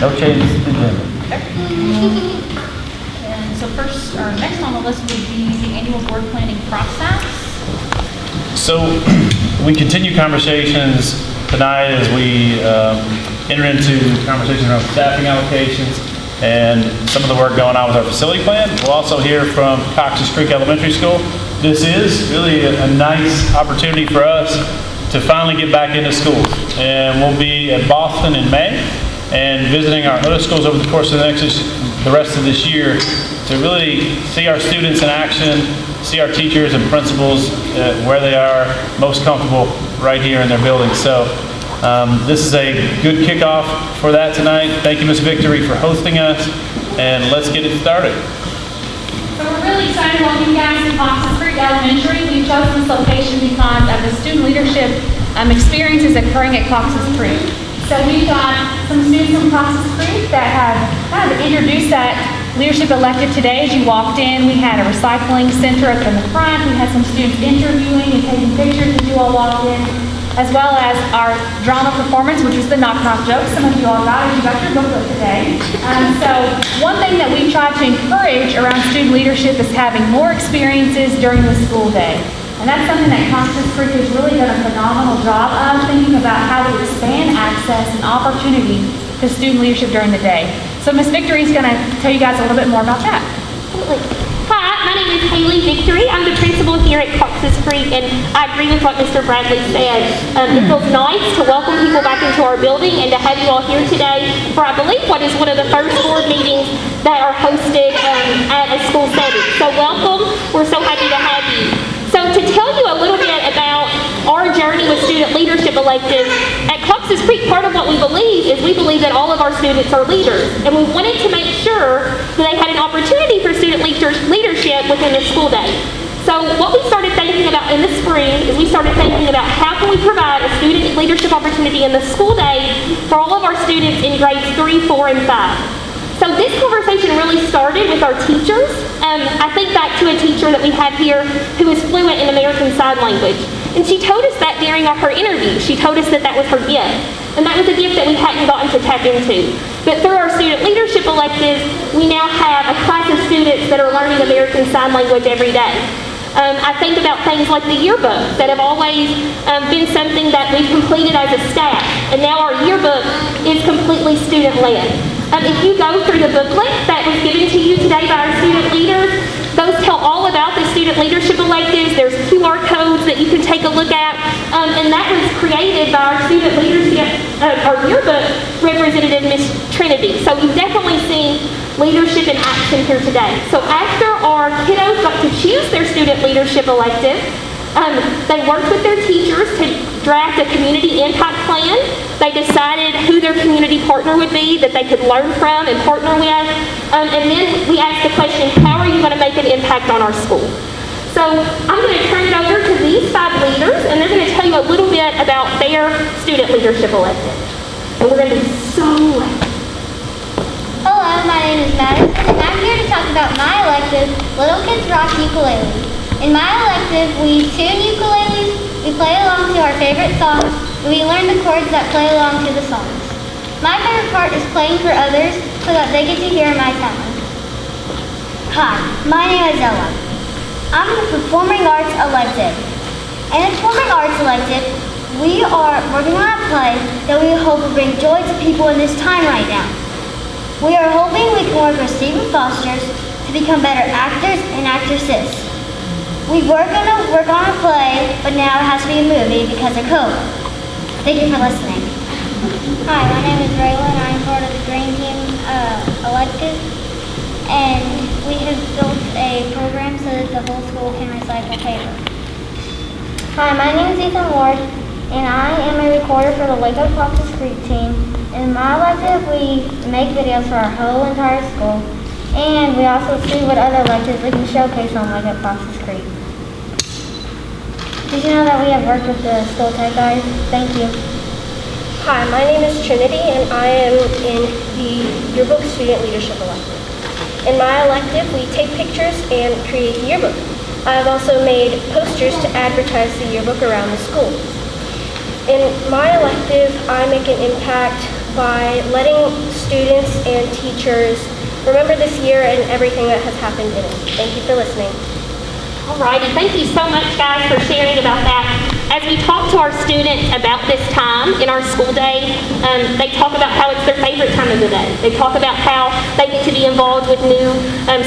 No changes to the agenda. And so first, or next on the list would be the annual board planning process. So we continue conversations tonight as we enter into conversations around staffing allocations and some of the work going on with our facility plan. We'll also hear from Cox's Creek Elementary School. This is really a nice opportunity for us to finally get back into schools. And we'll be at Boston in May and visiting our other schools over the course of the rest of this year to really see our students in action, see our teachers and principals where they are most comfortable right here in their buildings. So this is a good kickoff for that tonight. Thank you, Ms. Victory, for hosting us, and let's get it started. So we're really excited to welcome you guys to Cox's Creek Elementary. We've chosen this location because of the student leadership experiences occurring at Cox's Creek. So we've got some students from Cox's Creek that have kind of introduced that leadership elective today. As you walked in, we had a recycling center up in the front. We had some students interviewing and taking pictures as you all walked in, as well as our drama performance, which was the knock-knock joke. Some of you all got it. You got your booklet today. So one thing that we've tried to encourage around student leadership is having more experiences during the school day. And that's something that Cox's Creek has really done a phenomenal job of, thinking about how to expand access and opportunity to student leadership during the day. So Ms. Victory is going to tell you guys a little bit more about that. Hi, my name is Haley Victory. I'm the principal here at Cox's Creek, and I agree with what Mr. Bradley said. It feels nice to welcome people back into our building and to have you all here today for, I believe, what is one of the first board meetings that are hosted at a school setting. So welcome. We're so happy to have you. So to tell you a little bit about our journey with student leadership electives, at Cox's Creek, part of what we believe is we believe that all of our students are leaders. And we wanted to make sure that they had an opportunity for student leadership within the school day. So what we started thinking about in the spring is we started thinking about how can we provide a student leadership opportunity in the school day for all of our students in grades 3, 4, and 5. So this conversation really started with our teachers. I think back to a teacher that we have here who is fluent in American Sign Language. And she told us that during her interview. She told us that that was her gift. And that was a gift that we hadn't gotten to tap into. But through our student leadership electives, we now have a class of students that are learning American Sign Language every day. I think about things like the yearbook that have always been something that we've completed as a staff. And now our yearbook is completely student-led. If you go through the booklet that was given to you today by our student leaders, those tell all about the student leadership electives. There's QR codes that you can take a look at. And that was created by our student leadership, our yearbook representative, Miss Trinity. So you've definitely seen leadership in action here today. So after our kiddos got to choose their student leadership elective, they worked with their teachers to draft a community impact plan. They decided who their community partner would be that they could learn from and partner with. And then we asked the question, how are you going to make an impact on our school? So I'm going to turn it over to these 5 leaders, and they're going to tell you a little bit about their student leadership elective. And we're going to be so loud. Hello, my name is Madison, and I'm here to talk about my elective, Little Kids Rock Ukulele. In my elective, we tune ukuleles, we play along to our favorite songs, and we learn the chords that play along to the songs. My favorite part is playing for others so that they get to hear my talent. Hi, my name is Ella. I'm the Performing Arts elective. In the Performing Arts elective, we are working on a play that we hope will bring joy to people in this time right now. We are hoping we can work with Stephen Foster's to become better actors and actresses. We were going to work on a play, but now it has to be a movie because of COVID. Thank you for listening. Hi, my name is Raylan. I'm part of the Green Team elective, and we have built a program so that the whole school can recycle paper. Hi, my name is Ethan Ward, and I am a recorder for the Lego Cox's Creek team. In my elective, we make videos for our whole entire school, and we also see what other electives we can showcase on Lego Cox's Creek. Did you know that we have worked with the school tech guys? Thank you. Hi, my name is Trinity, and I am in the Yearbook Student Leadership Elective. In my elective, we take pictures and create the yearbook. I have also made posters to advertise the yearbook around the school. In my elective, I make an impact by letting students and teachers remember this year and everything that has happened in it. Thank you for listening. Alrighty, thank you so much, guys, for sharing about that. As we talk to our students about this time in our school day, they talk about how it's their favorite time of the day. They talk about how they get to be involved with new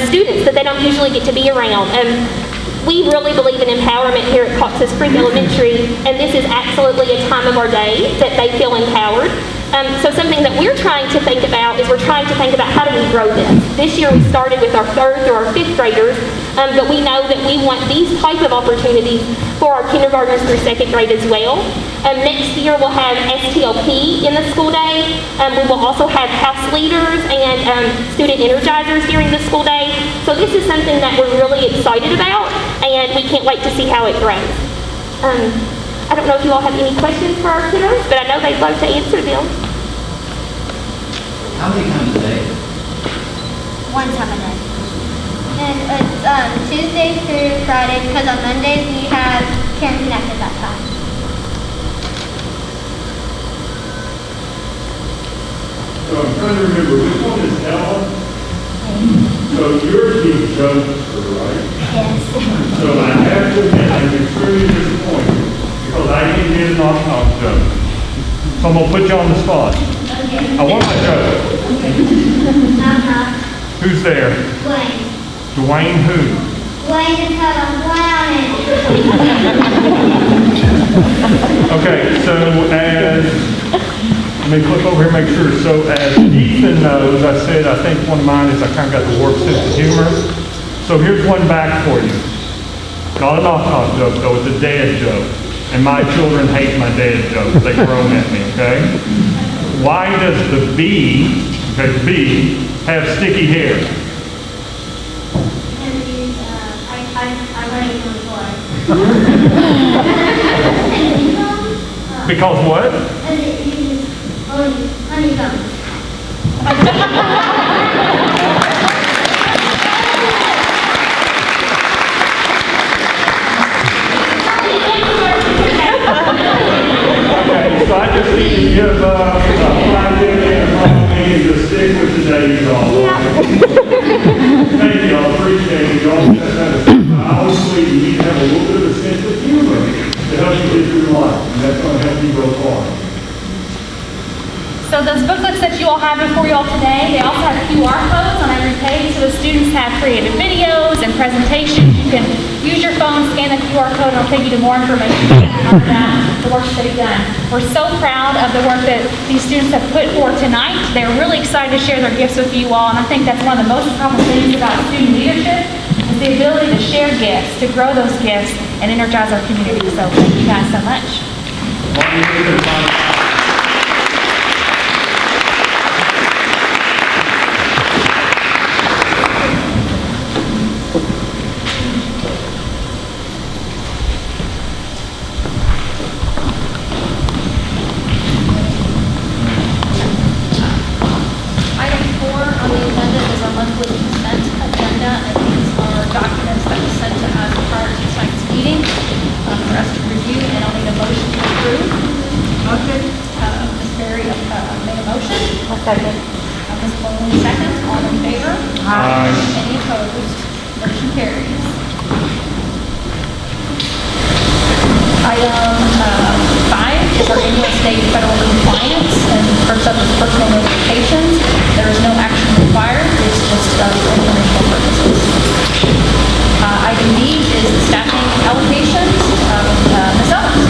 students that they don't usually get to be around. We really believe in empowerment here at Cox's Creek Elementary, and this is absolutely a time of our day that they feel empowered. So something that we're trying to think about is we're trying to think about how do we grow this. This year we started with our 3rd through our 5th graders, but we know that we want these type of opportunities for our kindergartners through 2nd grade as well. Next year we'll have STLP in the school day. We will also have house leaders and student energizers during the school day. So this is something that we're really excited about, and we can't wait to see how it grows. I don't know if you all have any questions for our kiddos, but I know they'd love to answer them. How many times a day? One time a day. And it's Tuesday through Friday, because on Mondays we have Care Connect at that time. So I'm trying to remember, which one is Ella? So you're the jokester, right? Yes. So I have to admit, I'm extremely disappointed because I didn't get a knock-knock joke. So I'm going to put you on the spot. Okay. I want my joke. Who's there? Dwayne. Dwayne who? Dwayne is had a clowning. Okay, so let me flip over here and make sure. So as Ethan knows, I said I think one of mine is I kind of got the warped sense of humor. So here's one back for you. Not a knock-knock joke, though. It's a dad joke. And my children hate my dad jokes. They groan at me, okay? Why does the bee, okay, bee, have sticky hair? I'm ready for the floor. Because what? Honeycomb. Okay, so I just need to give a 5-minute and just stick with today's y'all. Thank you, I appreciate it, y'all. Obviously, you need to have a little bit of a sense of humor to help you get through life, and that's going to help you go far. So those booklets that you all have before you all today, they also have QR codes on every page, so the students have creative videos and presentations. You can use your phone, scan the QR code, and it'll take you to more information about the work that they've done. We're so proud of the work that these students have put forth tonight. They're really excited to share their gifts with you all, and I think that's one of the most important things about student leadership is the ability to share gifts, to grow those gifts, and energize our community. So thank you guys so much. Item 4 on the agenda is our monthly consent agenda, and these are documents that were sent to us prior to tonight's meeting for us to review, and I'll need a motion to approve. Motion. Ms. Berry made a motion. I'll second. Ms. Bowman second. All in favor? Aye. Any opposed? Motion carries. Item 5 is our annual state and federal compliance, and for such as personal notifications, there is no action required. It's just for informational purposes. Item D is the staffing allocations. Ms. Owens.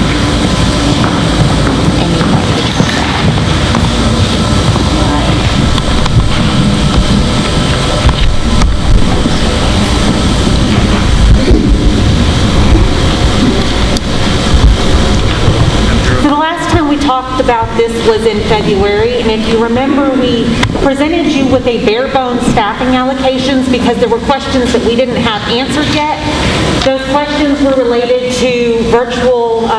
So the last time we talked about this was in February, and if you remember, we presented you with a bare bones staffing allocations because there were questions that we didn't have answered yet. Those questions were related to virtual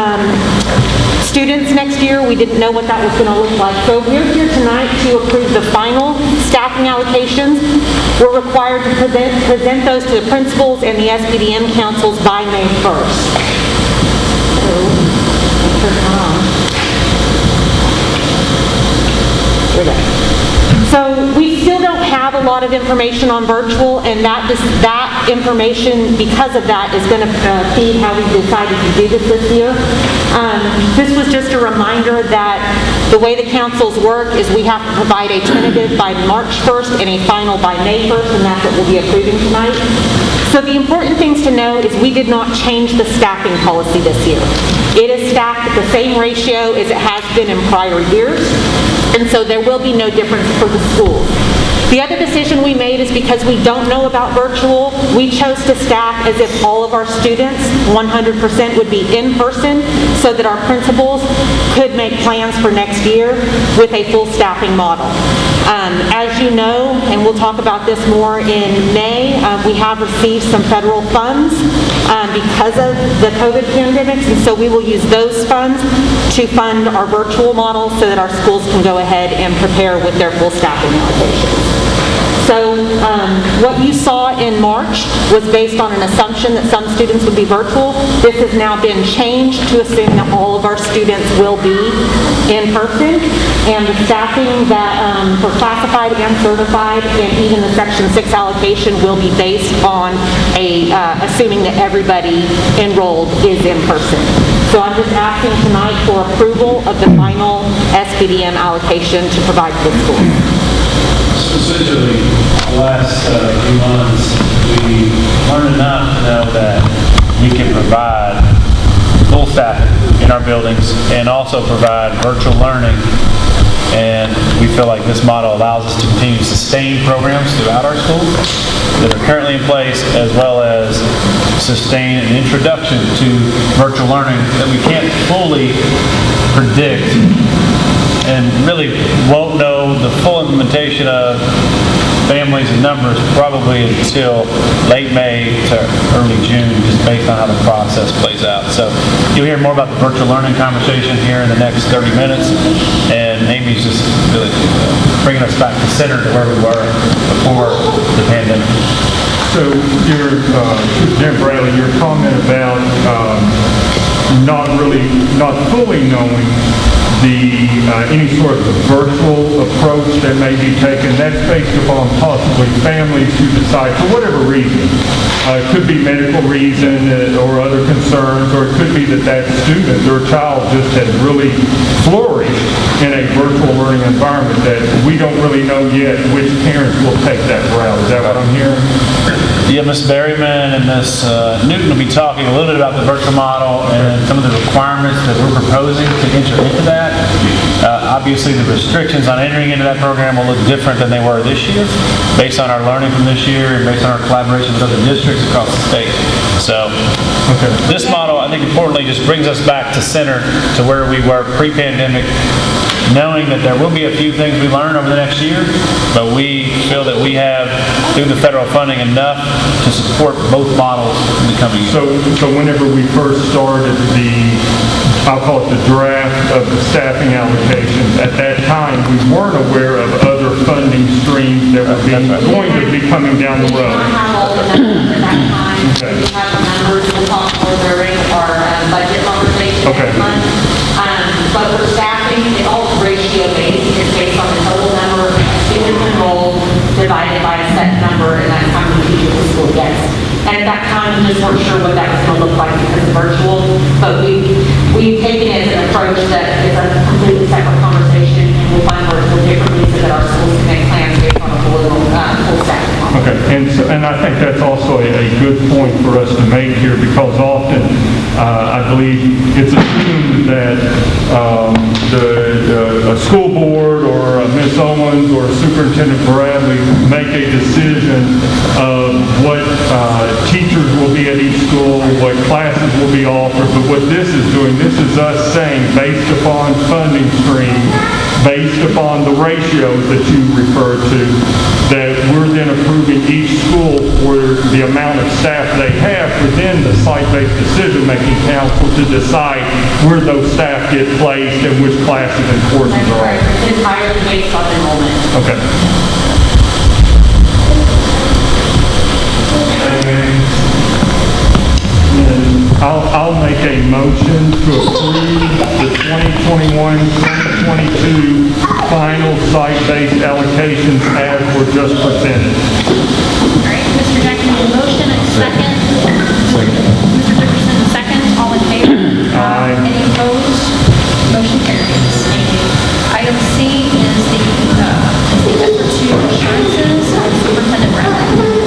students next year. We didn't know what that was going to look like. So we're here tonight to approve the final staffing allocations. We're required to present those to the principals and the SPDM councils by May 1st. So, Mr. Tom. So we still don't have a lot of information on virtual, and that information, because of that, is going to feed how we decided to do this year. This was just a reminder that the way the councils work is we have to provide a tentative by March 1st and a final by May 1st, and that's what we'll be approving tonight. So the important things to know is we did not change the staffing policy this year. It is staffed at the same ratio as it has been in prior years, and so there will be no difference for the schools. The other decision we made is because we don't know about virtual, we chose to staff as if all of our students, 100%, would be in person so that our principals could make plans for next year with a full staffing model. As you know, and we'll talk about this more in May, we have received some federal funds because of the COVID pandemic, and so we will use those funds to fund our virtual model so that our schools can go ahead and prepare with their full staffing allocations. So what you saw in March was based on an assumption that some students would be virtual. This has now been changed to assume that all of our students will be in person, and the staffing that for classified and certified, and even the Section 6 allocation will be based on assuming that everybody enrolled is in person. So I'm just asking tonight for approval of the final SPDM allocation to provide to the schools. Essentially, the last few months, we learned enough to know that we can provide full staffing in our buildings and also provide virtual learning. And we feel like this model allows us to continue to sustain programs throughout our schools that are currently in place, as well as sustain an introduction to virtual learning that we can't fully predict and really won't know the full implementation of families and numbers probably until late May to early June, just based on how the process plays out. So you'll hear more about the virtual learning conversation here in the next 30 minutes, and Amy's just really bringing us back to center to where we were before the pandemic. So Jim Bradley, your comment about not fully knowing any sort of virtual approach that may be taken, that's based upon possibly families who decide, for whatever reason, it could be medical reason or other concerns, or it could be that student or child just has really flourished in a virtual learning environment that we don't really know yet which parents will take that route. Is that what I'm hearing? Yeah, Ms. Berryman and Ms. Newton will be talking a little bit about the virtual model and some of the requirements that we're proposing to enter into that. Obviously, the restrictions on entering into that program will look different than they were this year, based on our learning from this year and based on our collaboration with other districts across the state. So, this model, I think importantly, just brings us back to center to where we were pre-pandemic, knowing that there will be a few things we learn over the next year, but we feel that we have, through the federal funding, enough to support both models in the coming year. So whenever we first started I'll call it the draft of the staffing allocations, at that time, we weren't aware of other funding streams that were going to be coming down the road. We don't have all the numbers at that time. Okay. We have the numbers we'll talk more during our budget conversation next month. But for staffing, it's all ratio based. It's based on the total number of students enrolled divided by a set number, and that's how many teachers the school gets. And at that time, we just weren't sure what that was going to look like because of virtual, but we've taken it as an approach that is a completely separate conversation, and we'll find virtual differently so that our schools can make plans based on a full staffing model. Okay, and I think that's also a good point for us to make here, because often I believe it's assumed that a school board or Ms. Owens or Superintendent Bradley make a decision of what teachers will be at each school, what classes will be offered, but what this is doing, this is us saying, based upon funding stream, based upon the ratios that you referred to, that we're then approving each school for the amount of staff they have within the site-based decision-making council to decide where those staff get placed and which classes and courses are offered. It's entirely based on enrollment. Okay. I'll make a motion to approve the 2021-2022 final site-based allocations as were just presented. All right, Mr. Jackson, a motion and a second. Mr. Dickerson, a second. All in favor? Aye. Any opposed? Motion carries. Thank you. Item C is the Sr2 Assurances, Superintendent Bradley.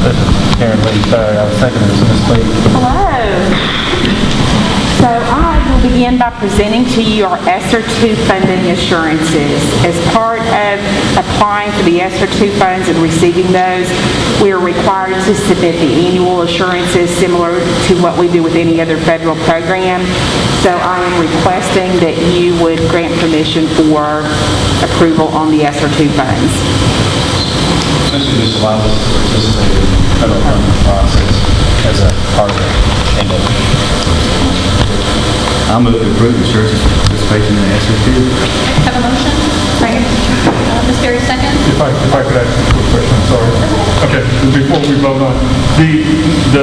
This is Karen Lee, sorry, I was thinking it was Miss Lee. Hello. So I will begin by presenting to you our Sr2 Funding Assurances. As part of applying for the Sr2 funds and receiving those, we are required to submit the annual assurances similar to what we do with any other federal program. So I am requesting that you would grant permission for approval on the Sr2 funds. Essentially, this allows us to participate in the federal funding process as a part of it. I'll move to approve the assurances for participation in the Sr2. Have a motion? Second. Ms. Berry, second. If I could ask a quick question, I'm sorry. Okay, before we vote on, the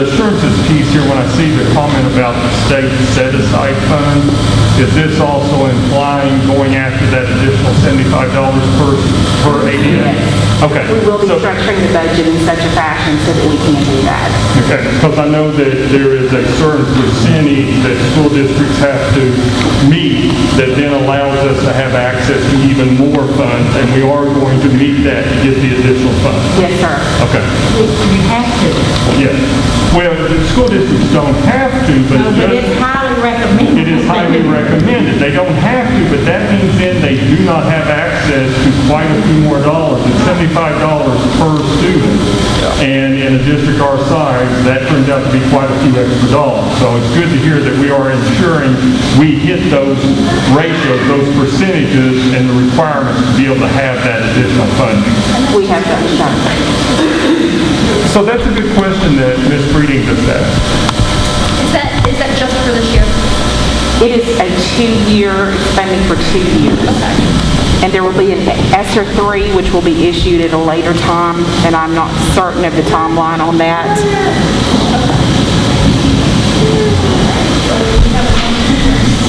assurances piece here, when I see the comment about the state set-aside fund, is this also implying going after that additional $75 per ADA? Okay. We will be so- structuring the budget in such a fashion so that we can do that. Okay, because I know that there is a certain percentage that school districts have to meet that then allows us to have access to even more funds, and we are going to meet that to get the additional funds. Yes, sir. Okay, You have to. yes. Well, the school districts don't have to, but But it's highly recommended. it is highly recommended. They don't have to, but that means then they do not have access to quite a few more dollars. It's $75 per student. And in a district our size, that turns out to be quite a few extra dollars. So it's good to hear that we are ensuring we hit those ratios, those percentages, and the requirements to be able to have that additional funding. We have done that. So that's a good question that Ms. Breeding just asked. Is that just for this year? It is a 2-year spending for 2 years. And there will be an ESSER 3, which will be issued at a later time, and I'm not certain of the timeline on that.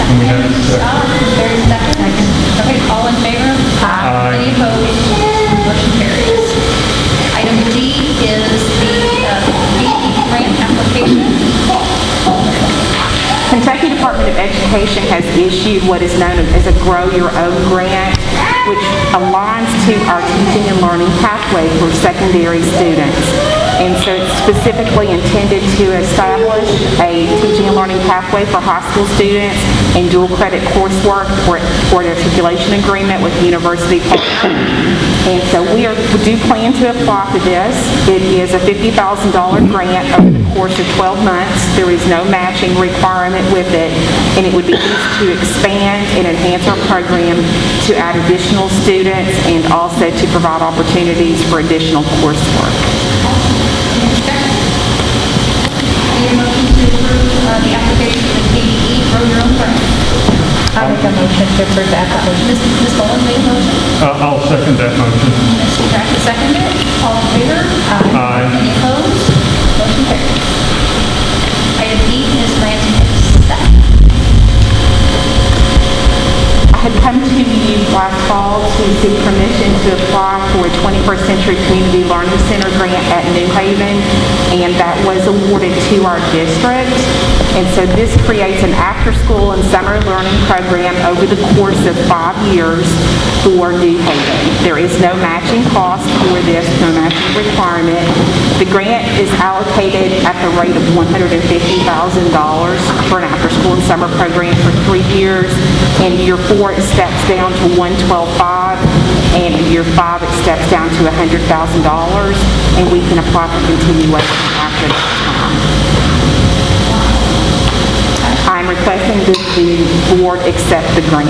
And we have a second. Very second. Okay, all in favor? Aye. Any opposed? Motion carries. Item D is the PE grant application. Kentucky Department of Education has issued what is known as a Grow Your Own grant, which aligns to our teaching and learning pathway for secondary students. And so it's specifically intended to establish a teaching and learning pathway for high school students and dual credit coursework for an articulation agreement with university partners. And so we do plan to apply for this. It is a $50,000 grant over the course of 12 months. There is no matching requirement with it, and it would be used to expand and enhance our program to add additional students and also to provide opportunities for additional coursework. Need a motion to approve the application for the PE Grow Your Own grant. I make a motion to approve the application. Ms. Boland made a motion. I'll second that motion. Mr. Jackson seconded it. All in favor? Aye. Any opposed? Motion carries. Item E is granting consent. I had come to you last fall to seek permission to apply for a 21st Century Community Learning Center grant at New Haven, and that was awarded to our district. And so this creates an after-school and summer learning program over the course of 5 years for New Haven. There is no matching cost for this, no matching requirement. The grant is allocated at the rate of $150,000 for an after-school and summer program for 3 years. In year 4, it steps down to $112,500, and in year 5, it steps down to $100,000, and we can apply for continuation after that time. I'm requesting that the board accept the grant.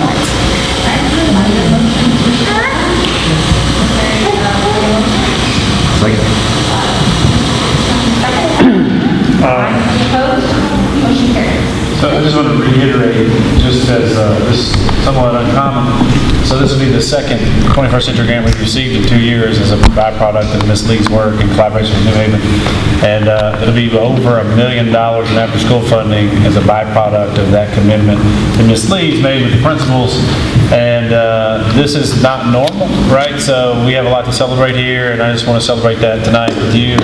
Second. Any opposed? Motion carries. So I just want to reiterate, just as this somewhat uncommon. So this will be the second 21st Century grant we've received in 2 years as a byproduct of Ms. Lee's work in collaboration with New Haven. And it'll be over $1 million in after-school funding as a byproduct of that commitment that Ms. Lee's made with the principals. And this is not normal, right? So we have a lot to celebrate here, and I just want to celebrate that tonight with you.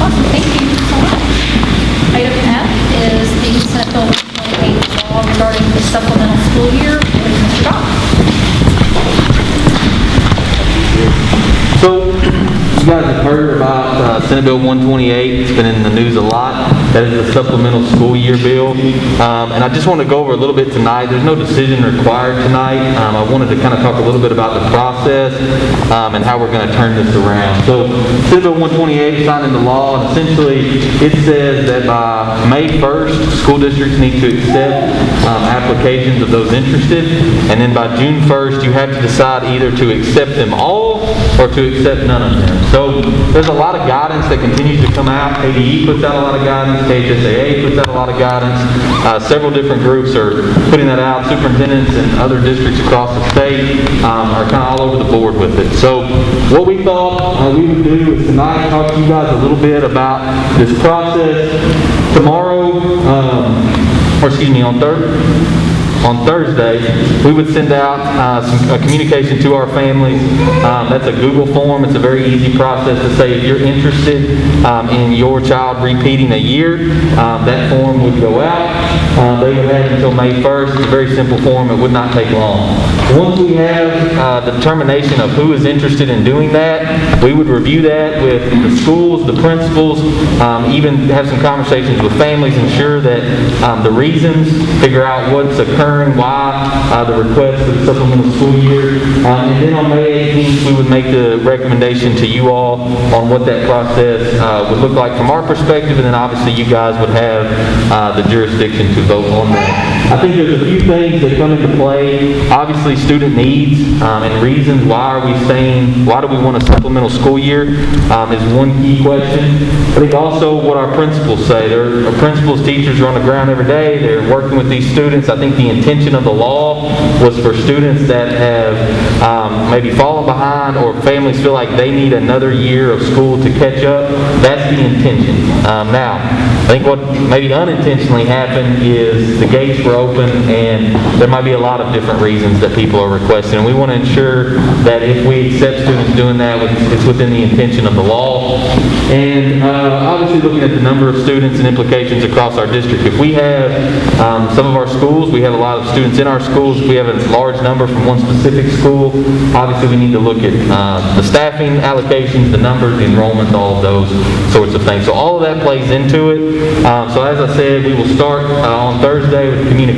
Awesome, thank you so much. Item F is the Senate Bill 128 law regarding the supplemental school year with Mr. Dodd. So, you guys have heard about Senate Bill 128. It's been in the news a lot. That is the supplemental school year bill. And I just want to go over a little bit tonight. There's no decision required tonight. I wanted to kind of talk a little bit about the process and how we're going to turn this around. So, Senate Bill 128 signed into law, and essentially it says that by May 1st, school districts need to accept applications of those interested, and then by June 1st, you have to decide either to accept them all or to accept none of them. So there's a lot of guidance that continues to come out. ADE puts out a lot of guidance. KHSAA puts out a lot of guidance. Several different groups are putting that out. Superintendents and other districts across the state are kind of all over the board with it. So what we thought we would do is tonight talk to you guys a little bit about this process. Tomorrow, on Thursday, we would send out a communication to our families. That's a Google form. It's a very easy process to say if you're interested in your child repeating a year, that form would go out. They would have until May 1st. It's a very simple form. It would not take long. Once we have the determination of who is interested in doing that, we would review that with the schools, the principals, even have some conversations with families, ensure that the reasons, figure out what's occurring, why the request for the supplemental school year. And then on May 18th, we would make the recommendation to you all on what that process would look like from our perspective, and then obviously you guys would have the jurisdiction to vote on that. I think there's a few things that come into play. Obviously, student needs and reasons. Why do we want a supplemental school year is one key question. I think also what our principals say. Our principals, teachers are on the ground every day. They're working with these students. I think the intention of the law was for students that have maybe fallen behind, or families feel like they need another year of school to catch up. That's the intention. Now, I think what maybe unintentionally happened is the gates were open, and there might be a lot of different reasons that people are requesting. And we want to ensure that if we accept students doing that, it's within the intention of the law. And obviously looking at the number of students and implications across our district. If we have some of our schools, we have a lot of students in our schools. If we have a large number from one specific school, obviously we need to look at the staffing allocations, the numbers, the enrollment, all of those sorts of things. So all of that plays into it. So as I said, we will start on Thursday with communication.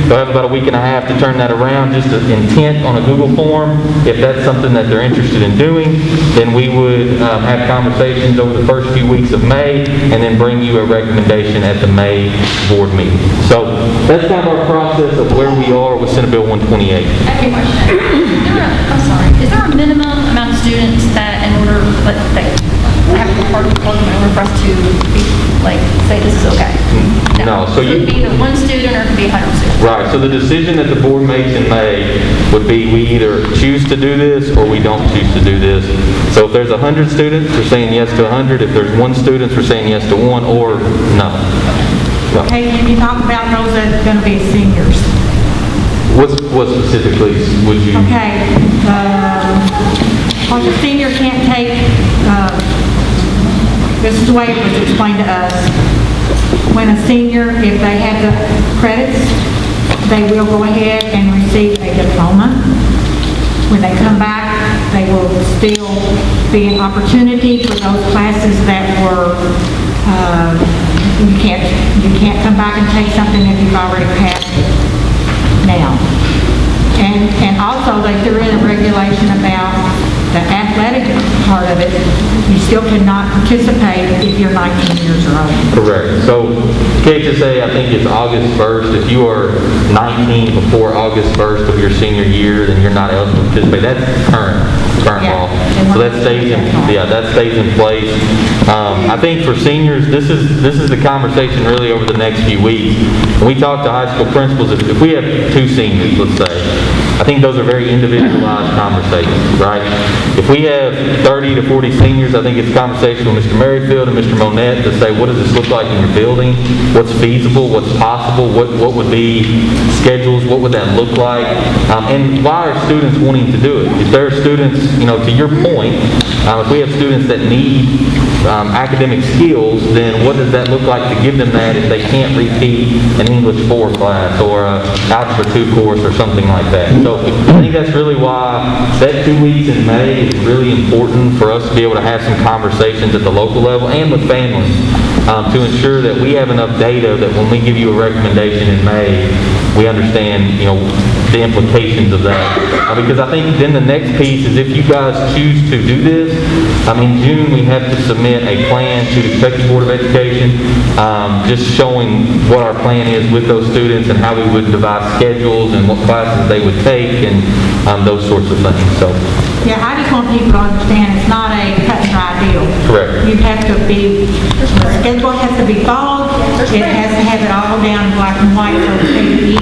They'll have about a week and a half to turn that around, just an intent on a Google form. If that's something that they're interested in doing, then we would have conversations over the first few weeks of May, and then bring you a recommendation at the May board meeting. So that's kind of our process of where we are with Senate Bill 128. I have a question. Is there a minimum amount of students that in order, that have to be part of the program in order for us to be, say this is okay? No. So it could be either one student or it could be 100 students. Right. So the decision that the board makes in May would be we either choose to do this or we don't choose to do this. So if there's 100 students, we're saying yes to 100. If there's 1 student, we're saying yes to 1 or no. Okay, can you talk about those that are going to be seniors? What specifically would you? Okay, well, the senior can't take, this is the way it was explained to us. When a senior, if they have the credits, they will go ahead and receive a diploma. When they come back, they will still be an opportunity for those classes that were, you can't come back and take something if you've already passed it now. And also they threw in a regulation about the athletic part of it, you still cannot participate if you're 19 years or older. Correct. So KHSA, I think it's August 1st. If you are 19 before August 1st of your senior year, then you're not eligible to participate. That's current Yeah. law. So that stays in place. I think for seniors, this is the conversation really over the next few weeks. When we talk to high school principals, if we have 2 seniors, let's say, I think those are very individualized conversations, right? If we have 30 to 40 seniors, I think it's a conversation with Mr. Merrifield and Mr. Monette to say, what does this look like in your building? What's feasible? What's possible? What would be schedules? What would that look like? And why are students wanting to do it? If there are students, to your point, if we have students that need academic skills, then what does that look like to give them that if they can't repeat an English 4 class or an Algebra 2 course or something like that? So I think that's really why that 2 weeks in May is really important for us to be able to have some conversations at the local level and with families to ensure that we have enough data that when we give you a recommendation in May, we understand, the implications of that. Because I think then the next piece is if you guys choose to do this, in June we have to submit a plan to the Kentucky Board of Education, just showing what our plan is with those students and how we would devise schedules and what classes they would take and those sorts of things. So. Yeah, I just want people to understand it's not a cut and dry deal. Correct. You have to be, the schedule has to be followed. It has to have it all down in black and white so the KDE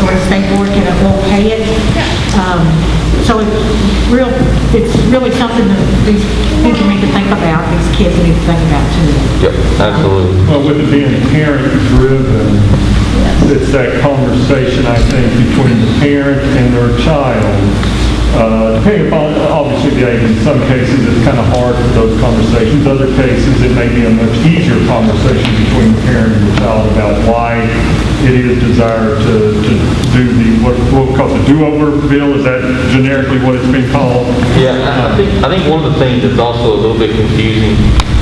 or the state board can okay it. So it's really something that these people need to think about, these kids need to think about too. Yep, absolutely. Well, with it being parent-driven, it's that conversation, I think, between the parent and their child. Depending upon, obviously, the age. In some cases, it's kind of hard for those conversations. Other cases, it may be a much easier conversation between the parent and the child about why it is desired to do what we'll call the do-over bill. Is that generically what it's been called? Yeah, I think one of the things that's also a little bit confusing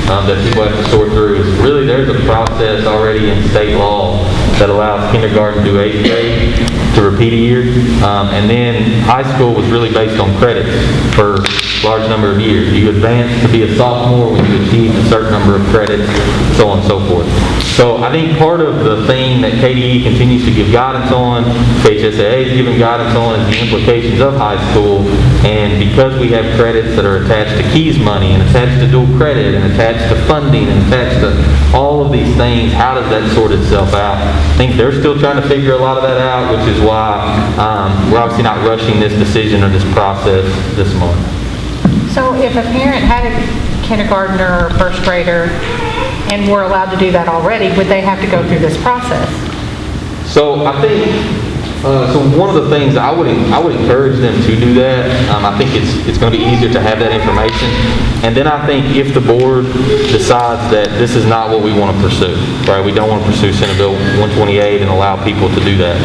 that people have to sort through is really there's a process already in state law that allows kindergarten through 8th grade to repeat a year. And then high school was really based on credits for a large number of years. You advance to be a sophomore when you achieve a certain number of credits, so on and so forth. So I think part of the thing that KDE continues to give guidance on, KHSAA is giving guidance on, is the implications of high school. And because we have credits that are attached to KEYS money and attached to dual credit and attached to funding and attached to all of these things, how does that sort itself out? I think they're still trying to figure a lot of that out, which is why we're obviously not rushing this decision or this process this month. So if a parent had a kindergartner or first grader and were allowed to do that already, would they have to go through this process? So I think, so one of the things I would encourage them to do that. I think it's going to be easier to have that information. And then I think if the board decides that this is not what we want to pursue, right? We don't want to pursue Senate Bill 128 and allow people to do that.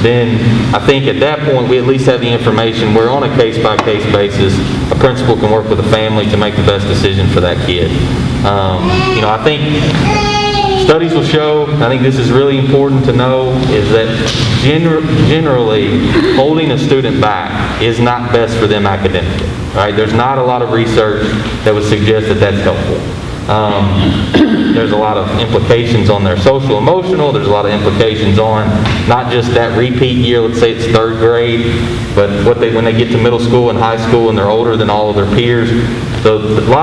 Then I think at that point we at least have the information where on a case-by-case basis a principal can work with a family to make the best decision for that kid. I think studies will show, I think this is really important to know, is that generally holding a student back is not best for them academically. Right? There's not a lot of research that would suggest that that's helpful. There's a lot of implications on their social emotional. There's a lot of implications on not just that repeat year, let's say it's 3rd grade, but when they get to middle school and high school and they're older than all of their peers. So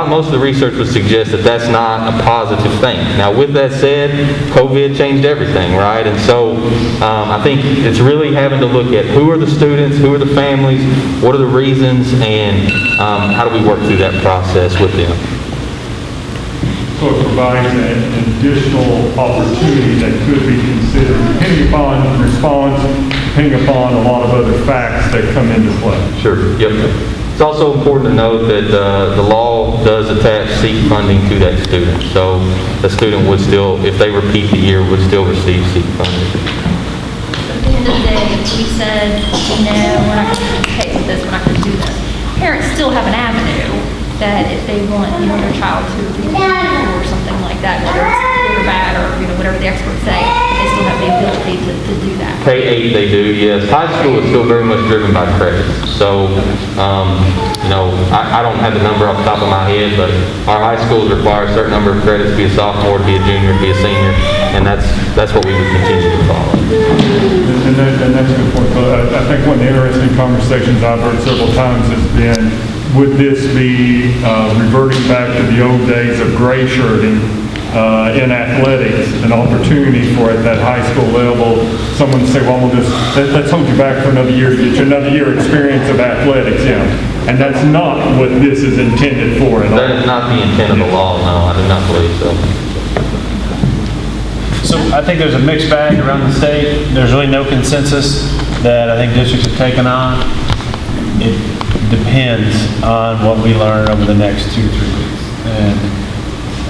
most of the research would suggest that that's not a positive thing. Now with that said, COVID changed everything, right? And so I think it's really having to look at who are the students, who are the families, what are the reasons, and how do we work through that process with them. So it provides an additional opportunity that could be considered, depending upon response, depending upon a lot of other facts that come into play. Sure, yep. It's also important to note that the law does attach SEEK funding to that student. So the student would still, if they repeat the year, would still receive SEEK funding. At the end of the day, we said, we're not going to pay with this, we're not going to do this. Parents still have an avenue that if they want, their child to repeat or something like that, whether it's good or bad or, whatever the experts say, they still have the ability to do that. K-8 they do, yes. High school is still very much driven by credits. So, you know, I don't have the number off the top of my head, but our high schools require a certain number of credits to be a sophomore, to be a junior, to be a senior, and that's what we would continue to follow. And that's a good point. I think one of the interesting conversations I've heard several times has been, would this be reverting back to the old days of gray shirting in athletics, an opportunity for at that high school level, someone to say, well, let's hold you back for another year to get you another year experience of athletics, yeah. And that's not what this is intended for at all. That is not the intent of the law, no, I do not believe so. So I think there's a mixed bag around the state. There's really no consensus that I think districts have taken on. It depends on what we learn over the next 2 or 3 weeks. And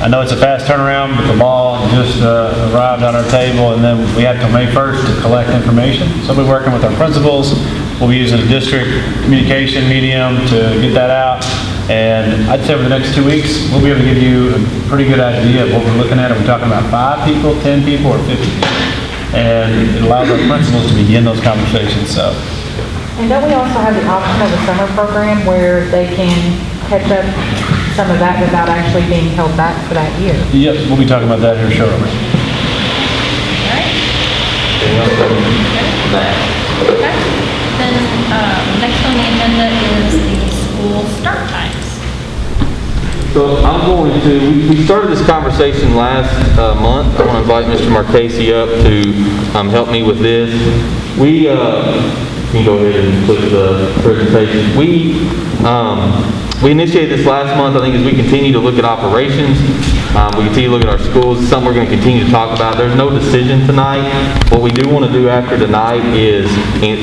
I know it's a fast turnaround, but the law just arrived on our table, and then we have till May 1st to collect information. So we'll be working with our principals. We'll be using a district communication medium to get that out. And I'd say over the next 2 weeks, we'll be able to give you a pretty good idea of what we're looking at. Are we talking about 5 people, 10 people, or 50 people? And it allows our principals to begin those conversations. So. And don't we also have the option of a summer program where they can catch up some of that without actually being held back for that year? Yep, we'll be talking about that here shortly. All right. Okay. Then next on the agenda is the school start times. So I'm going to, we started this conversation last month. I want to invite Mr. Marchese up to help me with this. We, can you go ahead and click the presentation. We initiated this last month, I think, as we continue to look at operations. We continue to look at our schools. It's something we're going to continue to talk about. There's no decision tonight. What we do want to do after tonight is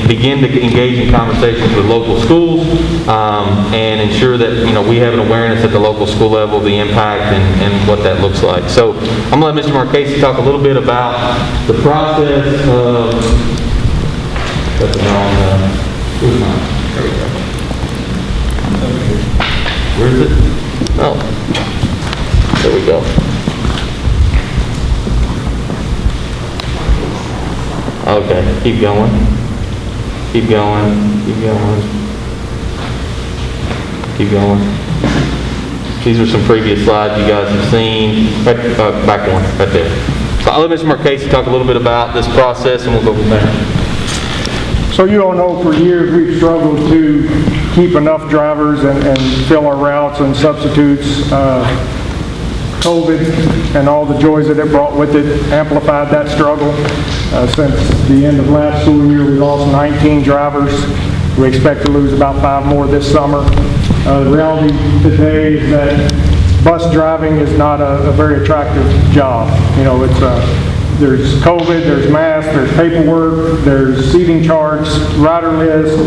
begin to engage in conversations with local schools and ensure that, you know, we have an awareness at the local school level of the impact and what that looks like. So I'm going to let Mr. Marchese talk a little bit about the process of... That's the wrong... where's mine? There we go. Where is it? Oh. There we go. Okay, keep going. Keep going. Keep going. Keep going. These are some previous slides you guys have seen. Back one, right there. So I'll let Mr. Marchese talk a little bit about this process and we'll go from there. So you all know for years we've struggled to keep enough drivers and fill our routes and substitutes. COVID and all the joys that it brought with it amplified that struggle. Since the end of last school year, we lost 19 drivers. We expect to lose about 5 more this summer. The reality today is that bus driving is not a very attractive job. You know, it's there's COVID, there's masks, there's paperwork, there's seating charts, rider list,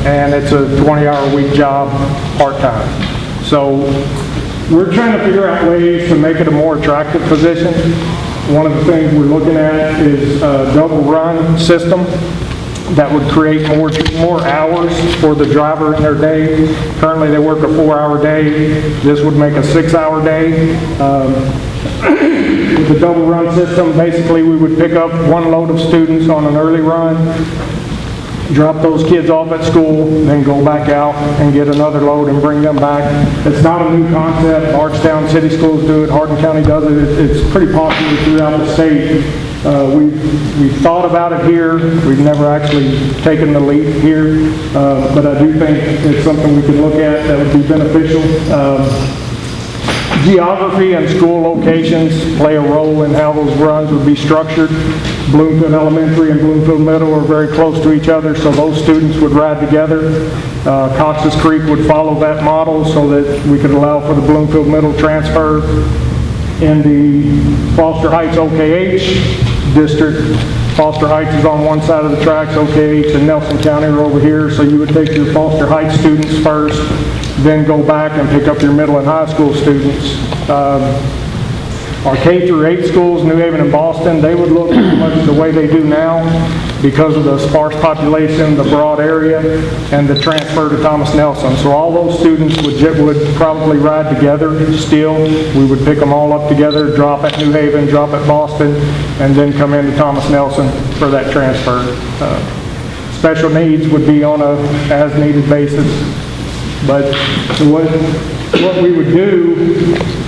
and it's a 20-hour-a-week job, part-time. So we're trying to figure out ways to make it a more attractive position. One of the things we're looking at is a double run system that would create more hours for the driver in their day. Currently they work a 4-hour day. This would make a 6-hour day. With the double run system, basically we would pick up 1 load of students on an early run, drop those kids off at school, then go back out and get another load and bring them back. It's not a new concept. Bardstown City Schools do it. Hardin County does it. It's pretty popular throughout the state. We've thought about it here. We've never actually taken the lead here, but I do think it's something we could look at that would be beneficial. Geography and school locations play a role in how those runs would be structured. Bloomfield Elementary and Bloomfield Middle are very close to each other, so those students would ride together. Cox's Creek would follow that model so that we could allow for the Bloomfield Middle transfer. In the Foster Heights OKH district, Foster Heights is on one side of the tracks, OKH and Nelson County are over here, so you would take your Foster Heights students first, then go back and pick up your middle and high school students. Our K-8 schools, New Haven and Boston, they would look pretty much the way they do now. because of the sparse population, the broad area, and the transfer to Thomas Nelson. So all those students would probably ride together still. We would pick them all up together, drop at New Haven, drop at Boston, and then come into Thomas Nelson for that transfer. Special needs would be on a as-needed basis. But what we would do,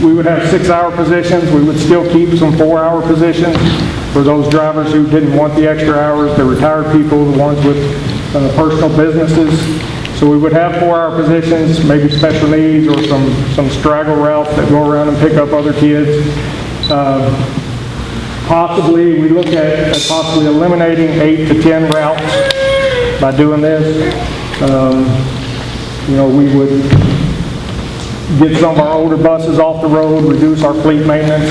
we would have 6-hour positions. We would still keep some 4-hour positions for those drivers who didn't want the extra hours, the retired people, the ones with personal businesses. So we would have 4-hour positions, maybe special needs or some straggle routes that go around and pick up other kids. Possibly, we look at possibly eliminating 8 to 10 routes by doing this. We would get some of our older buses off the road, reduce our fleet maintenance,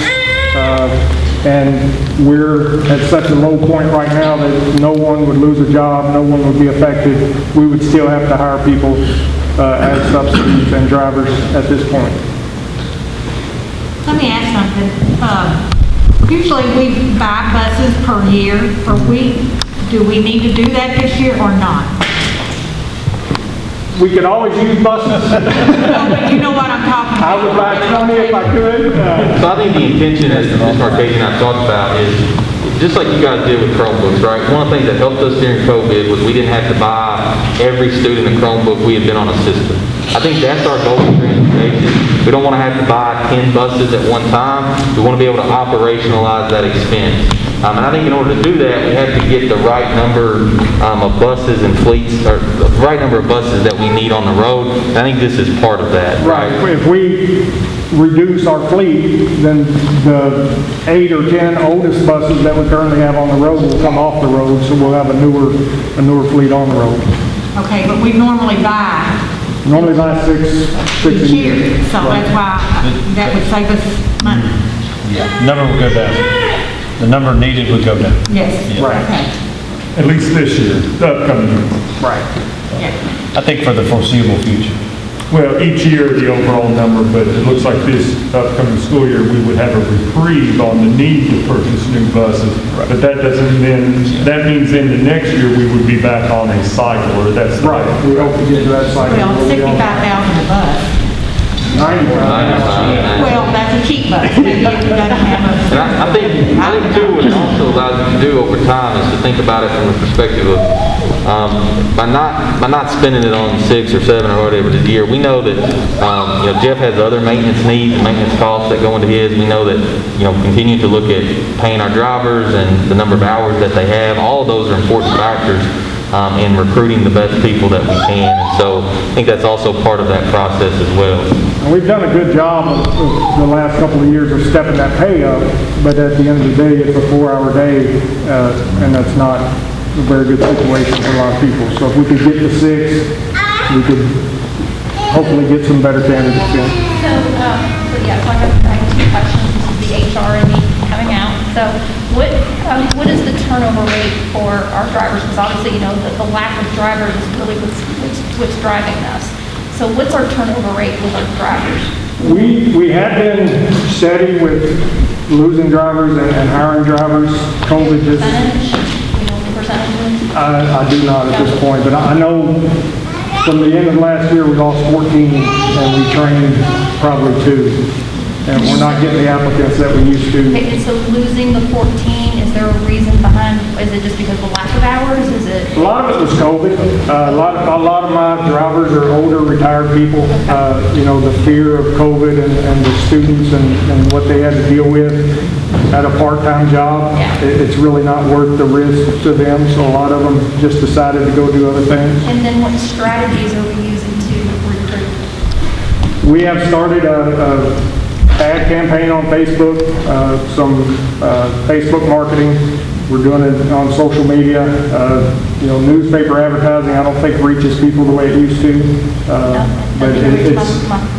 and we're at such a low point right now that no one would lose a job, no one would be affected. We would still have to hire people as substitutes and drivers at this point. Let me ask something. Usually we buy buses per year. Do we need to do that this year or not? We could always use buses. But you know what I'm talking about. I would buy 20 if I could. So I think the intention, as Ms. Marquez and I talked about, is just like you guys did with Chromebooks, right? One of the things that helped us during COVID was we didn't have to buy every student a Chromebook. We had been on a system. I think that's our goal in transportation. We don't want to have to buy 10 buses at one time. We want to be able to operationalize that expense. And I think in order to do that, we have to get the right number of buses and fleets, or the right number of buses that we need on the road. And I think this is part of that. Right. If we reduce our fleet, then the 8 or 10 oldest buses that we currently have on the road will come off the road, so we'll have a newer fleet on the road. Okay, but we normally buy six each year, so that's why that would save us money. Yeah, number would go down. The number needed would go down. Yes. Yeah. Right. Okay. At least this year, the upcoming year. Right. Yeah. I think for the foreseeable future. Well, each year the overall number, but it looks like this upcoming school year, we would have a reprieve on the need to purchase new buses. Right. But that means then the next year we would be back on a cycle, or that's right. We hope to get to that cycle. Well, $65,000 a bus. 95. Well, that's a cheap bus. Maybe it doesn't have a. And I think too, what it also allows you to do over time is to think about it from the perspective of by not spending it on 6 or 7 or whatever the year. We know that Jeff has other maintenance needs, maintenance costs that go into his. We know that continuing to look at paying our drivers and the number of hours that they have. All of those are important factors in recruiting the best people that we can. And so I think that's also part of that process as well. And we've done a good job of the last couple of years of stepping that pay up, but at the end of the day, it's a 4-hour day, and that's not a very good situation for a lot of people. So if we could get to 6, we could hopefully get some better candidates in. So I have 2 questions. This is the HR and me coming out. So what is the turnover rate for our drivers? Because obviously, the lack of drivers is really what's driving us. So what's our turnover rate with our drivers? We have been steady with losing drivers and hiring drivers. COVID just... Percentage? The percentages? I do not at this point, but I know from the end of last year we lost 14 and we trained probably 2. And we're not getting the applicants that we used to. Okay, so losing the 14, is there a reason behind, is it just because of the lack of hours? Is it? A lot of it was COVID. A lot of my drivers are older, retired people. The fear of COVID and the students and what they had to deal with at a part-time job. Yeah. It's really not worth the risk to them, so a lot of them just decided to go do other things. And then what strategies are we using to recruit? We have started a ad campaign on Facebook, some Facebook marketing. We're doing it on social media. Newspaper advertising, I don't think reaches people the way it used to. But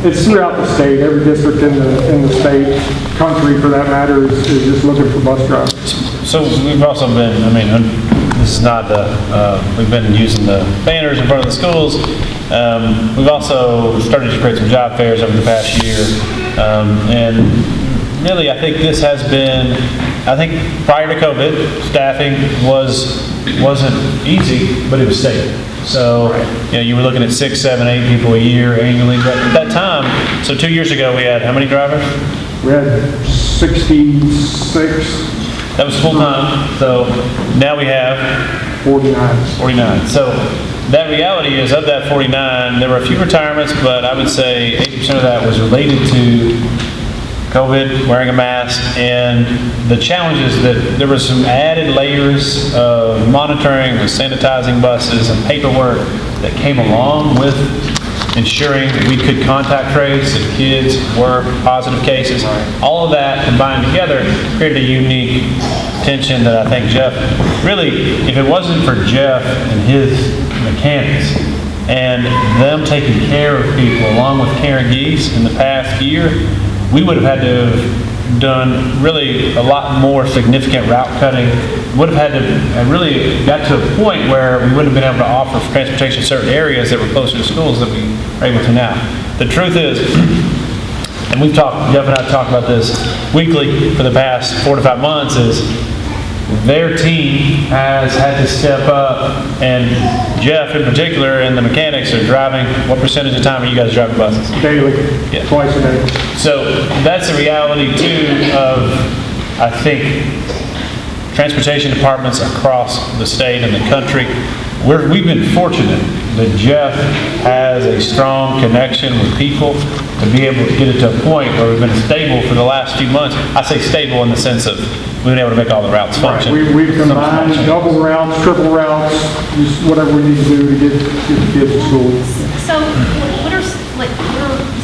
it's throughout the state. Every district in the state, country for that matter, is just looking for bus drivers. So we've also been, this is not we've been using the banners in front of the schools. We've also started to create some job fairs over the past year. And really, I think this has been, I think prior to COVID, staffing wasn't easy, but it was stable. So, you were looking at 6, 7, 8 people a year annually. But at that time, so 2 years ago, we had how many drivers? We had 66. That was full-time. So now we have 49. So that reality is, of that 49, there were a few retirements, but I would say 80% of that was related to COVID, wearing a mask, and the challenges that there were some added layers of monitoring, with sanitizing buses and paperwork that came along with ensuring that we could contact trace if kids were positive cases. All of that combined together created a unique tension that I think Jeff, really, if it wasn't for Jeff and his mechanics and them taking care of people along with Karen Geese in the past year, we would have had to have done really a lot more significant route cutting. Would have had to have really got to a point where we wouldn't have been able to offer transportation in certain areas that were closer to schools that we are able to now. The truth is, and we've talked, Jeff and I talk about this weekly for the past 4 to 5 months, is their team has had to step up, and Jeff in particular and the mechanics are driving. What percentage of the time are you guys driving buses? Daily, twice a day. So that's a reality too of, I think, transportation departments across the state and the country. We've been fortunate that Jeff has a strong connection with people to be able to get it to a point where we've been stable for the last few months. I say stable in the sense of we've been able to make all the routes function. Right. We've combined double routes, triple routes, just whatever we need to do to get the kids to school. So what are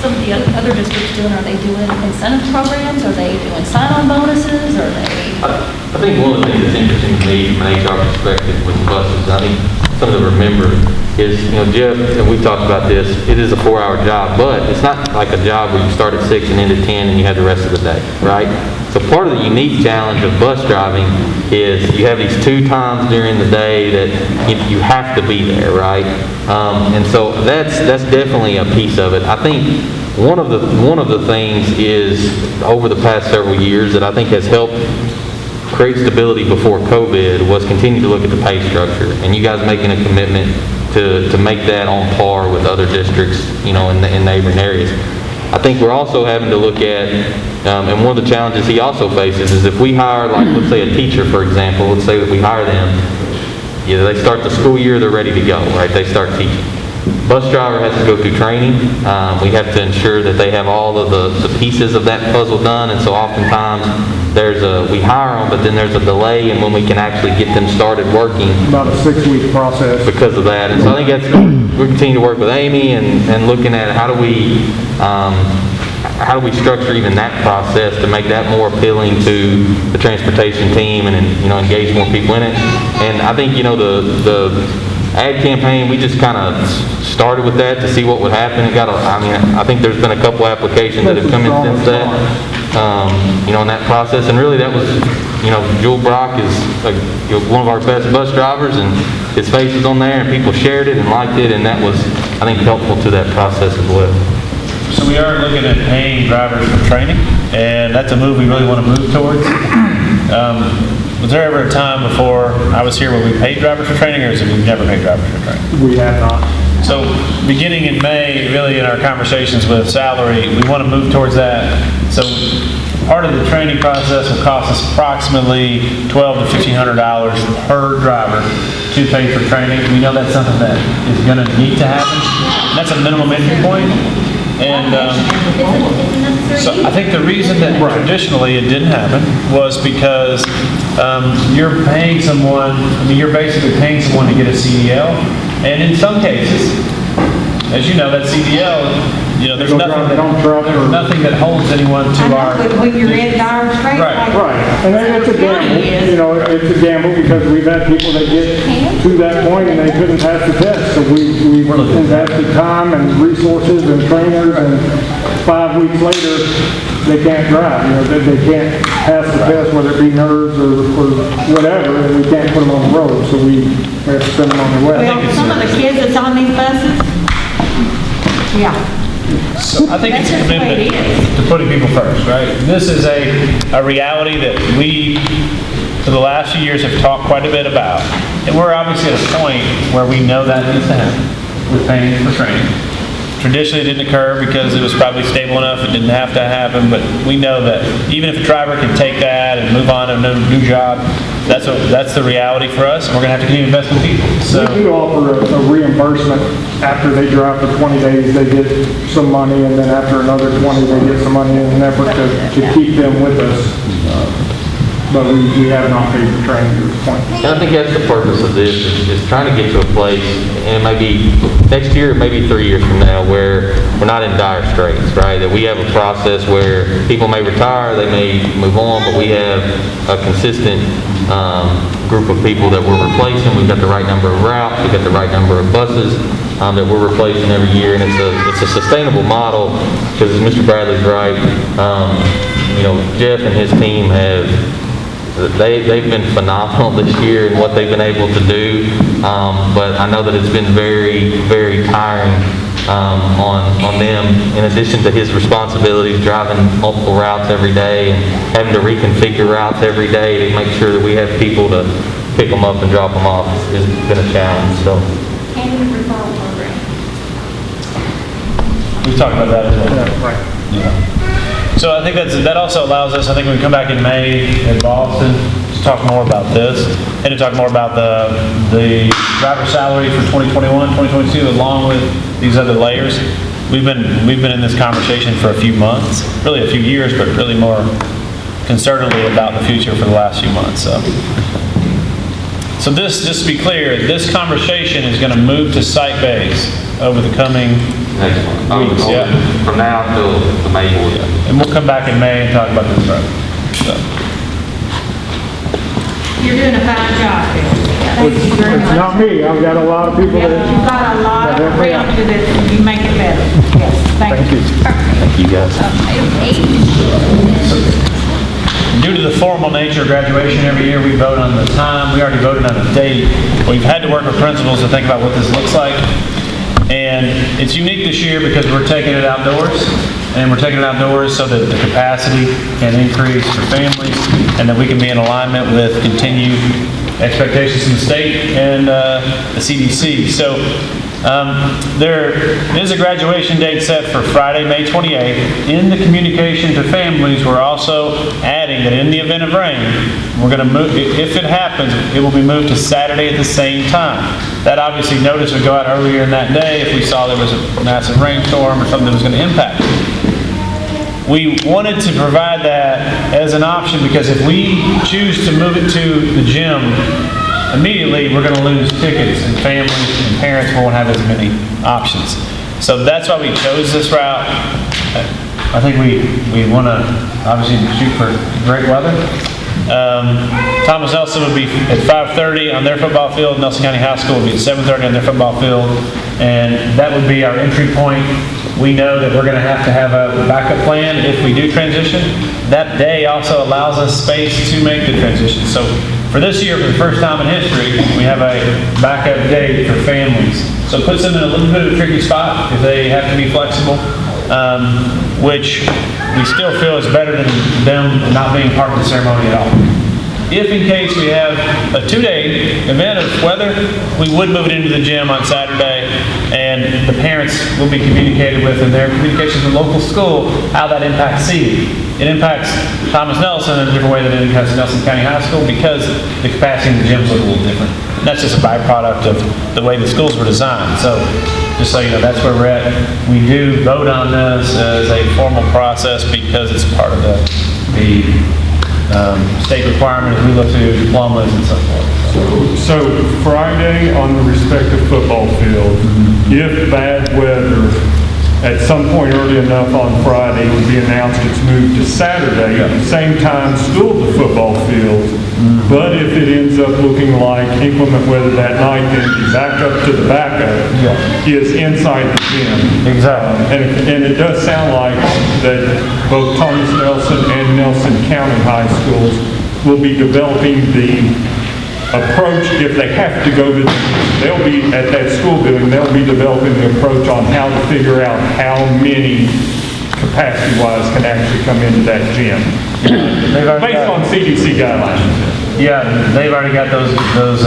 some of the other districts doing? Are they doing incentive programs? Are they doing sign-on bonuses? Are they? I think one of the things that's interesting to me from an HR perspective with the buses, I think something to remember is, Jeff, and we've talked about this, it is a 4-hour job, but it's not like a job where you start at 6 and end at 10 and you have the rest of the day, right? So part of the unique challenge of bus driving is you have these 2 times during the day that you have to be there, right? And so that's definitely a piece of it. I think one of the things is over the past several years that I think has helped create stability before COVID was continue to look at the pay structure, and you guys making a commitment to make that on par with other districts, in neighboring areas. I think we're also having to look at, and one of the challenges he also faces is if we hire, like, let's say a teacher, for example, let's say that we hire them, they start the school year, they're ready to go, right? They start teaching. Bus driver has to go through training. We have to ensure that they have all of the pieces of that puzzle done, and so oftentimes we hire them, but then there's a delay in when we can actually get them started working. About a 6-week process. Because of that. And so I think we continue to work with Amy and looking at how do we structure even that process to make that more appealing to the transportation team and engage more people in it. And I think, the ad campaign, we just kind of started with that to see what would happen. I think there's been a couple applications that have come in since that, in that process. And really that was, Joel Brock is one of our best bus drivers, and his face was on there and people shared it and liked it, and that was, I think, helpful to that process as well. So we are looking at paying drivers for training, and that's a move we really want to move towards. Was there ever a time before I was here where we paid drivers for training, or is it we've never paid drivers for training? We have not. So beginning in May, really in our conversations with salary, we want to move towards that. So part of the training process will cost us approximately $1,200 to $1,500 per driver to pay for training. We know that's something that is going to need to happen. That's a minimum entry point. And so I think the reason that traditionally it didn't happen was because you're paying someone, you're basically paying someone to get a CDL. And in some cases, as you know, that CDL, there's nothing that holds anyone to our... When you're in dire straits. Right. And then it's a gamble. It's a gamble because we've had people that get to that point and they couldn't pass the test. So we've invested time and resources and trainers, and 5 weeks later, they can't drive. They can't pass the test, whether it be nerves or whatever, and we can't put them on the road. So we have to send them on their way. Well, some of the kids that's on these buses, So I think it's a That's just the way commitment it to putting people first, right? This is a reality that we, for the last few years, have talked quite a bit about. And we're obviously at a point where we know that needs to happen with paying for training. Traditionally, it didn't occur because it was probably stable enough, it didn't have to happen, but we know that even if a driver can take that and move on to a new job, that's the reality for us, and we're gonna have to continue investing in people, so. We do offer a reimbursement. After they drive for 20 days, they get some money, and then after another 20, they get some money in an effort to keep them with us. But we have not paid for training at this point. And I think that's the purpose of this, is trying to get to a place, and it may be next year, maybe 3 years from now, where we're not in dire straits, right? That we have a process where people may retire, they may move on, but we have a consistent group of people that we're replacing. We've got the right number of routes, we've got the right number of buses that we're replacing every year, and it's a sustainable model, because as Mr. Bradley's right, Jeff and his team they've been phenomenal this year in what they've been able to do, but I know that it's been very, very tiring on them, in addition to his responsibilities, driving multiple routes every day and having to reconfigure routes every day to make sure that we have people to pick them up and drop them off. It's been a challenge, so. And the referral program. We've talked about that as well. Yeah, right. Yeah. So I think that also allows us, I think we can come back in May in Boston to talk more about this, and to talk more about the driver salary for 2021, 2022, along with these other layers. We've been in this conversation for a few months, really a few years, but really more concertedly about the future for the last few months. So this, just to be clear, this conversation is going to move to site-based over the coming weeks, yeah. From now until the May board. And we'll come back in May and talk about this further. So. You're doing a fine job, Bill. Thank you very It's much. not me, I've got a lot of people You've that. got a lot that of help me out. around you that you make it better. Yes, thank you. Thank you, guys. Due to the formal nature of graduation every year, we vote on the time. We already voted on a date. We've had to work with principals to think about what this looks like. And it's unique this year because we're taking it outdoors. And we're taking it outdoors so that the capacity can increase for families and that we can be in alignment with continued expectations from the state and the CDC. So there is a graduation date set for Friday, May 28th. In the communication to families, we're also adding that in the event of rain, we're going to move, if it happens, it will be moved to Saturday at the same time. That obviously notice would go out earlier in that day if we saw there was a massive rainstorm or something that was going to impact it. We wanted to provide that as an option because if we choose to move it to the gym immediately, we're going to lose tickets and families and parents won't have as many options. So that's why we chose this route. I think we want to obviously shoot for great weather. Thomas Nelson would be at 5:30 on their football field. Nelson County High School would be at 7:30 on their football field. And that would be our entry point. We know that we're going to have a backup plan if we do transition. That day also allows us space to make the transition. So for this year, for the first time in history, we have a backup day for families. So it puts them in a little bit of a tricky spot if they have to be flexible, which we still feel is better than them not being part of the ceremony at all. If in case we have a 2-day event of weather, we would move it into the gym on Saturday, and the parents will be communicated with in their communications with the local school how that impacts seating. It impacts Thomas Nelson in a different way than it impacts Nelson County High School because the capacity in the gyms look a little different. And that's just a byproduct of the way the schools were designed. So just so you know, that's where we're at. We do vote on this as a formal process because it's part of the state requirement as we look to diplomas and so forth. So Friday on the respective football field, if bad weather at some point early enough on Friday would be announced it's moved to Saturday, at the same time still at the football field, but if it ends up looking like inclement weather that night, then the backup to the backup is inside the gym. Exactly. And it does sound like that both Thomas Nelson and Nelson County High Schools will be developing the approach, if they have to go to, they'll be at that school building, they'll be developing the approach on how to figure out how many capacity-wise can actually come into that gym, based on CDC guidelines. Yeah, they've already got those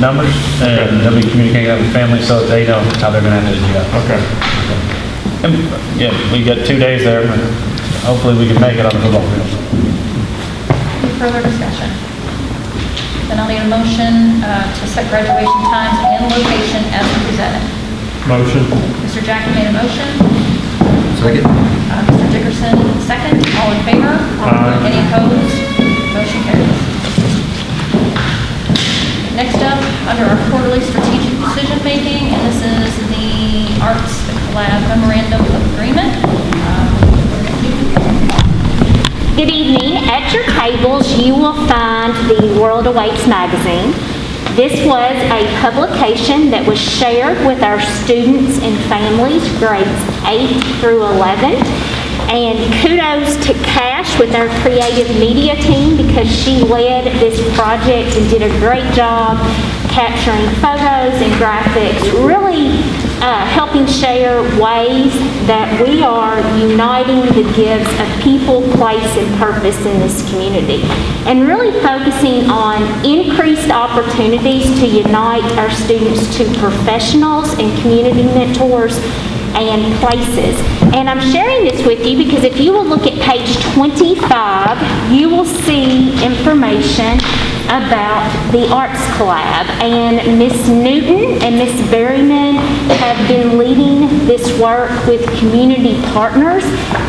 numbers, and they'll be communicating that with families so that they know how they're gonna have to do that. Okay. And, yeah, we got 2 days there, and hopefully we can make it on the football field. Any further discussion? Then I'll need a motion to set graduation times and location as presented. Motion. Mr. Jackie made a motion. Second. Mr. Dickerson, second. All in favor? Aye. Any opposed? Motion carries. Next up, under our quarterly strategic decision-making, and this is the Arts Lab Memorandum of Agreement. Good evening. At your tables, you will find the World Awaits magazine. This was a publication that was shared with our students and families, grades 8 through 11. And kudos to Cash with our creative media team because she led this project and did a great job capturing photos and graphics, really helping share ways that we are uniting the gifts of people, place, and purpose in this community. And really focusing on increased opportunities to unite our students to professionals and community mentors and places. And I'm sharing this with you because if you will look at page 25, you will see information about the Arts Collab. And Miss Newton and Miss Berryman have been leading this work with community partners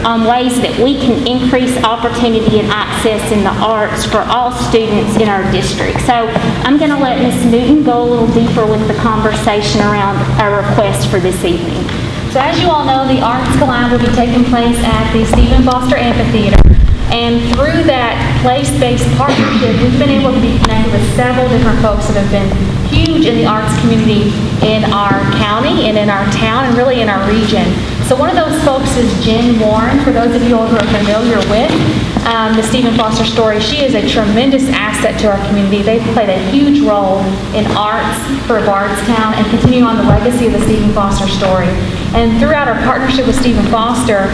on ways that we can increase opportunity and access in the arts for all students in our district. So I'm going to let Miss Newton go a little deeper with the conversation around our request for this evening. So as you all know, the Arts Collab will be taking place at the Stephen Foster Amphitheater. And through that place-based partnership, we've been able to be connected with several different folks that have been huge in the arts community in our county and in our town and really in our region. So one of those folks is Jen Warren, for those of you all who are familiar with the Stephen Foster story. She is a tremendous asset to our community. They've played a huge role in arts for Bardstown and continue on the legacy of the Stephen Foster story. And throughout our partnership with Stephen Foster,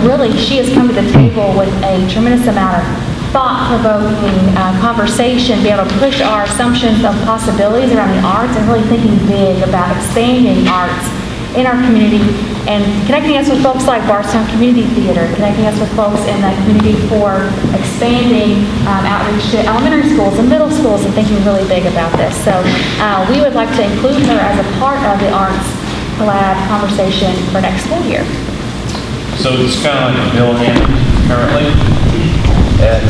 really she has come to the table with a tremendous amount of thought-provoking conversation, be able to push our assumptions of possibilities around the arts and really thinking big about expanding arts in our community and connecting us with folks like Bardstown Community Theater, connecting us with folks in the community for expanding outreach to elementary schools and middle schools and thinking really big about this. So we would like to include her as a part of the Arts Collab conversation for next school year. So it's kind of like a bill hand currently at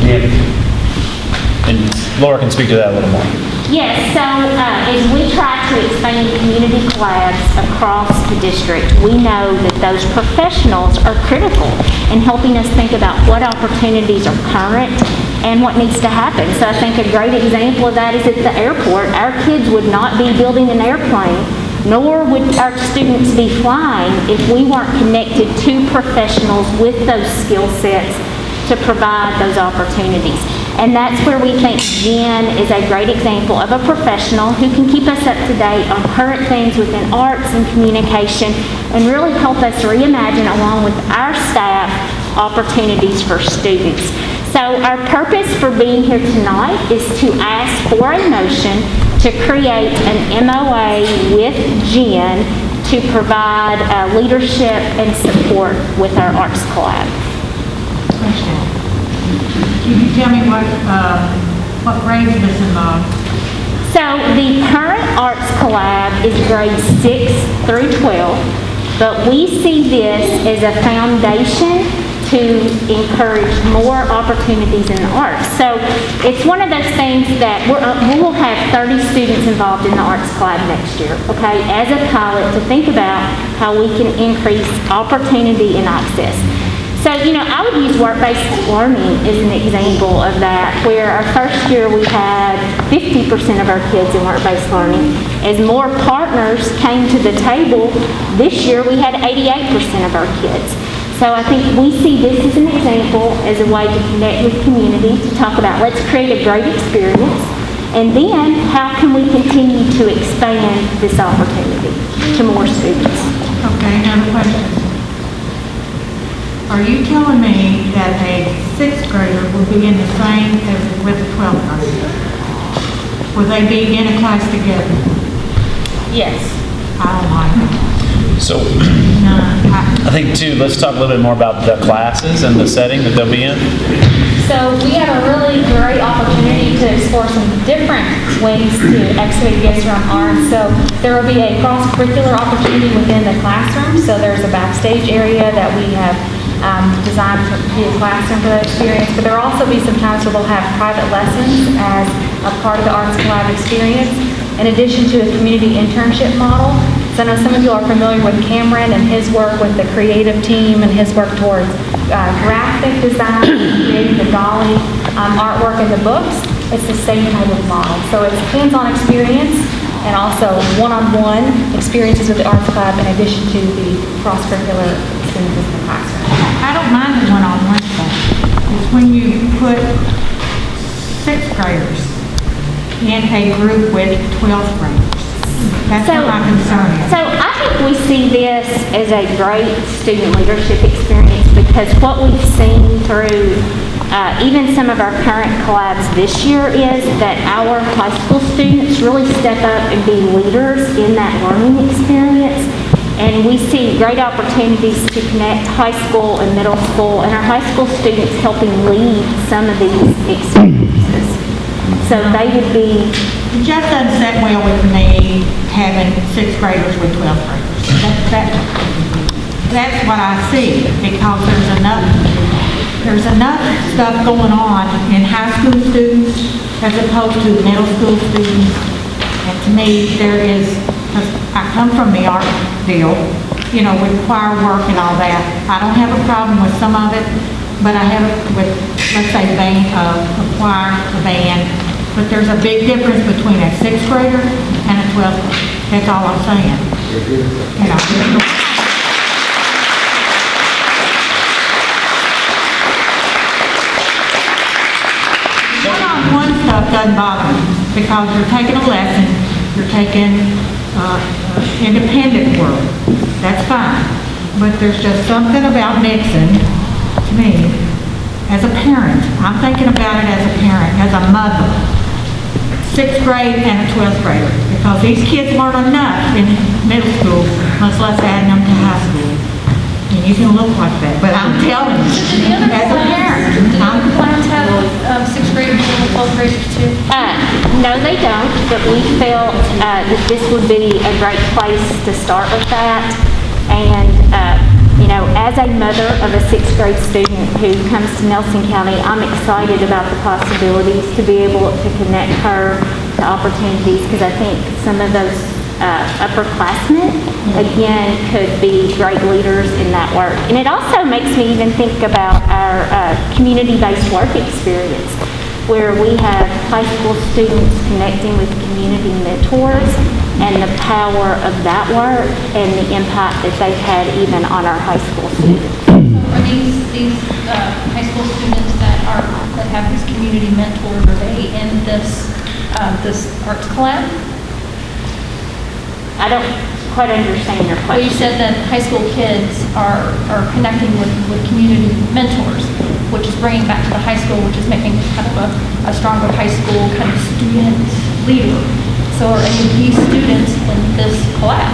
the and Laura can speak to that a little more. Yes, so as we try to expand community collabs across the district, we know that those professionals are critical in helping us think about what opportunities are current and what needs to happen. So I think a great example of that is at the airport. Our kids would not be building an airplane, nor would our students be flying if we weren't connected to professionals with those skill sets to provide those opportunities. And that's where we think Jen is a great example of a professional who can keep us up to date on current things within arts and communication and really help us reimagine, along with our staff, opportunities for students. So our purpose for being here tonight is to ask for a motion to create an MOA with Jen to provide leadership and support with our Arts Collab. Can you tell me what grades this involves? So the current Arts Collab is grades 6 through 12, but we see this as a foundation to encourage more opportunities in the arts. So it's one of those things that we will have 30 students involved in the Arts Collab next year, okay, as a pilot to think about how we can increase opportunity and access. So, I would use work-based learning as an example of that, where our first year we had 50% of our kids in work-based learning. As more partners came to the table, this year we had 88% of our kids. So I think we see this as an example, as a way to connect with community, to talk about let's create a great experience And then, how can we continue to expand this opportunity to more students? Okay, another question. Are you telling me that a sixth grader will be in the same as with a 12th grader? Will they be in a class together? Yes. I don't like that. So No, I think too, let's talk a little bit more about the classes and the setting that they'll be in. So we have a really great opportunity to explore some different ways to excavate against around art. So there will be a cross-curricular opportunity within the classroom. So there's a backstage area that we have designed to be a classroom for that experience. But there will also be some times where they'll have private lessons as a part of the Arts Collab experience, in addition to a community internship model. So I know some of you are familiar with Cameron and his work with the creative team and his work towards graphic design, creating the dolly artwork in the books. It's the same type of model. So it's hands-on experience and also one-on-one experiences with the Arts Club in addition to the cross-curricular experiences in the classroom. I don't mind the one-on-one stuff. It's when you put sixth graders in a group with 12th graders. That's what my concern is. So I think we see this as a great student leadership experience because what we've seen through even some of our current collabs this year is that our high school students really step up and be leaders in that learning experience. And we see great opportunities to connect high school and middle school, and our high school students helping lead some of these experiences. So they would be... It just doesn't sit well with me having sixth graders with 12th graders. That's what I see, because there's enough stuff going on in high school students as opposed to middle school students. And to me, there is, because I come from the art deal, you know, with choir work and all that. I don't have a problem with some of it, but I have it with, let's say, a choir, a band. But there's a big difference between a sixth grader and a 12th grader. That's all I'm saying. You know. One-on-one stuff doesn't bother me because you're taking a lesson, you're taking independent work. That's fine. But there's just something about mixing, to me, as a parent. I'm thinking about it as a parent, as a mother. Sixth grade and a 12th grader, because these kids learn enough in middle school, much less adding them to high school. And you can look like that, but I'm telling you, as a parent. Do the other plans have sixth graders and 12th graders too? No, they don't, but we felt that this would be a great place to start with that. And, you know, as a mother of a sixth grade student who comes to Nelson County, I'm excited about the possibilities to be able to connect her to opportunities, because I think some of those upperclassmen, again, could be great leaders in that work. And it also makes me even think about our community-based work experience, where we have high school students connecting with community mentors and the power of that work and the impact that they've had even on our high school students. Are these high school students that have these community mentors, are they in this arts collab? I don't quite understand your Well, you question. said that high school kids are connecting with community mentors, which is bringing back to the high school, which is making kind of a stronger high school kind of student leader. So are any of these students in this collab?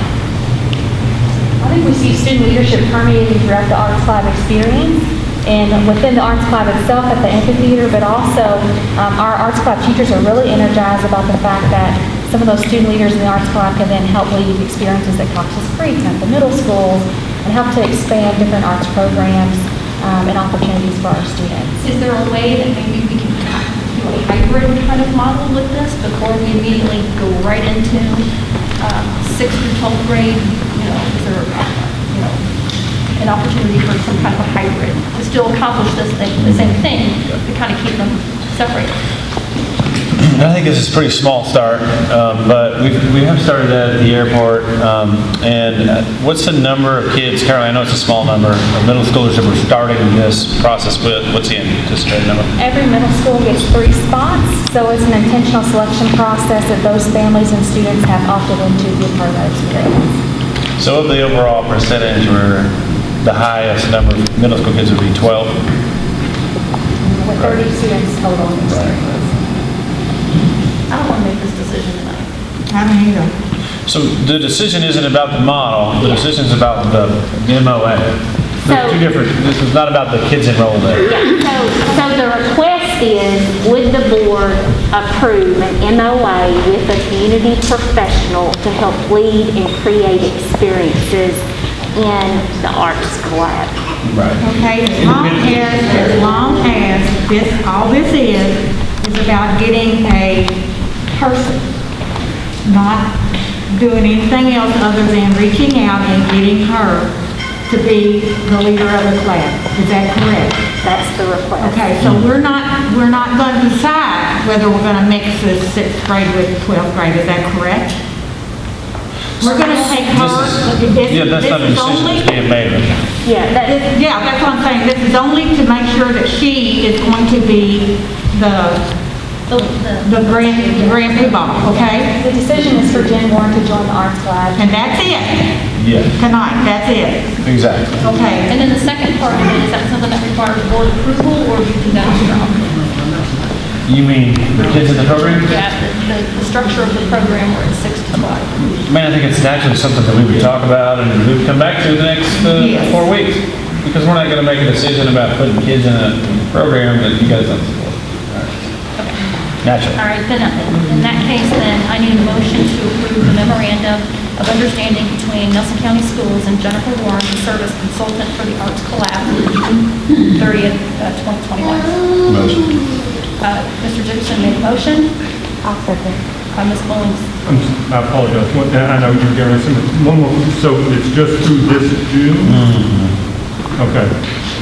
I think we see student leadership permeating throughout the Arts Club experience and within the Arts Club itself at the amphitheater, but also our Arts Club teachers are really energized about the fact that some of those student leaders in the Arts Club can then help lead experiences at Cox's Creek and at the middle schools and help to expand different arts programs and opportunities for our students. Is there a way that maybe we can do a hybrid kind of model with this before we immediately go right into 6th through 12th grade? You know, is there, an opportunity for some kind of a hybrid to still accomplish the same thing, to kind of keep them separated? I think this is a pretty small start, but we have started that at the airport. And what's the number of kids, Caroline, I know it's a small number, of middle schoolers that we're starting this process with? What's the anticipated number? Every middle school gets 3 spots, so it's an intentional selection process that those families and students have opted into to be part of that experience. So of the overall percentage, where the highest number of middle school kids would be 12? With 30 students total in the experience. I don't want to make this decision tonight. I don't either. So the decision isn't about the model, the decision is about the MOA. They're two different, this is not about the kids enrolled there. Yeah, so the request is, would the board approve an MOA with a community professional to help lead and create experiences in the Arts Collab? Right. Okay, as long as this, all this is about getting a person, not doing anything else other than reaching out and getting her to be the leader of the class. Is that correct? That's the request. Okay, so we're not going to decide whether we're going to mix the 6th grade with 12th grade. Is that correct? We're going to take her. Yeah, that's not a decision that's being made. Yeah, Yeah, that's what I'm saying. This is only to make sure that she is going to be the grand poobah, okay? The decision is for Jen Warren to join the Arts Lab. And that's it. Yes. Tonight, that's it. Exactly. Okay. And then the second part of it, is that something that requires board approval, or do you think that's strong? You mean the kids in the program? Yeah, the structure of the program where it's 6 to 12. I mean, I think it's naturally something that we would talk about and we would come back to the next 4 weeks. Because we're not going to make a decision about putting kids in a program that you guys don't support. Naturally. All right, then, in that case, then, I need a motion to approve the memorandum of understanding between Nelson County Schools and Jennifer Warren to serve as consultant for the Arts Collab June 30th, 2021. Motion. Mr. Gibson made a motion. I'll second. Ms. Mullins. I apologize. I know you're giving us one more, so it's just through this June? Okay.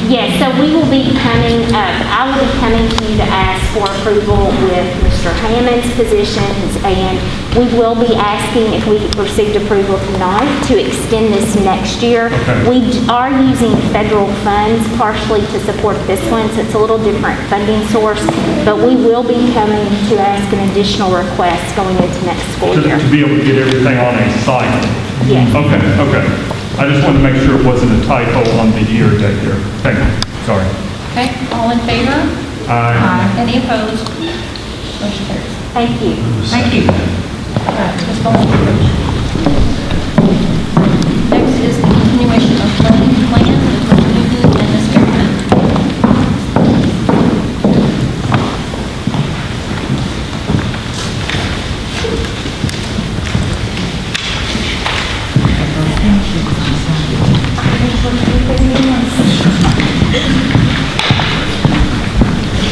Yes, so we will be coming, I will be coming to you to ask for approval with Mr. Hammond's positions, and we will be asking if we received approval tonight to extend this next year. Okay. We are using federal funds partially to support this one, so it's a little different funding source, but we will be coming to ask an additional request going into next school year. To be able to get everything on a cycle? Yes. Okay. I just wanted to make sure it wasn't a typo on the year date here. Thank you. Sorry. Okay, all in favor? Aye. Any opposed? Motion carries. Thank you. Thank you. Ms. Mullins. Next is the continuation of learning plan with Newton and Ms. Garrett.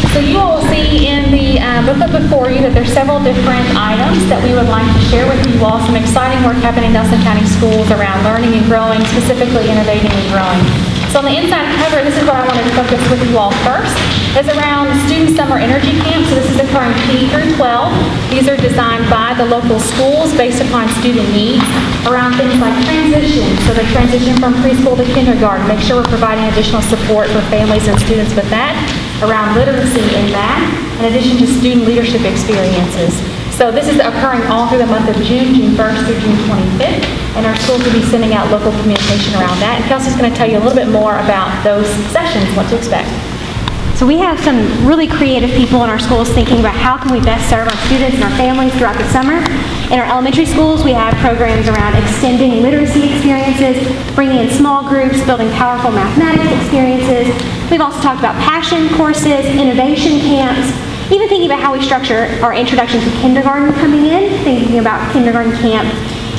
So you all will see in the booklet before you that there's several different items that we would like to share with you all. Some exciting work happening in Nelson County Schools around learning and growing, specifically innovating and growing. So on the inside cover, this is what I wanted to focus with you all first, is around Student Summer Energy Camp. So this is occurring K through 12. These are designed by the local schools based upon student needs around things like transition. So the transition from preschool to kindergarten, make sure we're providing additional support for families and students with that, around literacy in that, in addition to student leadership experiences. So this is occurring all through the month of June 1st through June 25th, and our schools will be sending out local communication around that. And Kelsey's going to tell you a little bit more about those sessions, what to expect. So we have some really creative people in our schools thinking about how can we best serve our students and our families throughout the summer. In our elementary schools, we have programs around extending literacy experiences, bringing in small groups, building powerful mathematics experiences. We've also talked about passion courses, innovation camps, even thinking about how we structure our introduction to kindergarten coming in, thinking about kindergarten camp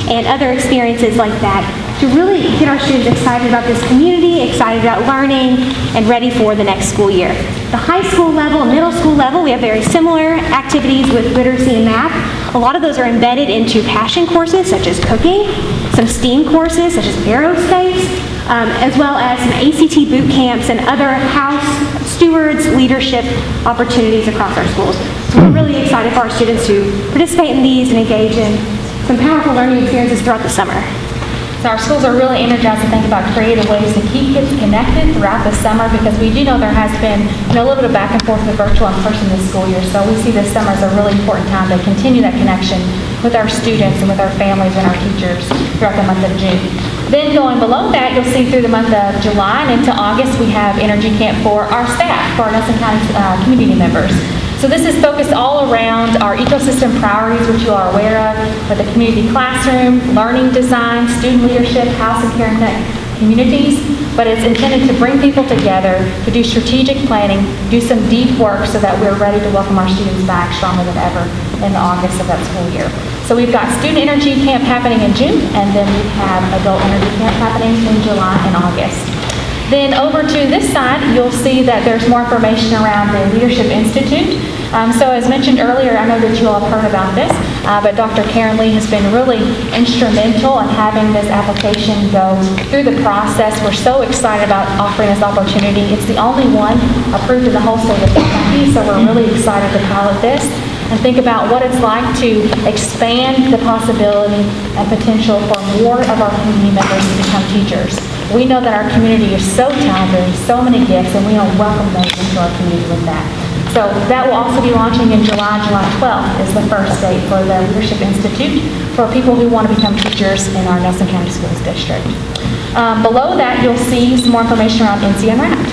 and other experiences like that to really get our students excited about this community, excited about learning, and ready for the next school year. The high school level and middle school level, we have very similar activities with literacy and math. A lot of those are embedded into passion courses such as cooking, some STEAM courses such as aerospace, as well as some ACT boot camps and other house stewards, leadership opportunities across our schools. So we're really excited for our students to participate in these and engage in some powerful learning experiences throughout the summer. So our schools are really energized to think about creative ways to keep kids connected throughout the summer, because we do know there has been a little bit of back and forth with virtual and person this school year. So we see this summer as a really important time to continue that connection with our students and with our families and our teachers throughout the month of June. Then going below that, you'll see through the month of July and into August, we have Energy Camp for our staff, for our Nelson County community members. So this is focused all around our ecosystem priorities, which you are aware of, with the community classroom, learning design, student leadership, house and care communities, but it's intended to bring people together, to do strategic planning, do some deep work so that we're ready to welcome our students back stronger than ever in August of that school year. So we've got Student Energy Camp happening in June, and then we have Adult Energy Camp happening in July and August. Then over to this side, you'll see that there's more information around the Leadership Institute. So as mentioned earlier, I know that you all have heard about this, but Dr. Karen Lee has been really instrumental in having this application go through the process. We're so excited about offering this opportunity. It's the only one approved in the whole state of Kentucky, so we're really excited to pilot this and think about what it's like to expand the possibility and potential for more of our community members to become teachers. We know that our community is so talented, so many gifts, and we don't welcome those into our community with that. So that will also be launching in July 12th is the first date for the Leadership Institute for people who want to become teachers in our Nelson County Schools District. Below that, you'll see some more information around NC Unwrapped.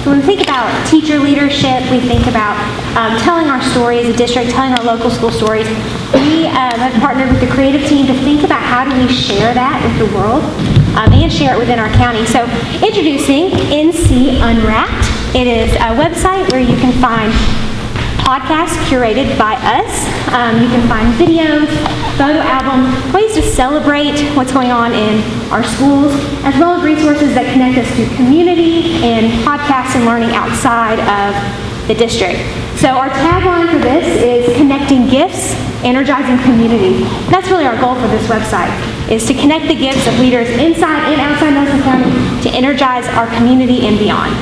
So when we think about teacher leadership, we think about telling our story as a district, telling our local school stories. We have partnered with the creative team to think about how do we share that with the world and share it within our county. So introducing NC Unwrapped. It is a website where you can find podcasts curated by us. You can find videos, photo albums, ways to celebrate what's going on in our schools, as well as resources that connect us to community and podcasts and learning outside of the district. So our tagline for this is connecting gifts, energizing community. That's really our goal for this website, is to connect the gifts of leaders inside and outside Nelson County to energize our community and beyond.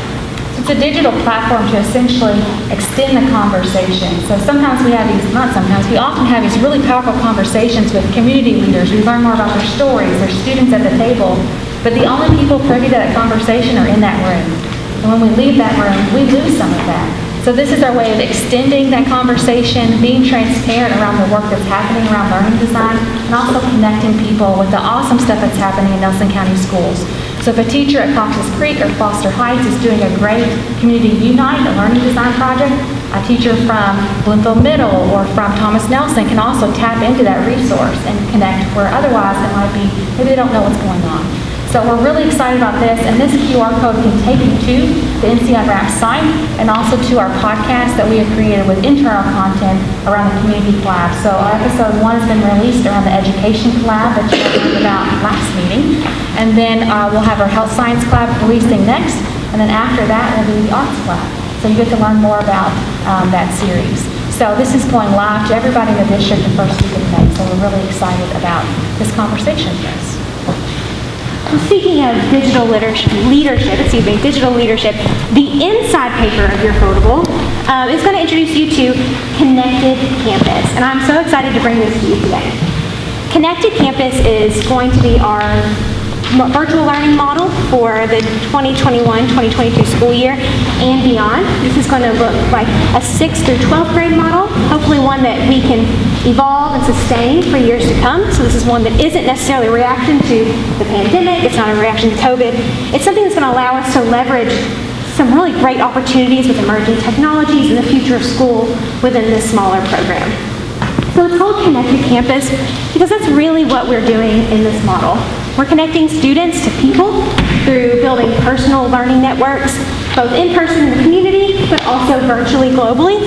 It's a digital platform to essentially extend the conversation. So sometimes we have these, not sometimes, we often have these really powerful conversations with community leaders. We learn more about their stories, their students at the table, but the only people privy to that conversation are in that room. And when we leave that room, we lose some of that. So this is our way of extending that conversation, being transparent around the work that's happening around learning design, and also connecting people with the awesome stuff that's happening in Nelson County schools. So if a teacher at Cox's Creek or Foster Heights is doing a great Community Unite, a learning design project, a teacher from Bloomfield Middle or from Thomas Nelson can also tap into that resource and connect where otherwise it might be, maybe they don't know what's going on. So we're really excited about this, and this QR code can take you to the NC Unwrapped site and also to our podcast that we have created with internal content around the community collab. So episode 1 has been released around the education collab that you heard about last meeting, and then we'll have our health science collab releasing next, and then after that will be the arts collab. So you get to learn more about that series. So this is going live to everybody in the district the first week of May, so we're really excited about this conversation with us. Speaking of digital leadership, the inside paper of your foldable is going to introduce you to Connected Campus, and I'm so excited to bring this to you today. Connected Campus is going to be our virtual learning model for the 2021-2022 school year and beyond. This is going to look like a 6th through 12th grade model, hopefully one that we can evolve and sustain for years to come. So this is one that isn't necessarily a reaction to the pandemic, it's not a reaction to COVID. It's something that's going to allow us to leverage some really great opportunities with emerging technologies and the future of school within this smaller program. So it's called Connected Campus because that's really what we're doing in this model. We're connecting students to people through building personal learning networks, both in person in the community, but also virtually globally.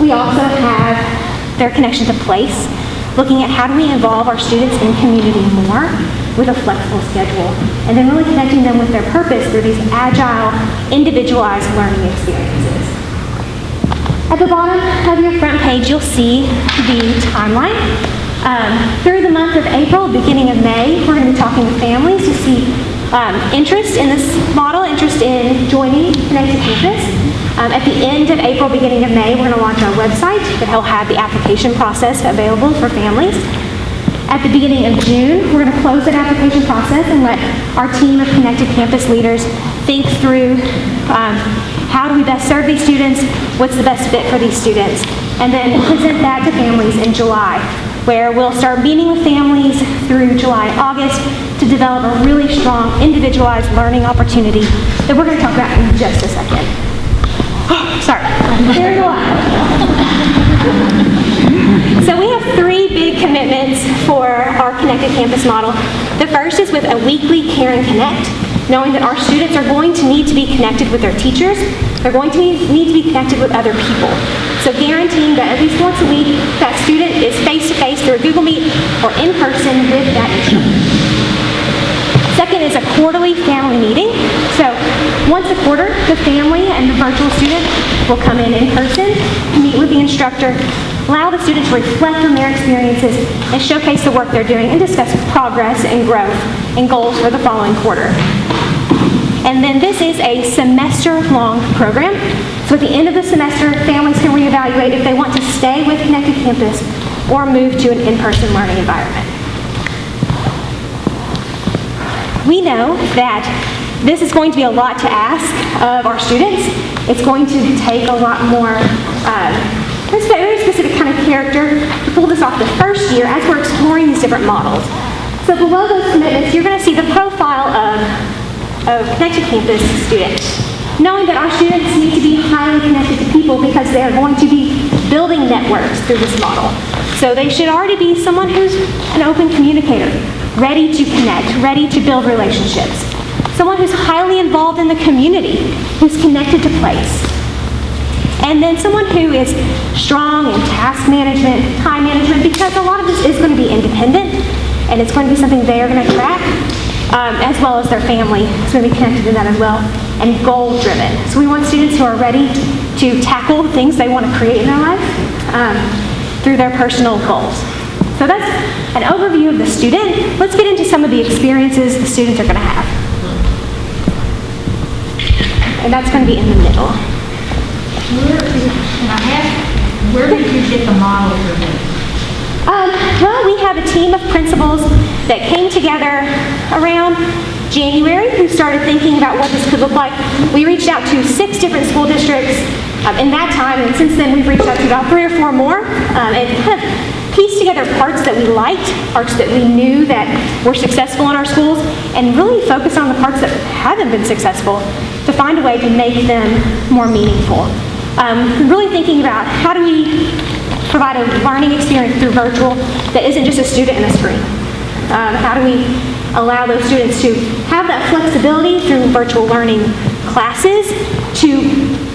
We also have their connection to place, looking at how do we involve our students in community more with a flexible schedule, and then really connecting them with their purpose through these agile, individualized learning experiences. At the bottom of your front page, you'll see the timeline. Through the month of April, beginning of May, we're going to be talking with families to see interest in this model, interest in joining Connected Campus. At the end of April, beginning of May, we're going to launch our website that will have the application process available for families. At the beginning of June, we're going to close that application process and let our team of Connected Campus leaders think through how do we best serve these students, what's the best fit for these students, and then present that to families in July, where we'll start meeting with families through July and August to develop a really strong individualized learning opportunity that we're going to talk about in just a second. Sorry, there's a lot. So we have 3 big commitments for our Connected Campus model. The first is with a weekly Care and Connect, knowing that our students are going to need to be connected with their teachers. They're going to need to be connected with other people. So guaranteeing that at least once a week, that student is face-to-face through a Google Meet or in person with that instructor. Second is a quarterly family meeting. So once a quarter, the family and the virtual student will come in person, meet with the instructor, allow the students to reflect on their experiences and showcase the work they're doing and discuss progress and growth and goals for the following quarter. And then this is a semester-long program. So at the end of the semester, families can reevaluate if they want to stay with Connected Campus or move to an in-person learning environment. We know that this is going to be a lot to ask of our students. It's going to take a lot more a very specific kind of character to pull this off the first year as we're exploring these different models. So below those commitments, you're going to see the profile of Connected Campus students, knowing that our students need to be highly connected to people because they're going to be building networks through this model. So they should already be someone who's an open communicator, ready to connect, ready to build relationships. Someone who's highly involved in the community, who's connected to place. And then someone who is strong in task management, time management, because a lot of this is going to be independent, and it's going to be something they are going to track, as well as their family is going to be connected to that as well, and goal-driven. So we want students who are ready to tackle the things they want to create in their life through their personal goals. So that's an overview of the student. Let's get into some of the experiences the students are going to have. And that's going to be in the middle. Where did you get the model for this? Well, we have a team of principals that came together around January who started thinking about what this could look like. We reached out to 6 different school districts in that time, and since then we've reached out to about 3 or 4 more and kind of pieced together parts that we liked, parts that we knew that were successful in our schools, and really focus on the parts that haven't been successful to find a way to make them more meaningful. Really thinking about how do we provide a learning experience through virtual that isn't just a student and a screen. How do we allow those students to have that flexibility through virtual learning classes to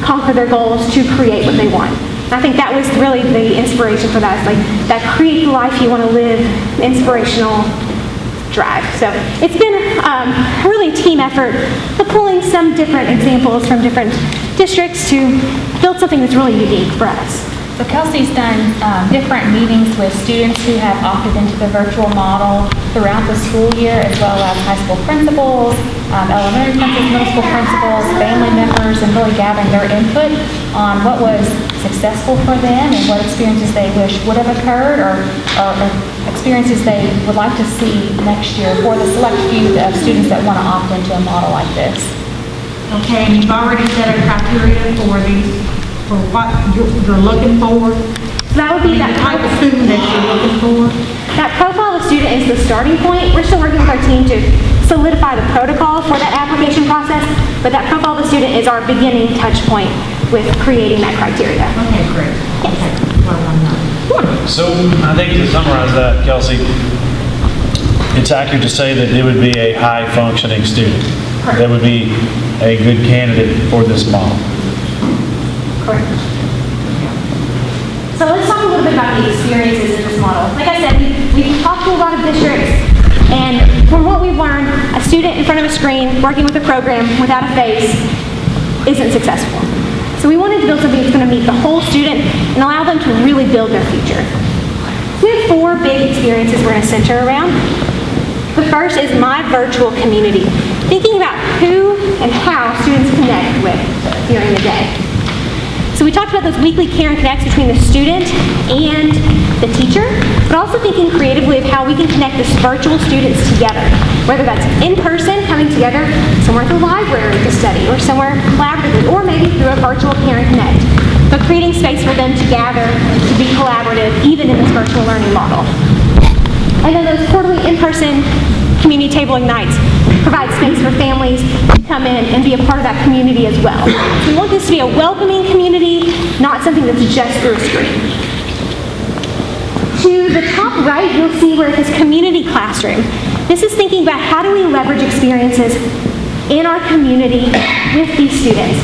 conquer their goals, to create what they want. And I think that was really the inspiration for that. It's like that create the life you want to live, inspirational drive. So it's been really a team effort of pulling some different examples from different districts to build something that's really unique for us. So Kelsey's done different meetings with students who have opted into the virtual model throughout the school year, as well as high school principals, elementary principals, middle school principals, family members, and really gathering their input on what was successful for them and what experiences they wish would have occurred or experiences they would like to see next year for the select few of students that want to opt into a model like this. Okay, and you've already set a criteria for these, for what you're looking for? That would be that type of student that you're looking for? That profile of student is the starting point. We're still working with our team to solidify the protocol for that application process, but that profile of the student is our beginning touch point with creating that criteria. Okay, great. Yes. Okay. Well, I'm not. So I think to summarize that, Kelsey, it's accurate to say that it would be a high-functioning student. Correct. That would be a good candidate for this model. Correct. So let's talk a little bit about the experiences in this model. Like I said, we've talked to a lot of districts, and from what we've learned, a student in front of a screen working with a program without a face isn't successful. So we wanted to build something that's going to meet the whole student and allow them to really build their future. We have 4 big experiences we're going to center around. The first is my virtual community, thinking about who and how students connect with during the day. we talked about those weekly care and connects between the student and the teacher, but also thinking creatively of how we can connect these virtual students together, whether that's in person, coming together somewhere at the library to study, or somewhere collaboratively, or maybe through a virtual care and connect. But creating space for them to gather, to be collaborative, even in this virtual learning model. And then those quarterly in-person community table ignites provide space for families to come in and be a part of that community as well. So we want this to be a welcoming community, not something that's just through a screen. To the top right, you'll see where it says community classroom. This is thinking about how do we leverage experiences in our community with these students.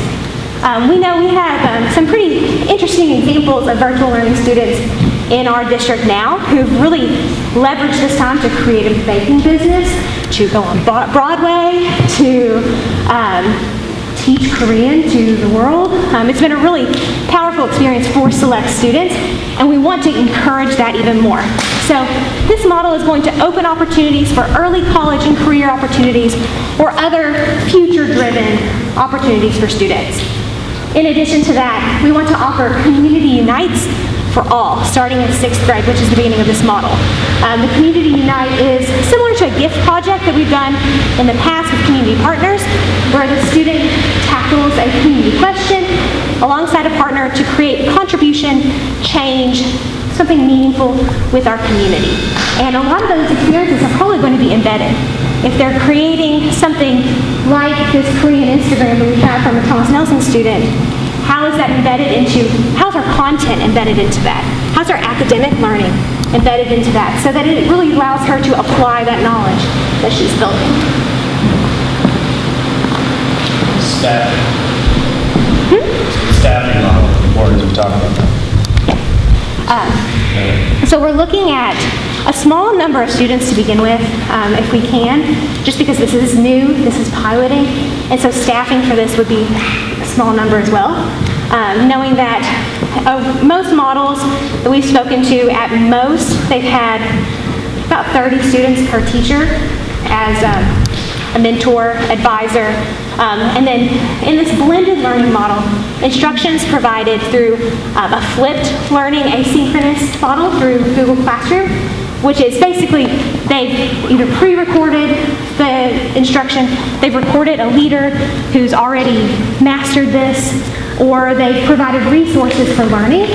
We know we have some pretty interesting examples of virtual learning students in our district now who've really leveraged this time to create a baking business, to go on Broadway, to teach Korean to the world. It's been a really powerful experience for select students, and we want to encourage that even more. So this model is going to open opportunities for early college and career opportunities or other future-driven opportunities for students. In addition to that, we want to offer community unites for all, starting in 6th grade, which is the beginning of this model. The Community Unite is similar to a gift project that we've done in the past with community partners, where the student tackles a community question alongside a partner to create contribution, change, something meaningful with our community. And a lot of those experiences are probably going to be embedded. If they're creating something like this Korean Instagram that we have from a Thomas Nelson student, how is that embedded into, how's our content embedded into that? How's our academic learning embedded into that? So that it really allows her to apply that knowledge that she's building. Staffing. Staffing model, important to talk about that. So we're looking at a small number of students to begin with, if we can, just because this is new, this is piloting, and so staffing for this would be a small number as well. Knowing that most models that we've spoken to, at most, they've had about 30 students per teacher as a mentor, advisor, and then in this blended learning model, instructions provided through a flipped learning asynchronous model through Google Classroom, which is basically they've either pre-recorded the instruction, they've recorded a leader who's already mastered this, or they've provided resources for learning,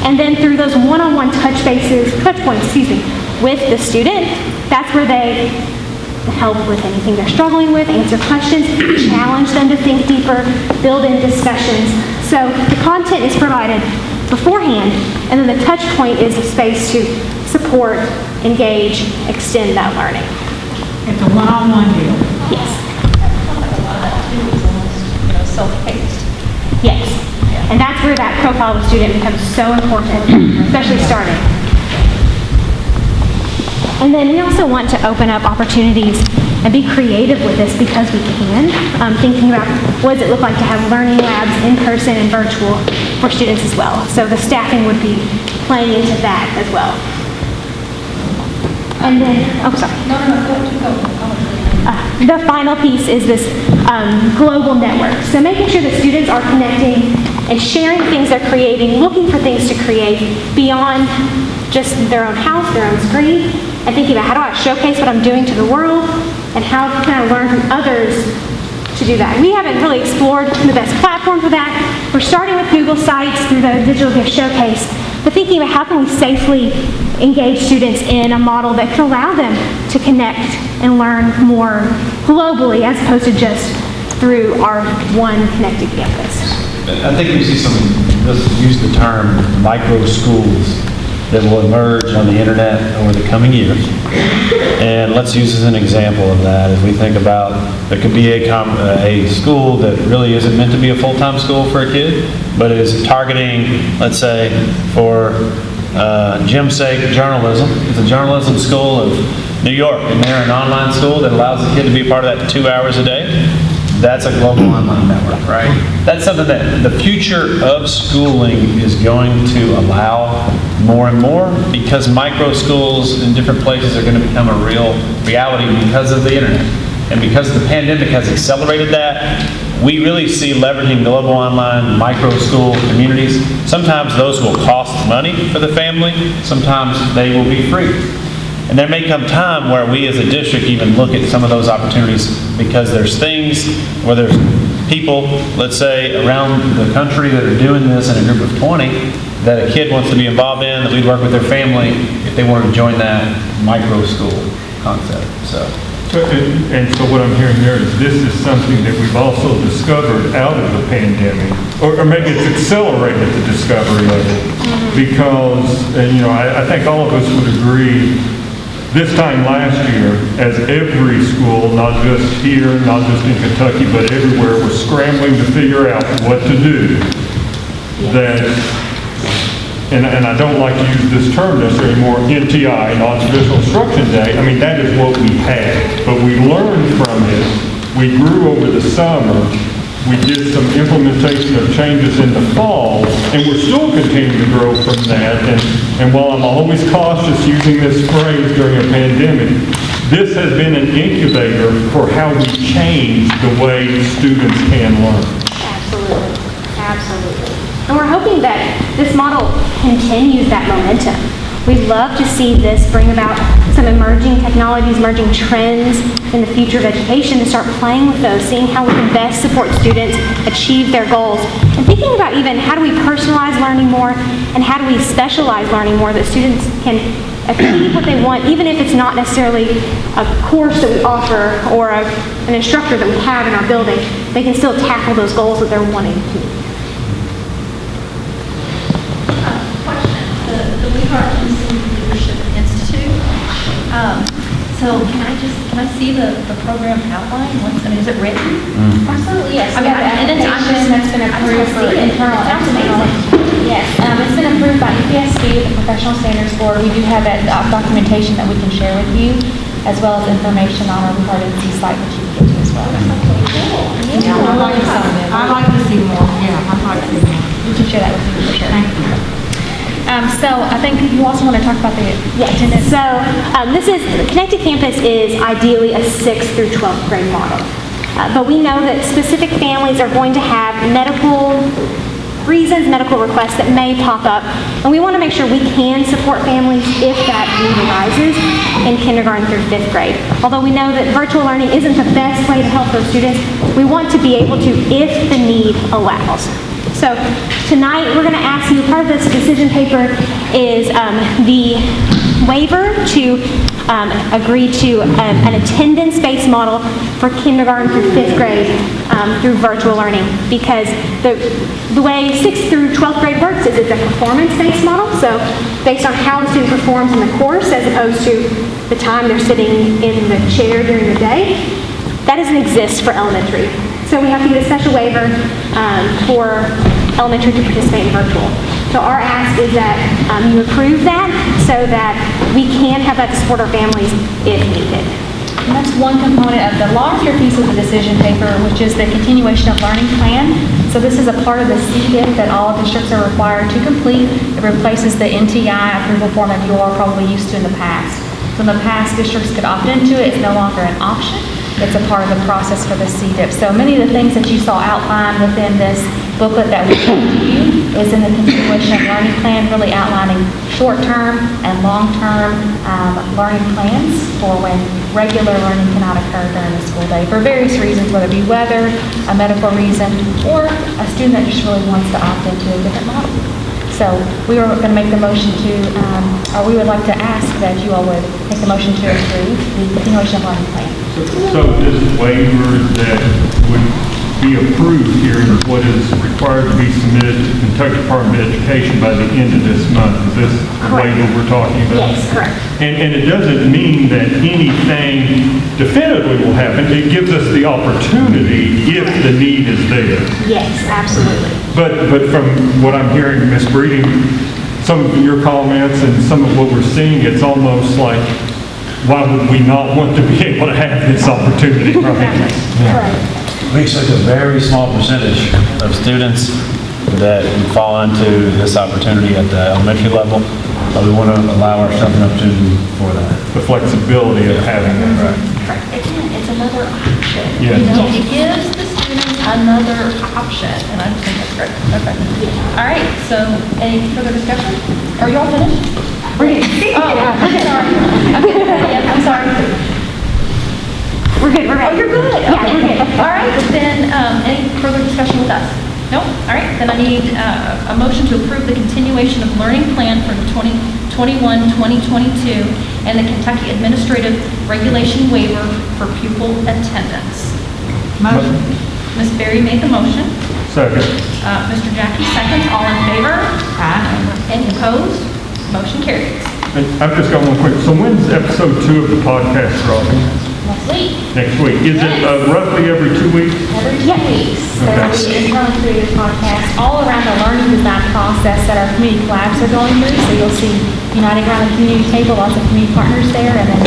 and then through those one-on-one touch points, with the student, that's where they help with anything they're struggling with, answer questions, challenge them to think deeper, build in discussions. So the content is provided beforehand, and then the touch point is a space to support, engage, extend that learning. It's a one-on-one deal. Yes. Self-paced. Yes. And that's where that profile of the student becomes so important, especially starting. And then we also want to open up opportunities and be creative with this because we can. Thinking about what does it look like to have learning labs in person and virtual for students as well. So the staffing would be playing into that as well. And then, the final piece is this global network. So making sure that students are connecting and sharing things they're creating, looking for things to create beyond just their own house, their own screen, and thinking about how do I showcase what I'm doing to the world, and how can I learn from others to do that. We haven't really explored the best platform for that. We're starting with Google Sites through the Digital Gift Showcase, but thinking about how can we safely engage students in a model that can allow them to connect and learn more globally as opposed to just through our one connected campus. I think we see some, let's use the term micro schools that will emerge on the internet over the coming years. And let's use as an example of that as we think about, there could be a school that really isn't meant to be a full-time school for a kid, but is targeting, let's say, for Jim's sake, journalism. It's a journalism school of New York, and they're an online school that allows the kid to be a part of that 2 hours a day. That's a global online network, right? That's something that the future of schooling is going to allow more and more, because micro schools in different places are going to become a real reality because of the internet. And because the pandemic has accelerated that, we really see leveraging global online micro school communities. Sometimes those will cost money for the family, sometimes they will be free. And there may come time where we as a district even look at some of those opportunities because there's things where there's people, let's say, around the country that are doing this in a group of 20 that a kid wants to be involved in, that we'd work with their family if they wanted to join that micro school concept. And so what I'm hearing there is this is something that we've also discovered out of the pandemic, or maybe it's accelerated the discovery of it, because, and I think all of us would agree, this time last year, as every school, not just here, not just in Kentucky, but everywhere, was scrambling to figure out what to do, that, and I don't like to use this term necessarily anymore, NTI, non-traditional instruction day, I mean, that is what we had. But we learned from it, we grew over the summer, we did some implementation of changes in the fall, and we're still continuing to grow from that. And while I'm always cautious using this phrase during a pandemic, this has been an incubator for how we change the way students can learn. Absolutely, absolutely. And we're hoping that this model continues that momentum. We'd love to see this bring about some emerging technologies, emerging trends in the future of education, to start playing with those, seeing how we can best support students achieve their goals, and thinking about even how do we personalize learning more and how do we specialize learning more that students can achieve what they want, even if it's not necessarily a course that we offer or an instructor that we have in our building. They can still tackle those goals that they're wanting to meet. Leadership Institute. So can I see the program outline? Is it written? Absolutely, yes. I mean, and it's that's been approved for internal and external. Yes, it's been approved by UPSB, the Professional Standards Board. We do have that documentation that we can share with you, as well as information on our RequiredNC site that you can get to as well. Yeah, I'd like to see more. Yeah, I'd like to see more. We can share that with you for sure. Thank you. So I think you also want to talk about the attendance. So this is, Connected Campus is ideally a 6th through 12th grade model. But we know that specific families are going to have medical reasons, medical requests that may pop up. And we want to make sure we can support families if that need arises in kindergarten through 5th grade. Although we know that virtual learning isn't the best way to help those students, we want to be able to if the need allows. So tonight we're going to ask you, part of this decision paper is the waiver to agree to an attendance-based model for kindergarten through 5th grade through virtual learning, because the way 6th through 12th grade works is it's a performance-based model, so based on how the student performs in the course as opposed to the time they're sitting in the chair during the day. That doesn't exist for elementary. So we have to get a special waiver for elementary to participate in virtual. So our ask is that you approve that so that we can have that to support our families if needed. And that's one component of the larger piece of the decision paper, which is the continuation of learning plan. So this is a part of the CDIP that all districts are required to complete. It replaces the NTI approval form that you all are probably used to in the past. So in the past, districts could opt into it. It's no longer an option. It's a part of the process for the CDIP. So many of the things that you saw outlined within this booklet that we gave to you is in the continuation of learning plan, really outlining short-term and long-term learning plans for when regular learning cannot occur during the school day for various reasons, whether it be weather, a medical reason, or a student that just really wants to opt into a different model. So we are going to make the motion to, or we would like to ask that you all would make the motion to approve the continuation of learning plan. So this waiver that would be approved here is what is required to be submitted to the Kentucky Department of Education by the end of this month. Is this the waiver we're talking about? Yes, correct. And it doesn't mean that anything definitively will happen. It gives us the opportunity if the need is there. Yes, absolutely. But from what I'm hearing, Ms. Breeding, some of your comments and some of what we're seeing, it's almost like, why would we not want to be able to have this opportunity, right? Right. We expect a very small percentage of students that fall into this opportunity at the elementary level, but we want to allow ourselves an opportunity for that. The flexibility of having that. Again, it's another option. Yeah. You know, it gives the students a another option, and I just think that's great. Okay. All right, so any further discussion? Are you all finished? We're good. Oh, I'm sorry. Okay, yeah, I'm sorry. We're good, we're good. Oh, you're good. Yeah, Okay. we're good. All right, then, any further discussion with us? No? All right, then I need a motion to approve the continuation of learning plan for 2021-2022 and the Kentucky Administrative Regulation Waiver for pupil attendance. Motion. Ms. Berry made the motion. Second. Mr. Jackie, second. All in favor? Aye. Any opposed? Motion carries. And I've just got one quick, so when's episode 2 of the podcast dropping? Next week. Next week. Is it roughly every 2 weeks? Every 2 weeks, there will be internally created podcasts all around the learning design process that our community collabs are going through. So you'll see Uniting Around the Community Table, lots of community partners there, and then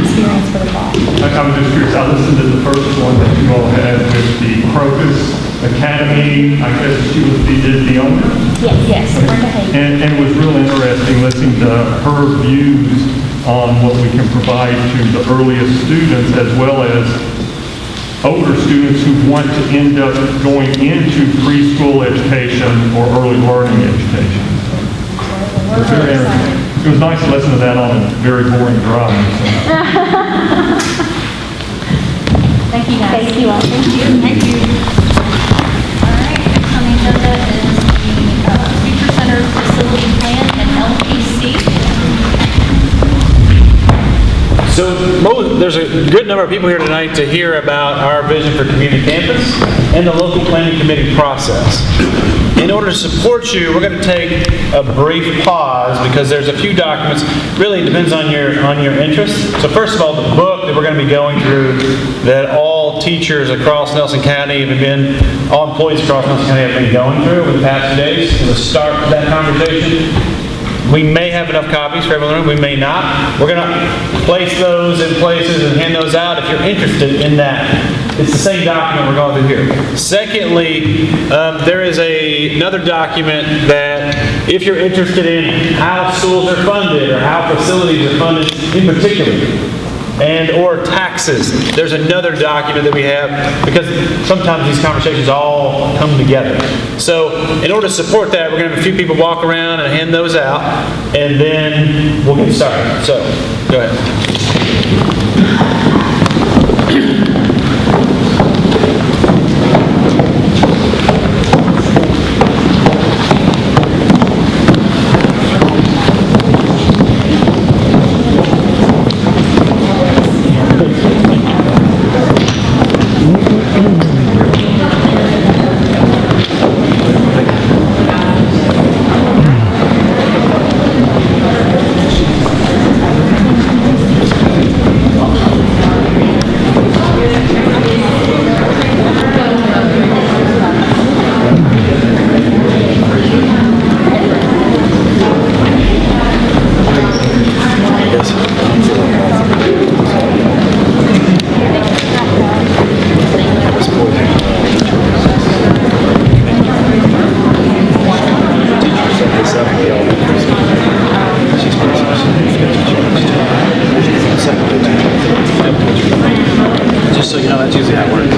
experience for the fall. I'm just curious, I listened to the first one that you all had with the Crocus Academy, I guess she was the owner. Yes, Brenda Hayes. And it was real interesting listening to her views on what we can provide to the earliest students as well as older students who want to end up going into preschool education or early learning education. So, it was very interesting. It was nice to listen to that on a very boring drive. So. Thank you, guys. Thank you all. Thank you. Thank you. All right, next on the agenda is the Future Center Facility Plan and LPC. So there's a good number of people here tonight to hear about our vision for community campus and the local planning committee process. In order to support you, we're going to take a brief pause because there's a few documents. Really, it depends on your interest. So first of all, the book that we're going to be going through that all teachers across Nelson County all employees across Nelson County have been going through over the past few days to start that conversation. We may have enough copies for everyone, we may not. We're going to place those in places and hand those out if you're interested in that. It's the same document we're going through here. Secondly, there is another document that if you're interested in how schools are funded or how facilities are funded in particular, and or taxes, there's another document that we have because sometimes these conversations all come together. So in order to support that, we're going to have a few people walk around and hand those out, and then we'll get started. So, go ahead. Just so you know, that's usually how it works.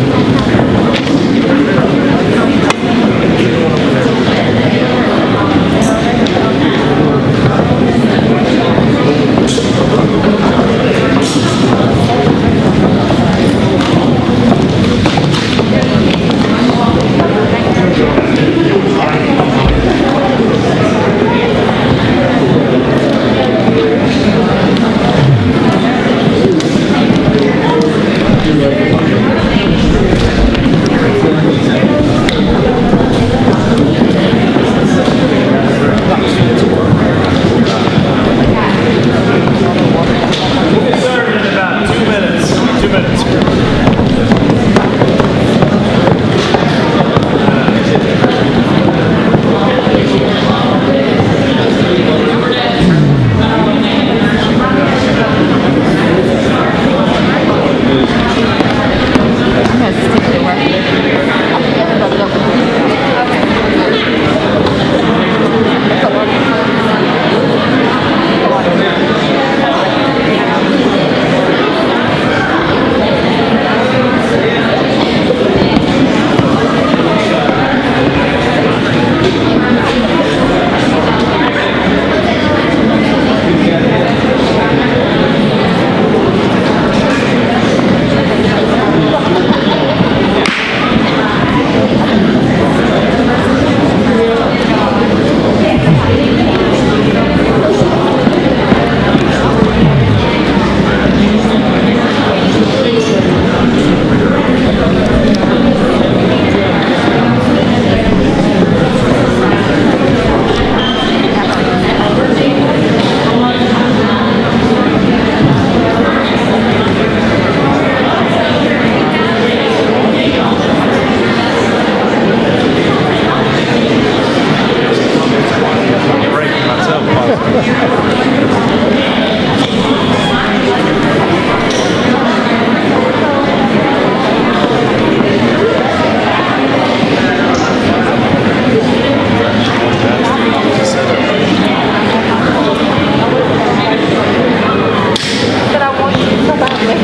But I want you to go back with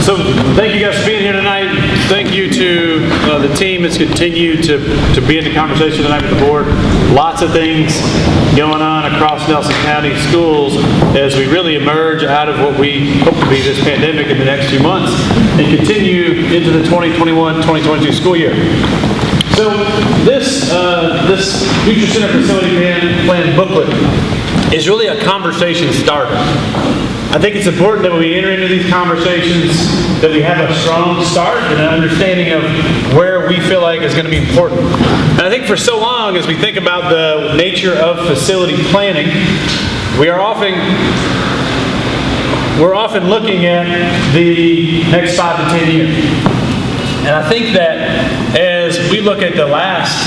So thank you guys for being here tonight. Thank you to the team that's continued to be in the conversation tonight with the board. Lots of things going on across Nelson County schools as we really emerge out of what we hope to be this pandemic in the next few months and continue into the 2021-2022 school year. So this Future Center Facility Plan booklet is really a conversation starter. I think it's important that when we enter into these conversations that we have a strong start and an understanding of where we feel like is going to be important. And I think for so long as we think about the nature of facility planning, we're often looking at the next 5 to 10 years. And I think that as we look at the last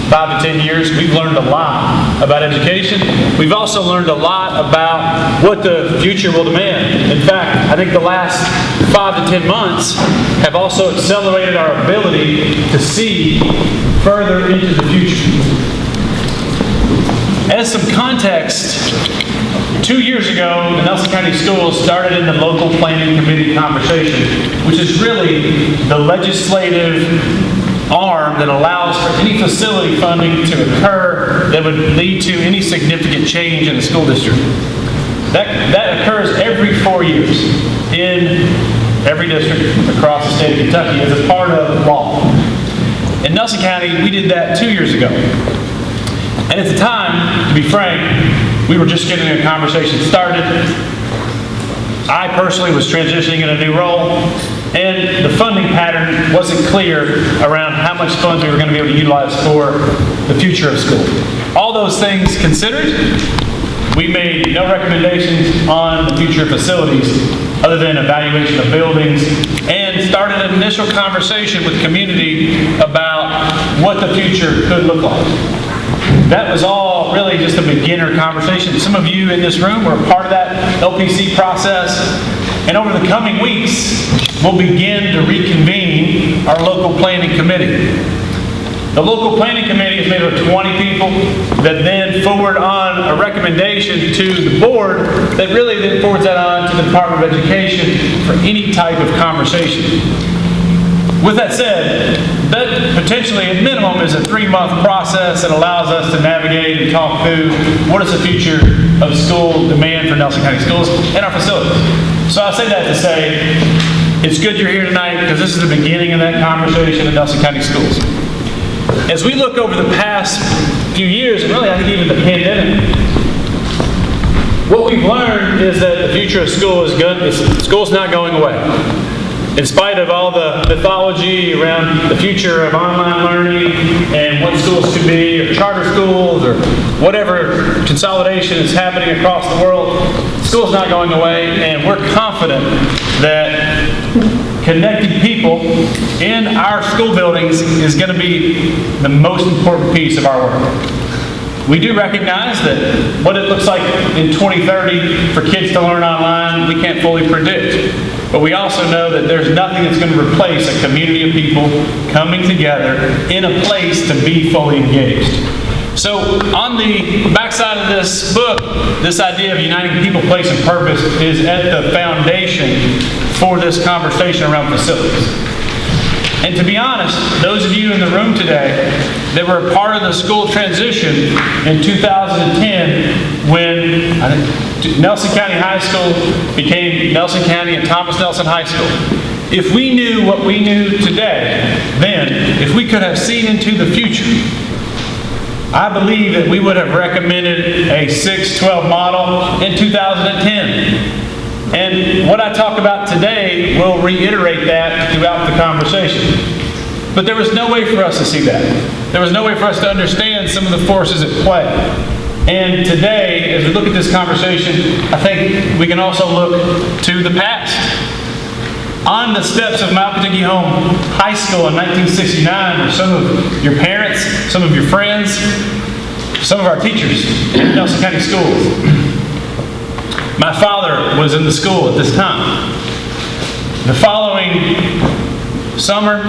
5 to 10 years, we've learned a lot about education. We've also learned a lot about what the future will demand. In fact, I think the last 5 to 10 months have also accelerated our ability to see further into the future. As some context, 2 years ago, the Nelson County Schools started in the local planning committee conversation, which is really the legislative arm that allows for any facility funding to occur that would lead to any significant change in the school district. That occurs every 4 years in every district across the state of Kentucky as a part of law. In Nelson County, we did that 2 years ago. And at the time, to be frank, we were just getting a conversation started. I personally was transitioning in a new role, and the funding pattern wasn't clear around how much funds we were going to be able to utilize for the future of school. All those things considered, we made no recommendations on the future of facilities other than evaluation of buildings and started an initial conversation with the community about what the future could look like. That was all really just a beginner conversation. Some of you in this room were a part of that LPC process. And over the coming weeks, we'll begin to reconvene our local planning committee. The local planning committee is made up of 20 people that then forward on a recommendation to the board that really then forwards that on to the Department of Education for any type of conversation. With that said, that potentially at minimum is a 3-month process that allows us to navigate and talk through what is the future of school demand for Nelson County schools and our facilities. So I say that to say, it's good you're here tonight because this is the beginning of that conversation in Nelson County schools. As we look over the past few years, and really I think even the pandemic, what we've learned is that the future of school is good. School's not going away. In spite of all the mythology around the future of online learning and what schools should be, or charter schools, or whatever consolidation is happening across the world, school's not going away, and we're confident that connecting people in our school buildings is going to be the most important piece of our work. We do recognize that what it looks like in 2030 for kids to learn online, we can't fully predict. But we also know that there's nothing that's going to replace a community of people coming together in a place to be fully engaged. So on the backside of this book, this idea of uniting people, place, and purpose is at the foundation for this conversation around facilities. And to be honest, those of you in the room today that were a part of the school transition in 2010 when Nelson County High School became Nelson County and Thomas Nelson High School, if we knew what we knew today, then, if we could have seen into the future, I believe that we would have recommended a 6-12 model in 2010. And what I talk about today will reiterate that throughout the conversation. But there was no way for us to see that. There was no way for us to understand some of the forces at play. And today, as we look at this conversation, I think we can also look to the past. On the steps of Mount Kentucky Home High School in 1969 were some of your parents, some of your friends, some of our teachers in Nelson County schools. My father was in the school at this time. The following summer,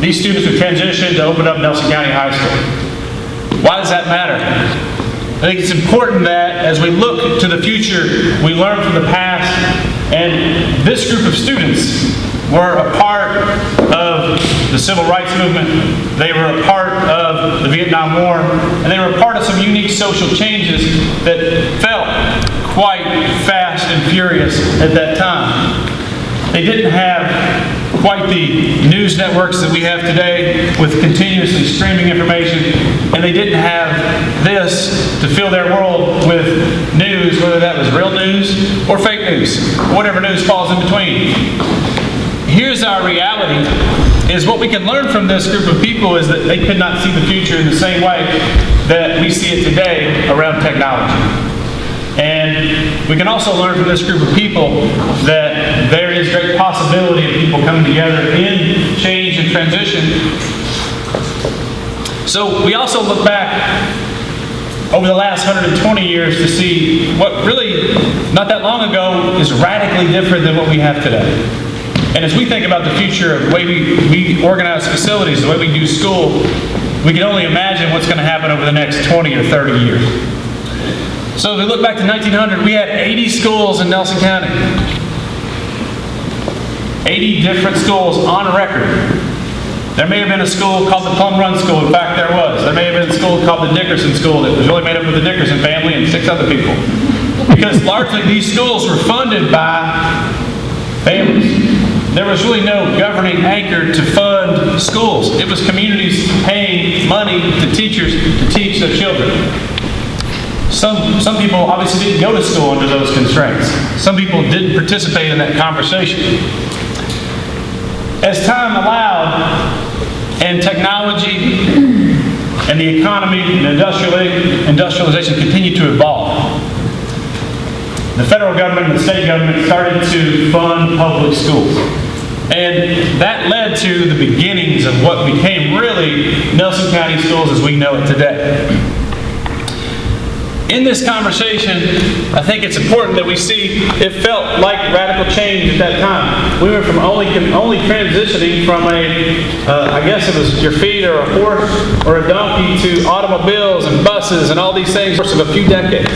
these students would transition to open up Nelson County High School. Why does that matter? I think it's important that as we look to the future, we learn from the past. And this group of students were a part of the Civil Rights Movement. They were a part of the Vietnam War. And they were a part of some unique social changes that felt quite fast and furious at that time. They didn't have quite the news networks that we have today with continuously streaming information, and they didn't have this to fill their world with news, whether that was real news or fake news, whatever news falls in between. Here's our reality, is what we can learn from this group of people is that they could not see the future in the same way that we see it today around technology. And we can also learn from this group of people that there is great possibility of people coming together in change and transition. So we also look back over the last 120 years to see what really, not that long ago, is radically different than what we have today. And as we think about the future of the way we organize facilities, the way we do school, we can only imagine what's going to happen over the next 20 or 30 years. So if we look back to 1900, we had 80 schools in Nelson County. 80 different schools on record. There may have been a school called the Plum Run School. In fact, there was. There may have been a school called the Dickerson School that was really made up of the Dickerson family and 6 other people. Because largely these schools were funded by families. There was really no governing anchor to fund schools. It was communities paying money to teachers to teach their children. Some people obviously didn't go to school under those constraints. Some people didn't participate in that conversation. As time allowed, and technology and the economy and industrialization continued to evolve, the federal government and the state government started to fund public schools. And that led to the beginnings of what became really Nelson County schools as we know it today. In this conversation, I think it's important that we see it felt like radical change at that time. We went from only transitioning from I guess it was your feet or a horse or a donkey to automobiles and buses and all these things in the course of a few decades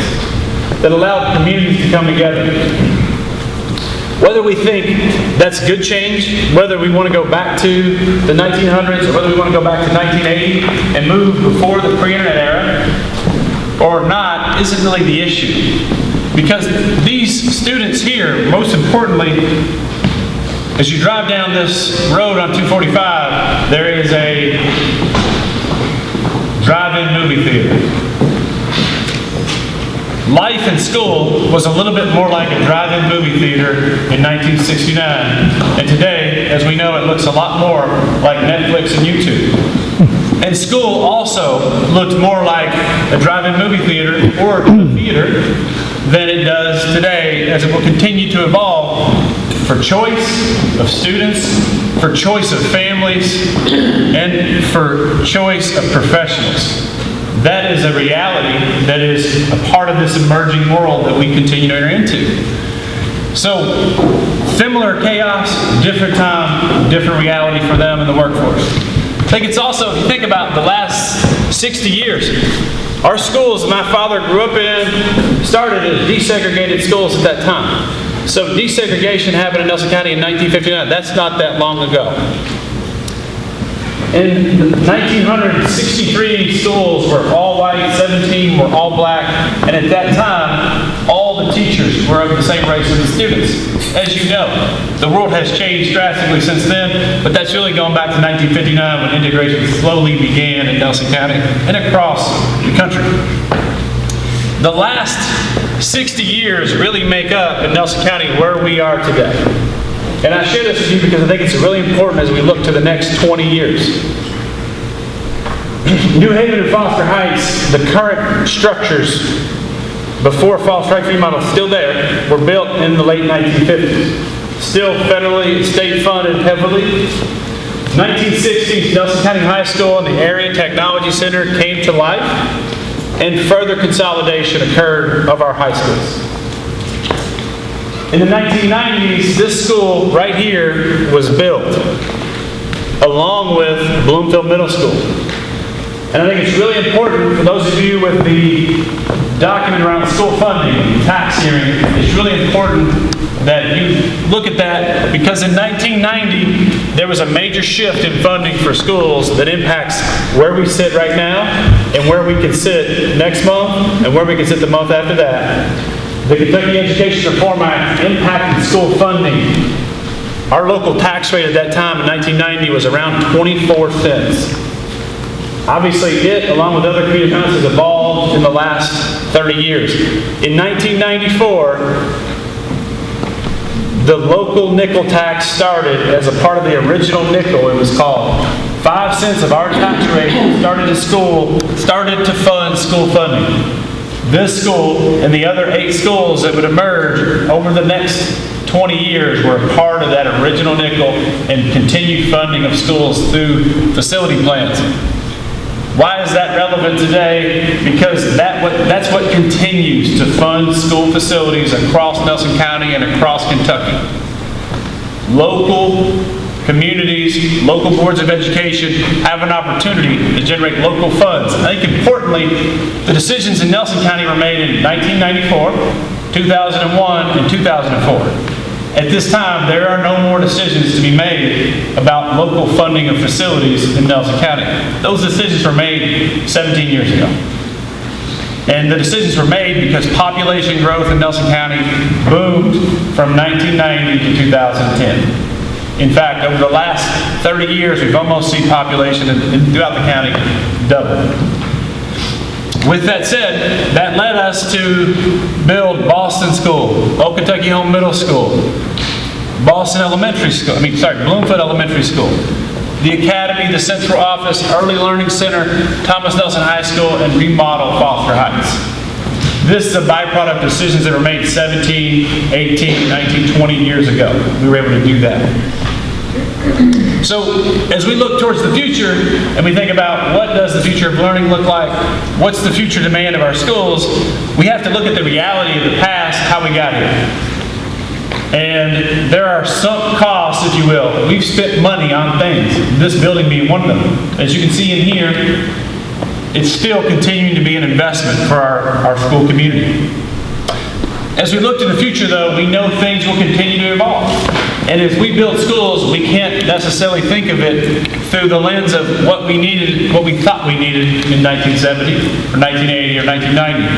that allowed communities to come together. Whether we think that's good change, whether we want to go back to the 1900s or whether we want to go back to 1980 and move before the pre-internet era, or not, isn't really the issue. Because these students here, most importantly, as you drive down this road on 245, there is a drive-in movie theater. Life in school was a little bit more like a drive-in movie theater in 1969. And today, as we know, it looks a lot more like Netflix and YouTube. And school also looked more like a drive-in movie theater or a theater than it does today, as it will continue to evolve for choice of students, for choice of families, and for choice of professionals. That is a reality that is a part of this emerging world that we continue to enter into. So, similar chaos, different time, different reality for them in the workforce. I think it's also, if you think about the last 60 years, our schools my father grew up in started as desegregated schools at that time. So desegregation happened in Nelson County in 1959. That's not that long ago. In 1963, schools were all white, 17 were all black, and at that time, all the teachers were of the same race as the students. As you know, the world has changed drastically since then, but that's really going back to 1959 when integration slowly began in Nelson County and across the country. The last 60 years really make up in Nelson County where we are today. And I share this with you because I think it's really important as we look to the next 20 years. New Haven and Foster Heights, the current structures before Foster Heights remodel, still there, were built in the late 1950s. Still federally, state funded heavily. 1960s, Nelson County High School and the Area Technology Center came to life, and further consolidation occurred of our high schools. In the 1990s, this school right here was built, along with Bloomfield Middle School. And I think it's really important for those of you with the document around school funding, tax hearing, it's really important that you look at that, because in 1990, there was a major shift in funding for schools that impacts where we sit right now and where we can sit next month and where we can sit the month after that. The Kentucky Education Reform Act impacted school funding. Our local tax rate at that time in 1990 was around 24 cents. Obviously, it, along with other community accounts, has evolved in the last 30 years. In 1994, the local nickel tax started as a part of the original nickel, it was called. 5 cents of our tax rate started to fund school funding. This school and the other 8 schools that would emerge over the next 20 years were a part of that original nickel and continued funding of schools through facility plans. Why is that relevant today? Because that's what continues to fund school facilities across Nelson County and across Kentucky. Local communities, local boards of education have an opportunity to generate local funds. I think importantly, the decisions in Nelson County were made in 1994, 2001, and 2004. At this time, there are no more decisions to be made about local funding of facilities in Nelson County. Those decisions were made 17 years ago. And the decisions were made because population growth in Nelson County boomed from 1990 to 2010. In fact, over the last 30 years, we've almost seen population throughout the county double. With that said, that led us to build Boston School, Old Kentucky Home Middle School, Bloomfield Elementary School, the Academy, the Central Office, Early Learning Center, Thomas Nelson High School, and remodel Foster Heights. This is a byproduct of decisions that were made 17, 18, 19, 20 years ago. We were able to do that. So as we look towards the future and we think about what does the future of learning look like, what's the future demand of our schools, we have to look at the reality of the past, how we got here. And there are sunk costs, if you will. We've spent money on things, this building being one of them. As you can see in here, it's still continuing to be an investment for our school community. As we look to the future, though, we know things will continue to evolve. And as we build schools, we can't necessarily think of it through the lens of what we needed, what we thought we needed in 1970 or 1980 or 1990.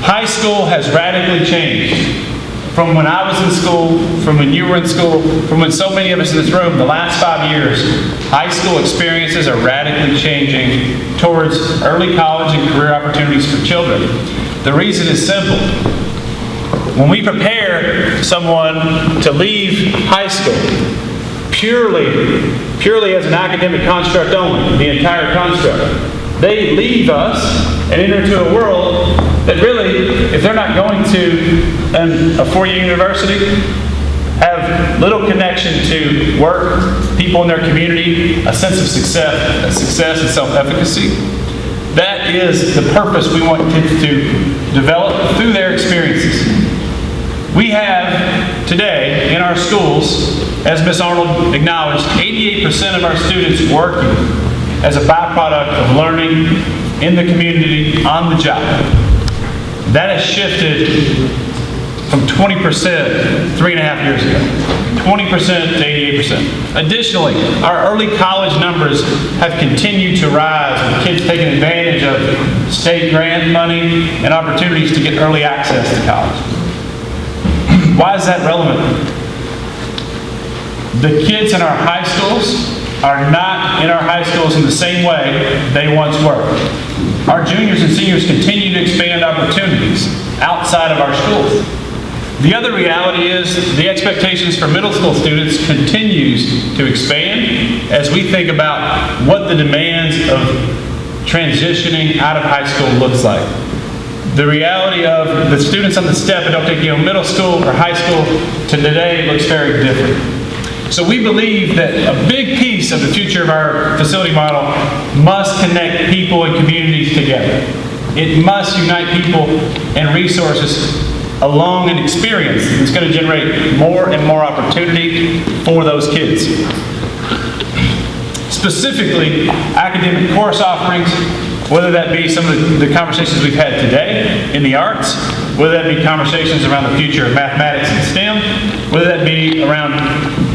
High school has radically changed. From when I was in school, from when you were in school, from when so many of us in this room, the last 5 years, high school experiences are radically changing towards early college and career opportunities for children. The reason is simple. When we prepare someone to leave high school, purely as an academic construct only, the entire construct, they leave us and enter into a world that really, if they're not going to a four-year university, have little connection to work, people in their community, a sense of success and self-efficacy. That is the purpose we want kids to develop through their experiences. We have today in our schools, as Ms. Arnold acknowledged, 88% of our students working as a byproduct of learning in the community, on the job. That has shifted from 20% 3.5 years ago, 20% to 88%. Additionally, our early college numbers have continued to rise with kids taking advantage of state grant money and opportunities to get early access to college. Why is that relevant? The kids in our high schools are not in our high schools in the same way they once were. Our juniors and seniors continue to expand opportunities outside of our schools. The other reality is the expectations for middle school students continues to expand as we think about what the demands of transitioning out of high school looks like. The reality of the students on the step that don't take middle school or high school to today looks very different. So we believe that a big piece of the future of our facility model must connect people and communities together. It must unite people and resources along an experience that's going to generate more and more opportunity for those kids. Specifically, academic course offerings, whether that be some of the conversations we've had today in the arts, whether that be conversations around the future of mathematics and STEM, whether that be around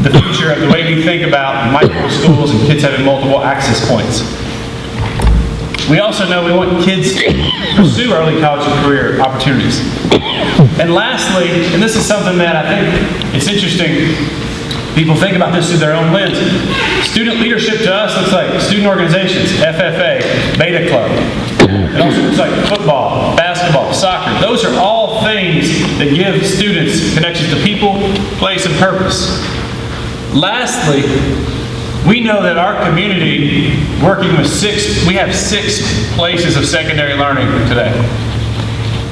the future of the way we think about micro schools and kids having multiple access points. We also know we want kids to pursue early college and career opportunities. And lastly, and this is something that I think it's interesting, people think about this through their own lens. Student leadership to us looks like student organizations, FFA, Beta Club. It also looks like football, basketball, soccer. Those are all things that give students connections to people, place, and purpose. Lastly, we know that our community, working with we have 6 places of secondary learning today.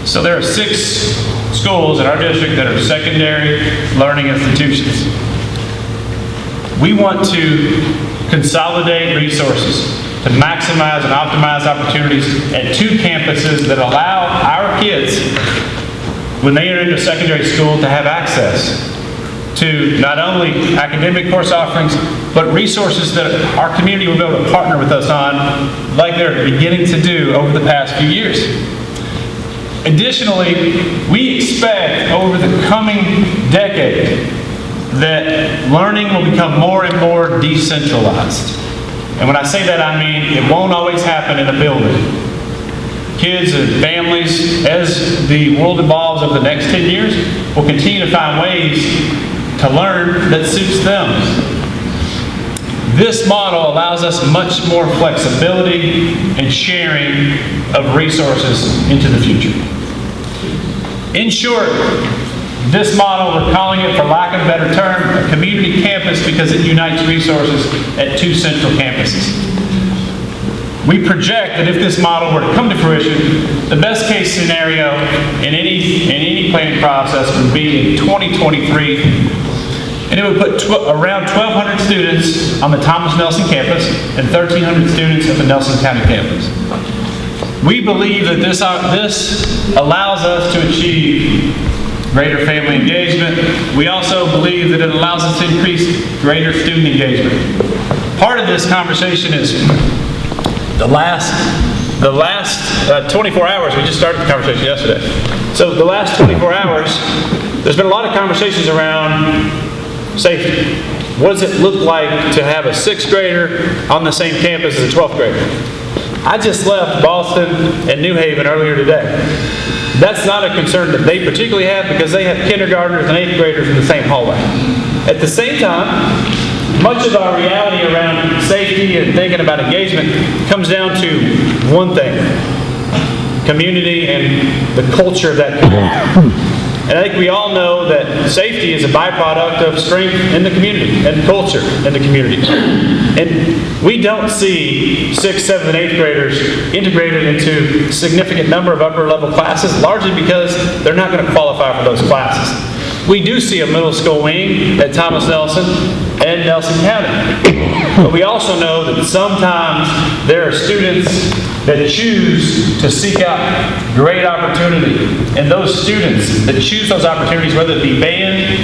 So there are 6 schools in our district that are secondary learning institutions. We want to consolidate resources to maximize and optimize opportunities at 2 campuses that allow our kids, when they enter into secondary school, to have access to not only academic course offerings, but resources that our community will be able to partner with us on, like they're beginning to do over the past few years. Additionally, we expect over the coming decade that learning will become more and more decentralized. And when I say that, I mean it won't always happen in a building. Kids and families, as the world evolves over the next 10 years, will continue to find ways to learn that suits them. This model allows us much more flexibility and sharing of resources into the future. In short, this model, we're calling it, for lack of a better term, a community campus because it unites resources at 2 central campuses. We project that if this model were to come to fruition, the best case scenario in any planning process would be in 2023. And it would put around 1,200 students on the Thomas Nelson campus and 1,300 students at the Nelson County campus. We believe that this allows us to achieve greater family engagement. We also believe that it allows us to increase greater student engagement. Part of this conversation is the last 24 hours. We just started the conversation yesterday. So the last 24 hours, there's been a lot of conversations around safety. What does it look like to have a 6th grader on the same campus as a 12th grader? I just left Boston and New Haven earlier today. That's not a concern that they particularly have because they have kindergartners and 8th graders in the same hallway. At the same time, much of our reality around safety and thinking about engagement comes down to one thing: community and the culture of that community. And I think we all know that safety is a byproduct of strength in the community and culture in the community. And we don't see 6th, 7th, and 8th graders integrated into a significant number of upper level classes, largely because they're not going to qualify for those classes. We do see a middle school wing at Thomas Nelson and Nelson County. But we also know that sometimes there are students that choose to seek out great opportunity. And those students that choose those opportunities, whether it be band,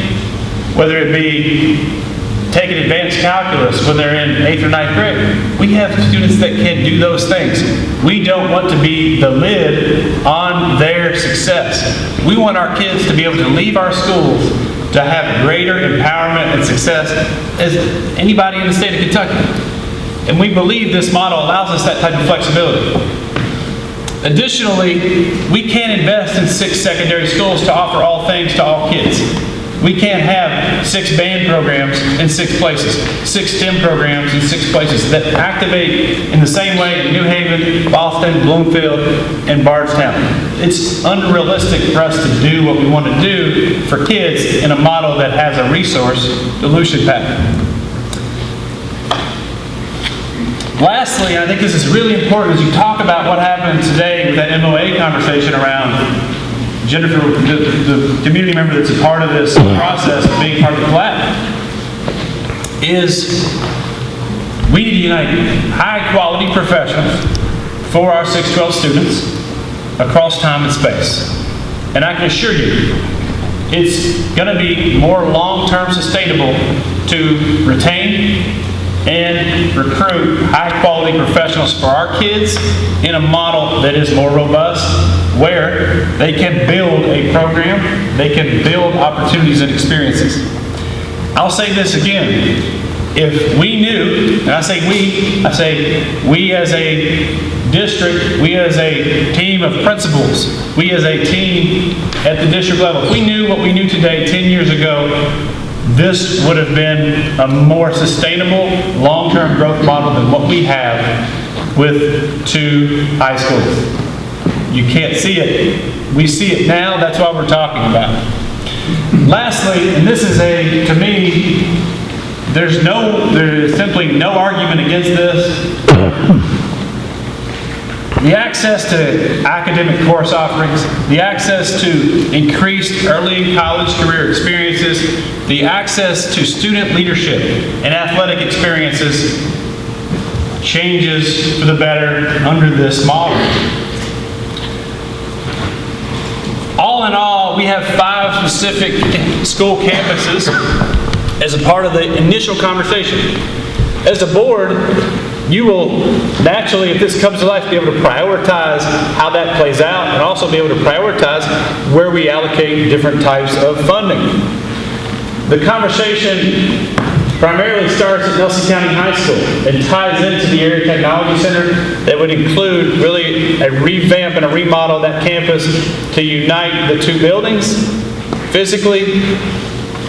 whether it be taking advanced calculus when they're in 8th or 9th grade, we have students that can do those things. We don't want to be the lid on their success. We want our kids to be able to leave our schools to have greater empowerment and success as anybody in the state of Kentucky. And we believe this model allows us that type of flexibility. Additionally, we can't invest in 6 secondary schools to offer all things to all kids. We can't have 6 band programs in 6 places, 6 STEM programs in 6 places that activate in the same way in New Haven, Boston, Bloomfield, and Bardstown. It's unrealistic for us to do what we want to do for kids in a model that has a resource dilution pattern. Lastly, I think this is really important as you talk about what happened today with that MOA conversation around Jennifer, the community member that's a part of this process of being part of the PLAT, is we need to unite high-quality professionals for our 612 students across time and space. And I can assure you, it's going to be more long-term sustainable to retain and recruit high-quality professionals for our kids in a model that is more robust, where they can build a program, they can build opportunities and experiences. I'll say this again. If we knew, and I say we as a district, we as a team of principals, we as a team at the district level, if we knew what we knew today 10 years ago, this would have been a more sustainable, long-term growth model than what we have with 2 high schools. You can't see it. We see it now. That's what we're talking about. Lastly, and this is to me, there's simply no argument against this. The access to academic course offerings, the access to increased early college career experiences, the access to student leadership and athletic experiences changes for the better under this model. All in all, we have 5 specific school campuses as a part of the initial conversation. As a board, you will naturally, if this comes to life, be able to prioritize how that plays out and also be able to prioritize where we allocate different types of funding. The conversation primarily starts at Nelson County High School and ties into the Area Technology Center that would include really a revamp and a remodel of that campus to unite the 2 buildings physically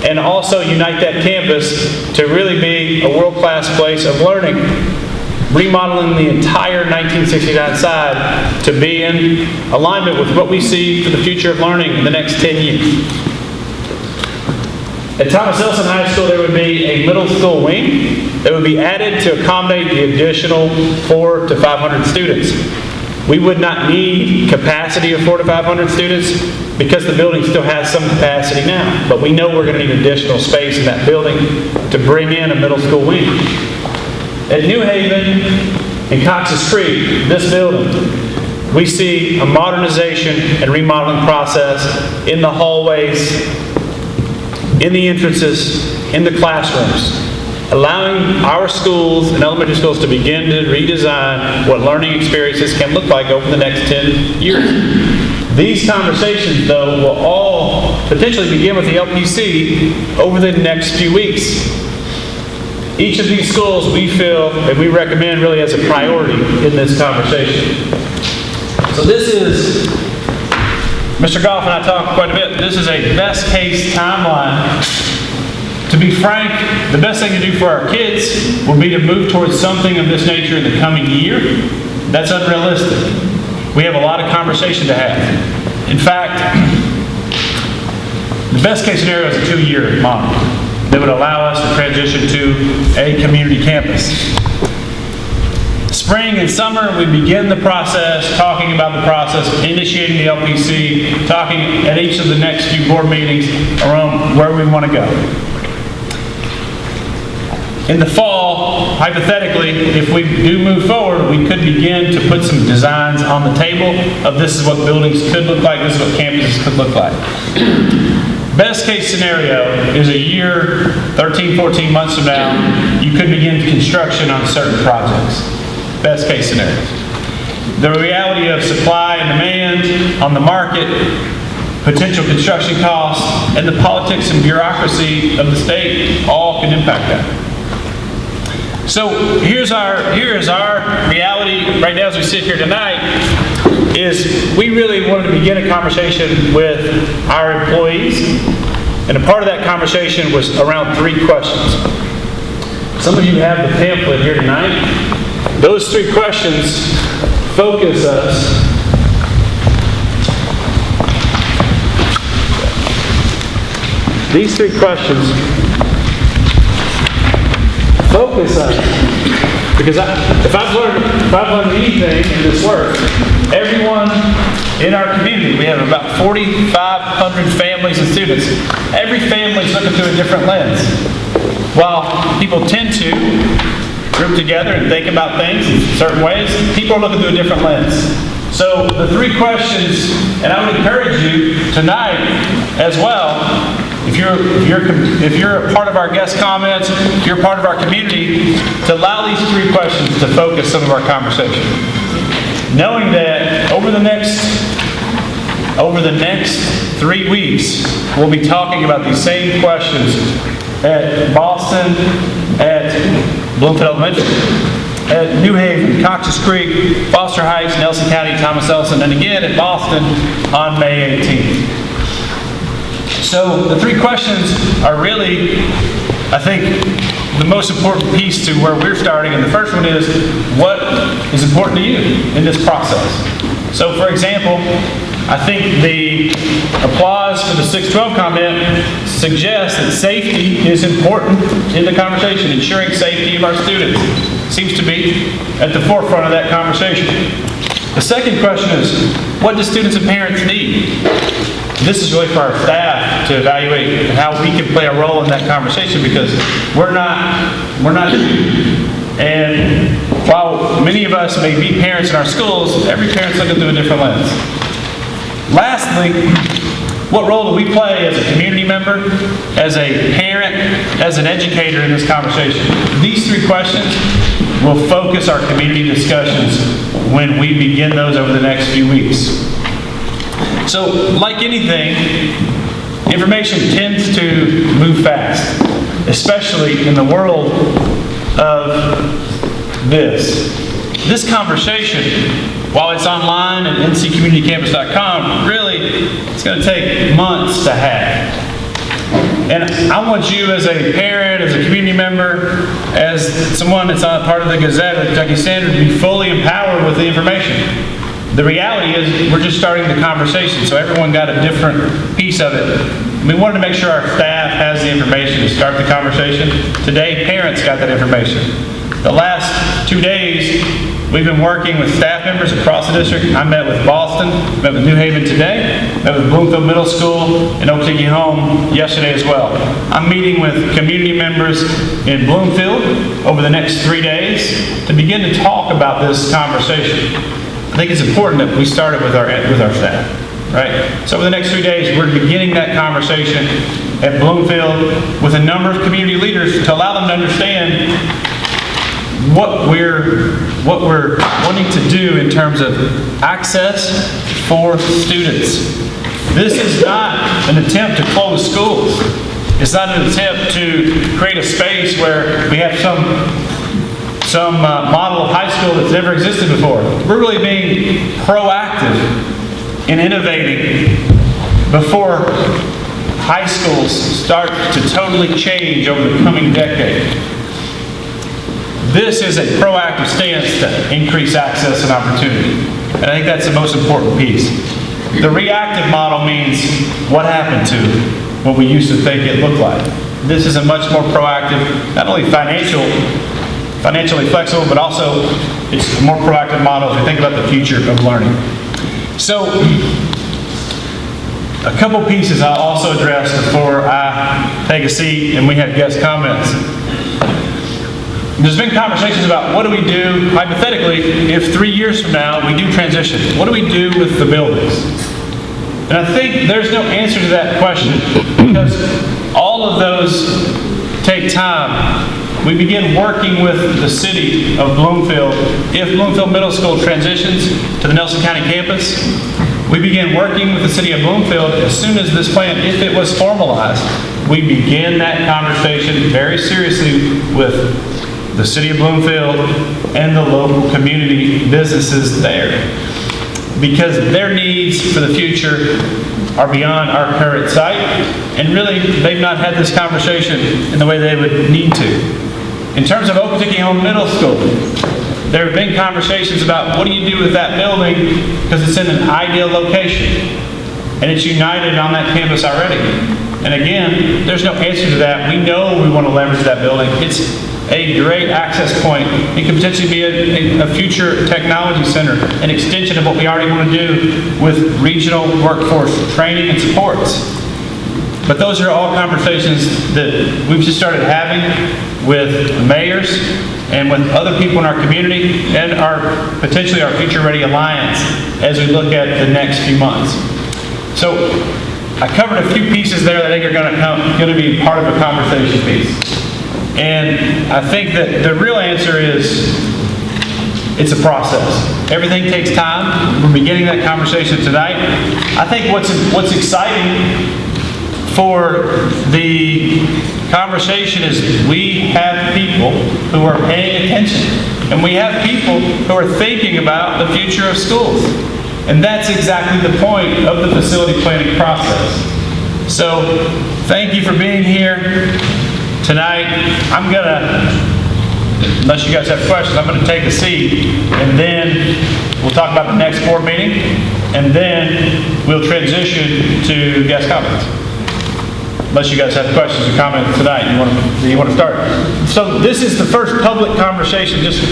and also unite that campus to really be a world-class place of learning. Remodeling the entire 1969 side to be in alignment with what we see for the future of learning in the next 10 years. At Thomas Nelson High School, there would be a middle school wing that would be added to accommodate the additional 400 to 500 students. We would not need capacity of 400 to 500 students because the building still has some capacity now. But we know we're going to need additional space in that building to bring in a middle school wing. At New Haven and Cox's Creek, this building, we see a modernization and remodeling process in the hallways, in the entrances, in the classrooms, allowing our schools and elementary schools to begin to redesign what learning experiences can look like over the next 10 years. These conversations, though, will all potentially begin with the LPC over the next few weeks. Each of these schools we feel and we recommend really as a priority in this conversation. So this is, Mr. Goff and I talked quite a bit, this is a best case timeline. To be frank, the best thing to do for our kids will be to move towards something of this nature in the coming year. That's unrealistic. We have a lot of conversation to have. In fact, the best case scenario is a 2-year model that would allow us to transition to a community campus. Spring and summer, we begin the process, talking about the process, initiating the LPC, talking at each of the next few board meetings around where we want to go. In the fall, hypothetically, if we do move forward, we could begin to put some designs on the table of this is what buildings could look like, this is what campuses could look like. Best case scenario is a year, 13, 14 months from now, you could begin construction on certain projects. Best case scenario. The reality of supply and demand on the market, potential construction costs, and the politics and bureaucracy of the state all can impact that. So here is our reality right now as we sit here tonight, is we really wanted to begin a conversation with our employees And a part of that conversation was around 3 questions. Some of you have the pamphlet here tonight. Those 3 questions focus us These 3 questions focus us, because if I've learned anything in this work, everyone in our community, we have about 4,500 families and students. Every family is looking through a different lens. While people tend to group together and think about things in certain ways, people are looking through a different lens. So the 3 questions, and I would encourage you tonight as well, if you're a part of our guest comments, if you're part of our community, to allow these 3 questions to focus some of our conversation. Knowing that over the next 3 weeks, we'll be talking about these same questions at Boston, at Bloomfield Elementary, at New Haven, Cox's Creek, Foster Heights, Nelson County, Thomas Ellison, and again at Boston on May 18th. So the 3 questions are really, I think, the most important piece to where we're starting. And the first one is, what is important to you in this process? So for example, I think the applause for the 612 comment suggests that safety is important in the conversation. Ensuring safety of our students seems to be at the forefront of that conversation. The second question is, what do students and parents need? This is really for our staff to evaluate how we can play a role in that conversation, because we're not and while many of us may be parents in our schools, every parent's looking through a different lens. Lastly, what role do we play as a community member, as a parent, as an educator in this conversation? These 3 questions will focus our community discussions when we begin those over the next few weeks. So, like anything, information tends to move fast, especially in the world of this conversation. While it's online at ncommunitycampus.com, really, it's going to take months to have. And I want you as a parent, as a community member, as someone that's on part of the Gazette or the Kentucky Standard, to be fully empowered with the information. The reality is we're just starting the conversation, so everyone got a different piece of it. We wanted to make sure our staff has the information to start the conversation. Today, parents got that information. The last 2 days, we've been working with staff members across the district. I met with Boston, met with New Haven today, met with Bloomfield Middle School and Okeechobee Home yesterday as well. I'm meeting with community members in Bloomfield over the next 3 days to begin to talk about this conversation. I think it's important that we started with our staff, right? So over the next 3 days, we're beginning that conversation at Bloomfield with a number of community leaders to allow them to understand what we're wanting to do in terms of access for students. This is not an attempt to close schools. It's not an attempt to create a space where we have some model of high school that's never existed before. We're really being proactive in innovating before high schools start to totally change over the coming decade. This is a proactive stance to increase access and opportunity. And I think that's the most important piece. The reactive model means what happened to what we used to think it looked like. This is a much more proactive, not only financially flexible, but also it's a more proactive model as we think about the future of learning. So, a couple pieces I'll also address before I take a seat and we have guest comments. There's been conversations about what do we do, hypothetically, if 3 years from now we do transition. What do we do with the buildings? And I think there's no answer to that question, because all of those take time. We begin working with the city of Bloomfield. If Bloomfield Middle School transitions to the Nelson County campus, we begin working with the city of Bloomfield as soon as this plan, if it was formalized, we begin that conversation very seriously with the city of Bloomfield and the local community businesses there. Because their needs for the future are beyond our current sight, and really, they've not had this conversation in the way they would need to. In terms of Okotoking Middle School, there have been conversations about what do you do with that building because it's in an ideal location, and it's united on that campus already. And again, there's no answer to that. We know we want to leverage that building. It's a great access point. It could potentially be a future technology center, an extension of what we already want to do with regional workforce training and supports. But those are all conversations that we've just started having with mayors and with other people in our community and potentially our Future Ready Alliance as we look at the next few months. So I covered a few pieces there that I think are going to be part of a conversation piece. And I think that the real answer is it's a process. Everything takes time. We're beginning that conversation tonight. I think what's exciting for the conversation is we have people who are paying attention, and we have people who are thinking about the future of schools. And that's exactly the point of the facility planning process. So thank you for being here tonight. I'm gonna, unless you guys have questions, I'm gonna take a seat, and then we'll talk about the next board meeting, and then we'll transition to guest comments. Unless you guys have questions or comments tonight, you want to start. So this is the first public conversation, just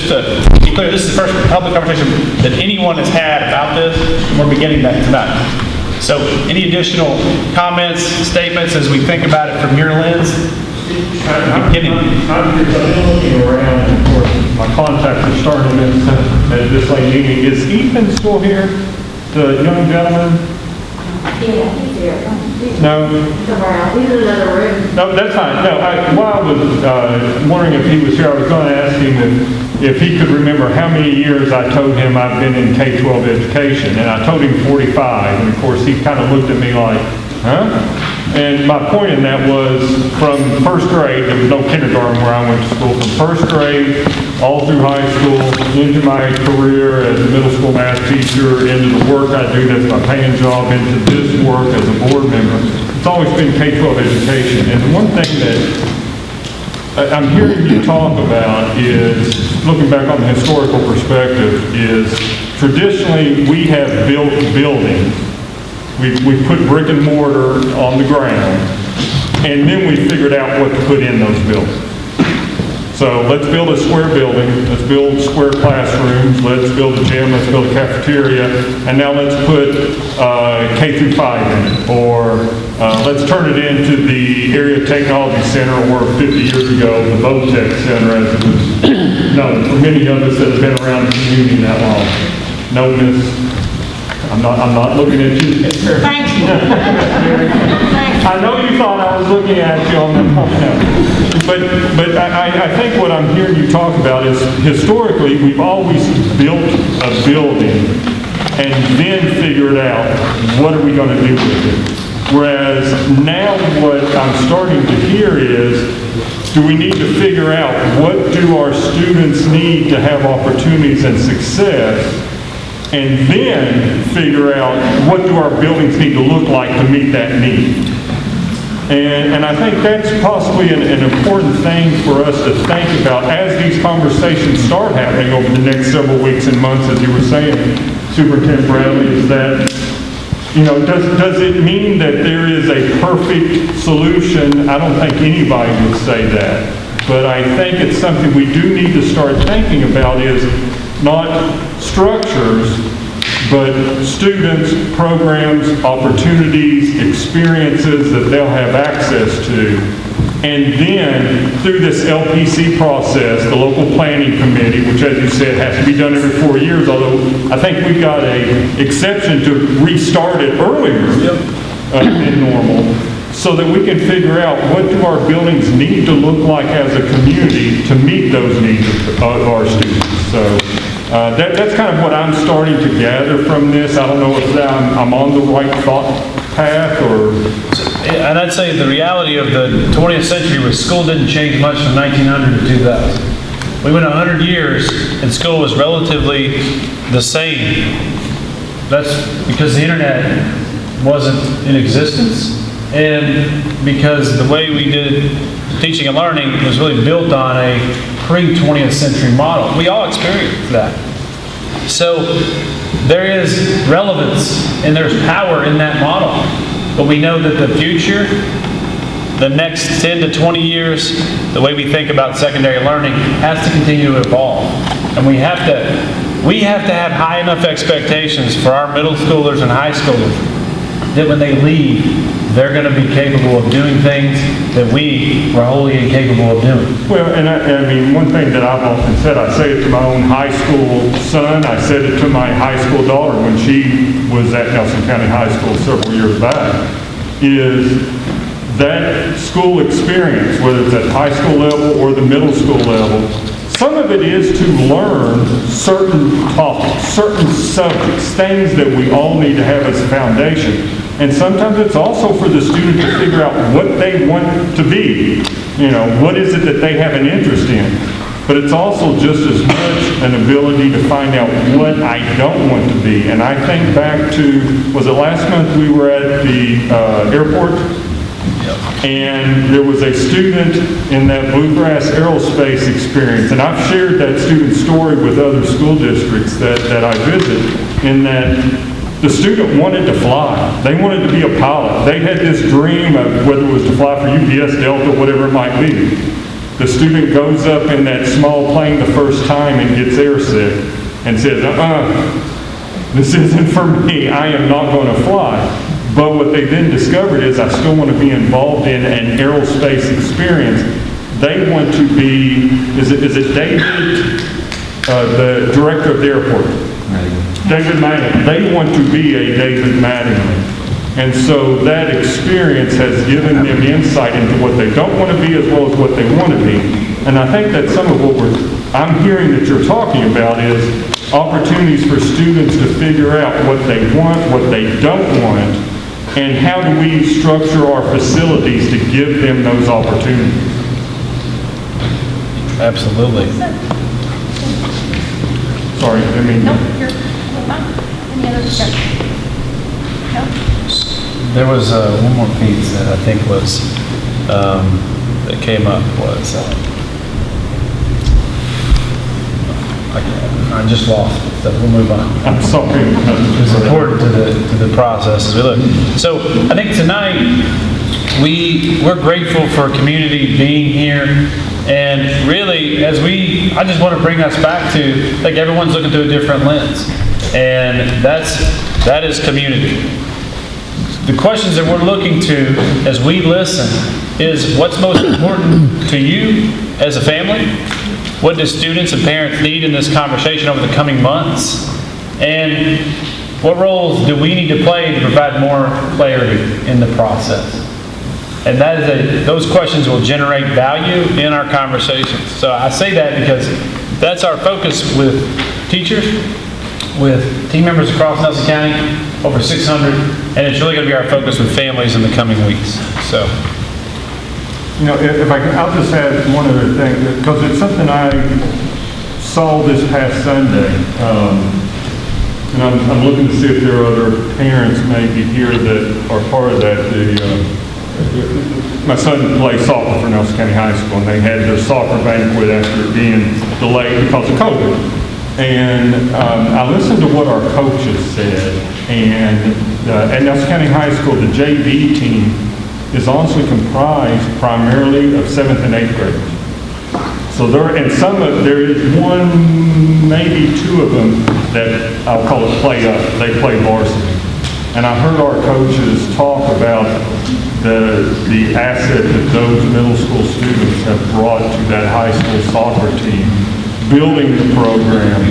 to be clear, this is the first public conversation that anyone has had about this, and we're beginning that tonight. So any additional comments, statements as we think about it from your lens? I'm looking around, and of course, my contacts are starting at this late meeting. Is Ethan still here, the young gentleman? Yeah, he's here. No. He's in another room. No, that's fine. No, while I was wondering if he was here, I was going to ask him if he could remember how many years I told him I've been in K-12 education, and I told him 45, and of course he kind of looked at me like, huh? And my point in that was from first grade, there was no kindergarten where I went to school, from first grade all through high school, into my career as a middle school math teacher, into the work I do, that's my paying job, into this work as a board member. It's always been K-12 education. And one thing that I'm hearing you talk about is, looking back on the historical perspective, is traditionally we have built buildings. We put brick and mortar on the ground, and then we figured out what to put in those buildings. So let's build a square building, let's build square classrooms, let's build a gym, let's build a cafeteria, and now let's put K through 5 in it, or let's turn it into the Area Technology Center, or 50 years ago, the VOTEC Center, as it was known for many of us that have been around the community that long. No, Miss, I'm not looking at you. Thank you. I know you thought I was looking at you on the but I think what I'm hearing you talk about is historically we've always built a building and then figured out what are we going to do with it. Whereas now what I'm starting to hear is, do we need to figure out what do our students need to have opportunities and success, and then figure out what do our buildings need to look like to meet that need. And I think that's possibly an important thing for us to think about as these conversations start happening over the next several weeks and months, as you were saying, Superintendent Bradley, is that, you know, does it mean that there is a perfect solution? I don't think anybody would say that. But I think it's something we do need to start thinking about, is not structures, but students, programs, opportunities, experiences that they'll have access to. And then through this LPC process, the local planning committee, which as you said has to be done every 4 years, although I think we've got an exception to restart it earlier than normal, so that we can figure out what do our buildings need to look like as a community to meet those needs of our students. So that's kind of what I'm starting to gather from this. I don't know if I'm on the right thought path or... And I'd say the reality of the 20th century was school didn't change much from 1900 to 2000. We went 100 years and school was relatively the same. That's because the internet wasn't in existence. And because the way we did teaching and learning was really built on a pre-20th century model. We all experienced that. So there is relevance and there's power in that model. But we know that the future, the next 10 to 20 years, the way we think about secondary learning has to continue to evolve. And we have to have high enough expectations for our middle schoolers and high schoolers that when they leave, they're going to be capable of doing things that we were wholly incapable of doing. Well, and I mean, one thing that I've often said, I say it to my own high school son, I said it to my high school daughter when she was at Nelson County High School several years back, is that school experience, whether it's at high school level or the middle school level, some of it is to learn certain topics, certain subjects, things that we all need to have as a foundation. And sometimes it's also for the student to figure out what they want to be. You know, what is it that they have an interest in? But it's also just as much an ability to find out what I don't want to be. And I think back to, was it last month we were at the airport? And there was a student in that Bluegrass Aerospace experience, and I've shared that student's story with other school districts that I visit, in that the student wanted to fly. They wanted to be a pilot. They had this dream of whether it was to fly for UPS, Delta, whatever it might be. The student goes up in that small plane the first time and gets airsick and says, this isn't for me. I am not going to fly. But what they then discovered is I still want to be involved in an aerospace experience. They want to be, is it David, the director of the airport? David Mattingly. They want to be a David Mattingly. And so that experience has given them insight into what they don't want to be as well as what they want to be. And I think that some of what I'm hearing that you're talking about is opportunities for students to figure out what they want, what they don't want, and how do we structure our facilities to give them those opportunities. Absolutely. Sorry, I mean... Nope, you're fine. Any other discussion? No? There was one more piece that I think was, that came up was, I just lost it, so we'll move on. I'm sorry. It's important to the process as we look. So I think tonight, we're grateful for community being here. And really, I just want to bring us back to, like, everyone's looking through a different lens. And that is community. The questions that we're looking to as we listen is what's most important to you as a family? What do students and parents need in this conversation over the coming months? And what roles do we need to play to provide more clarity in the process? And those questions will generate value in our conversations. So I say that because that's our focus with teachers, with team members across Nelson County, over 600, and it's really going to be our focus with families in the coming weeks. So, you know, if I can, I'll just add one other thing, because it's something I saw this past Sunday, and I'm looking to see if there are other parents maybe here that are part of that. My son plays soccer for Nelson County High School, and they had their soccer banquet after it being delayed because of COVID. And I listened to what our coaches said, and at Nelson County High School, the JV team is honestly comprised primarily of 7th and 8th graders. So there is one, maybe two of them that I'll call it play up. They play varsity. And I heard our coaches talk about the asset that those middle school students have brought to that high school soccer team, building the program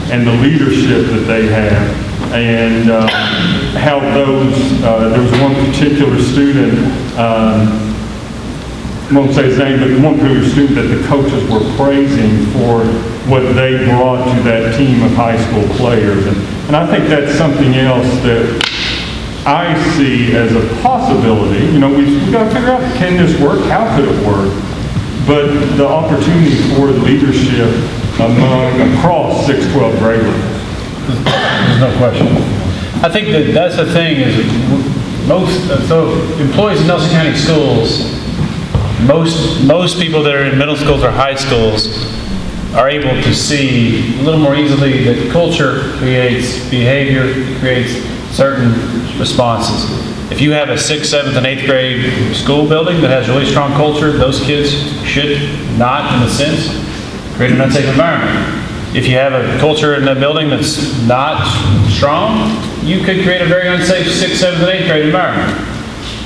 and the leadership that they have, and how there was one particular student, I won't say his name, but one particular student that the coaches were praising for what they brought to that team of high school players. And I think that's something else that I see as a possibility. You know, we've got to figure out, can this work? How could it work? But the opportunity for leadership across 6-12 grade levels. There's no question. I think that's the thing is so employees in Nelson County schools, most people that are in middle schools or high schools are able to see a little more easily that culture creates behavior, creates certain responses. If you have a 6th, 7th, and 8th grade school building that has really strong culture, those kids should not, in a sense, create an unsafe environment. If you have a culture in a building that's not strong, you could create a very unsafe 6th, 7th, and 8th grade environment.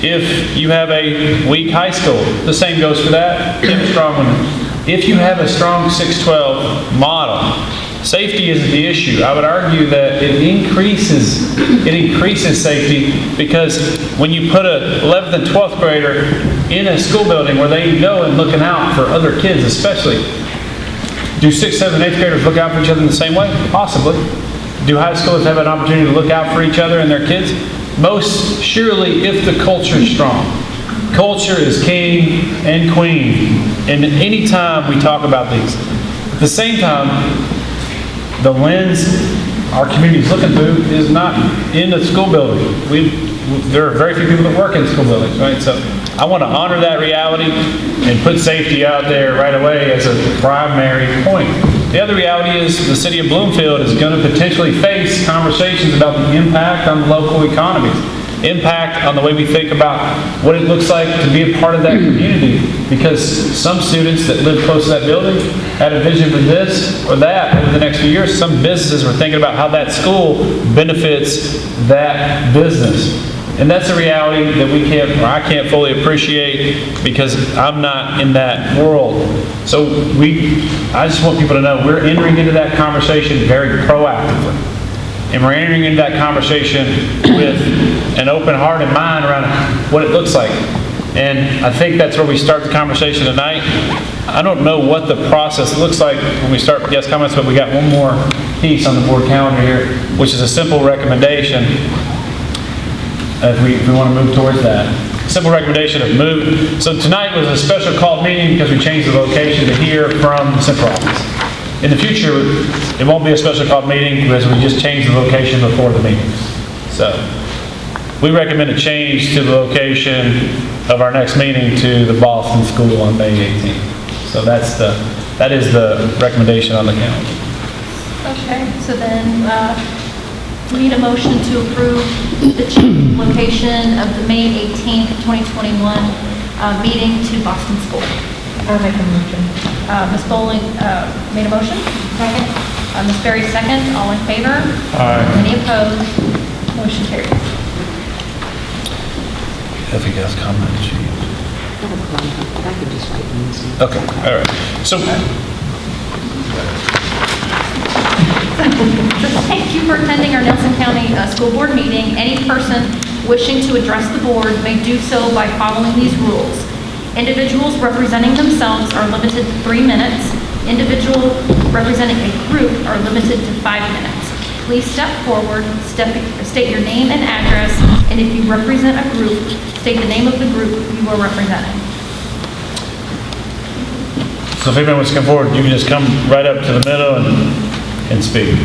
If you have a weak high school, the same goes for that. You have a strong one. If you have a strong 6-12 model, safety isn't the issue. I would argue that it increases safety, because when you put a 11th and 12th grader in a school building where they know and looking out for other kids especially, do 6th, 7th, and 8th graders look out for each other in the same way? Possibly. Do high schoolers have an opportunity to look out for each other and their kids? Most surely, if the culture is strong. Culture is king and queen. And any time we talk about these, at the same time, the lens our community is looking through is not in the school building. There are very few people that work in school buildings, right? So I want to honor that reality and put safety out there right away as a primary point. The other reality is the city of Bloomfield is going to potentially face conversations about the impact on local economies, impact on the way we think about what it looks like to be a part of that community, because some students that live close to that building had a vision for this or that over the next few years. Some businesses were thinking about how that school benefits that business. And that's a reality that I can't fully appreciate because I'm not in that world. So I just want people to know we're entering into that conversation very proactively. And we're entering into that conversation with an open heart and mind around what it looks like. And I think that's where we start the conversation tonight. I don't know what the process looks like when we start guest comments, but we got one more piece on the board calendar here, which is a simple recommendation. If we want to move towards that. Simple recommendation of move. So tonight was a special called meeting because we changed the location to here from the central office. In the future, it won't be a special called meeting because we just changed the location before the meetings. So we recommend a change to the location of our next meeting to the Boston School on May 18th. So that is the recommendation on the calendar. Okay, so then we need a motion to approve the change location of the May 18th, 2021 meeting to Boston School. I'll make a motion. Ms. Bowling made a motion. Second. Ms. Berry, second. All in favor? Aye. Any opposed? Motion carries. If you guys comment, okay, all right. So thank you for attending our Nelson County School Board meeting. Any person wishing to address the board may do so by following these rules. Individuals representing themselves are limited to 3 minutes. Individuals representing a group are limited to 5 minutes. Please step forward, state your name and address, and if you represent a group, state the name of the group you are representing. So if anyone wants to come forward, you can just come right up to the middle and speak.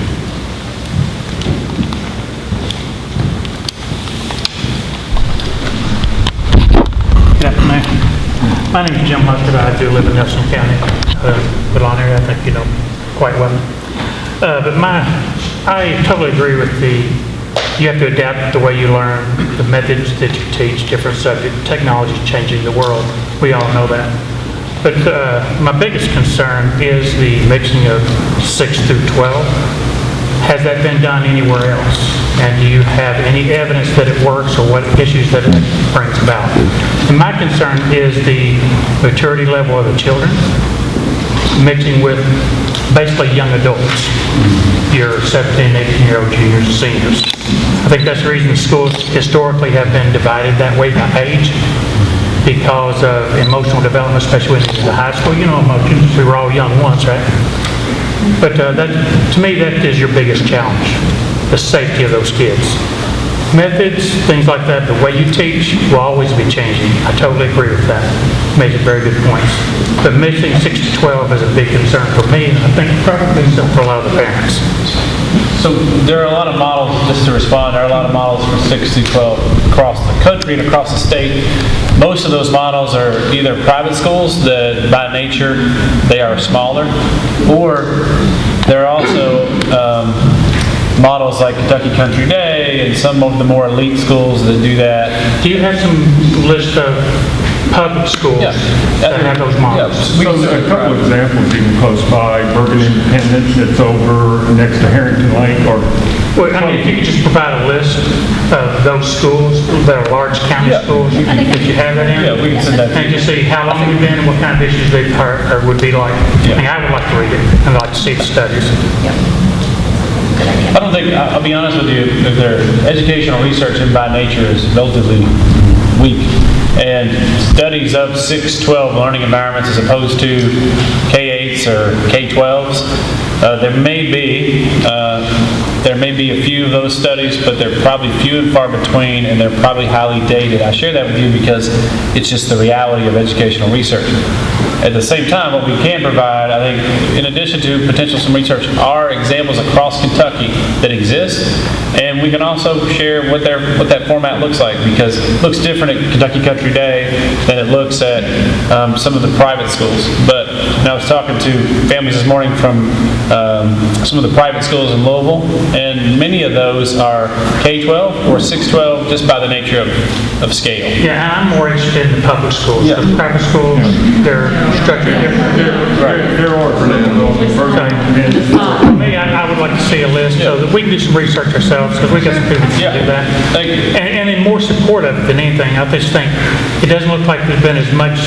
Good afternoon. My name is Jim Huckett. I do live in Nelson County, Woodlawn area. I think you know quite well. But I totally agree with you have to adapt the way you learn, the methods that you teach, different subjects. Technology is changing the world. We all know that. But my biggest concern is the mixing of 6 through 12. Has that been done anywhere else? And do you have any evidence that it works or what issues that it brings about? And my concern is the maturity level of the children mixing with basically young adults, your 17, 18-year-old juniors and seniors. I think that's the reason schools historically have been divided that way by age, because of emotional development, especially when you're in the high school. You know, emotions, we were all young once, right? But to me, that is your biggest challenge, the safety of those kids. Methods, things like that, the way you teach will always be changing. I totally agree with that. Makes very good points. But mixing 6 to 12 is a big concern for me, and I think probably so for a lot of the parents. So there are a lot of models, just to respond, there are a lot of models for 6 through 12 across the country and across the state. Most of those models are either private schools that by nature they are smaller, or there are also models like Kentucky Country Day and some of the more elite schools that do that. Do you have some list of public schools that have those models? So a couple examples even close by, Bergen Independence, that's over next to Harrington Lake, or... Well, I mean, if you could just provide a list of those schools, that are large county schools, if you have that in. Yeah, we can send that. And just see how long they've been and what kind of issues they've heard, or would be like. I mean, I would like to read it, and I'd like to see the studies. I don't think, I'll be honest with you, their educational research in by nature is relatively weak. And studies of 6-12 learning environments as opposed to K-8s or K-12s, there may be a few of those studies, but they're probably few and far between, and they're probably highly dated. I share that with you because it's just the reality of educational research. At the same time, what we can provide, I think, in addition to potential some research, are examples across Kentucky that exist, and we can also share what that format looks like, because it looks different at Kentucky Country Day than it looks at some of the private schools. But I was talking to families this morning from some of the private schools in Louisville, and many of those are K-12 or 6-12 just by the nature of scale. Yeah, and I'm more interested in the public schools. Yeah. The private schools, they're structured differently. There are For me, I would like to see a list so that we can do some research ourselves, because we got some people that can do that. Thank you. And in more support of it than anything, I just think it doesn't look like there's been as much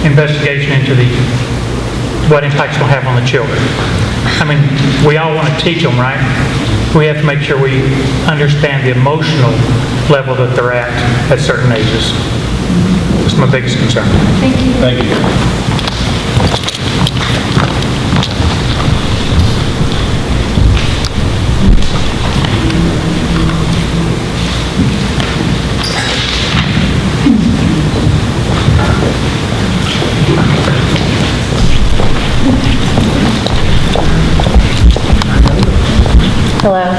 investigation into what impacts it's going to have on the children. I mean, we all want to teach them, right? We have to make sure we understand the emotional level that they're at certain ages. That's my biggest concern. Thank you. Thank you. Hello,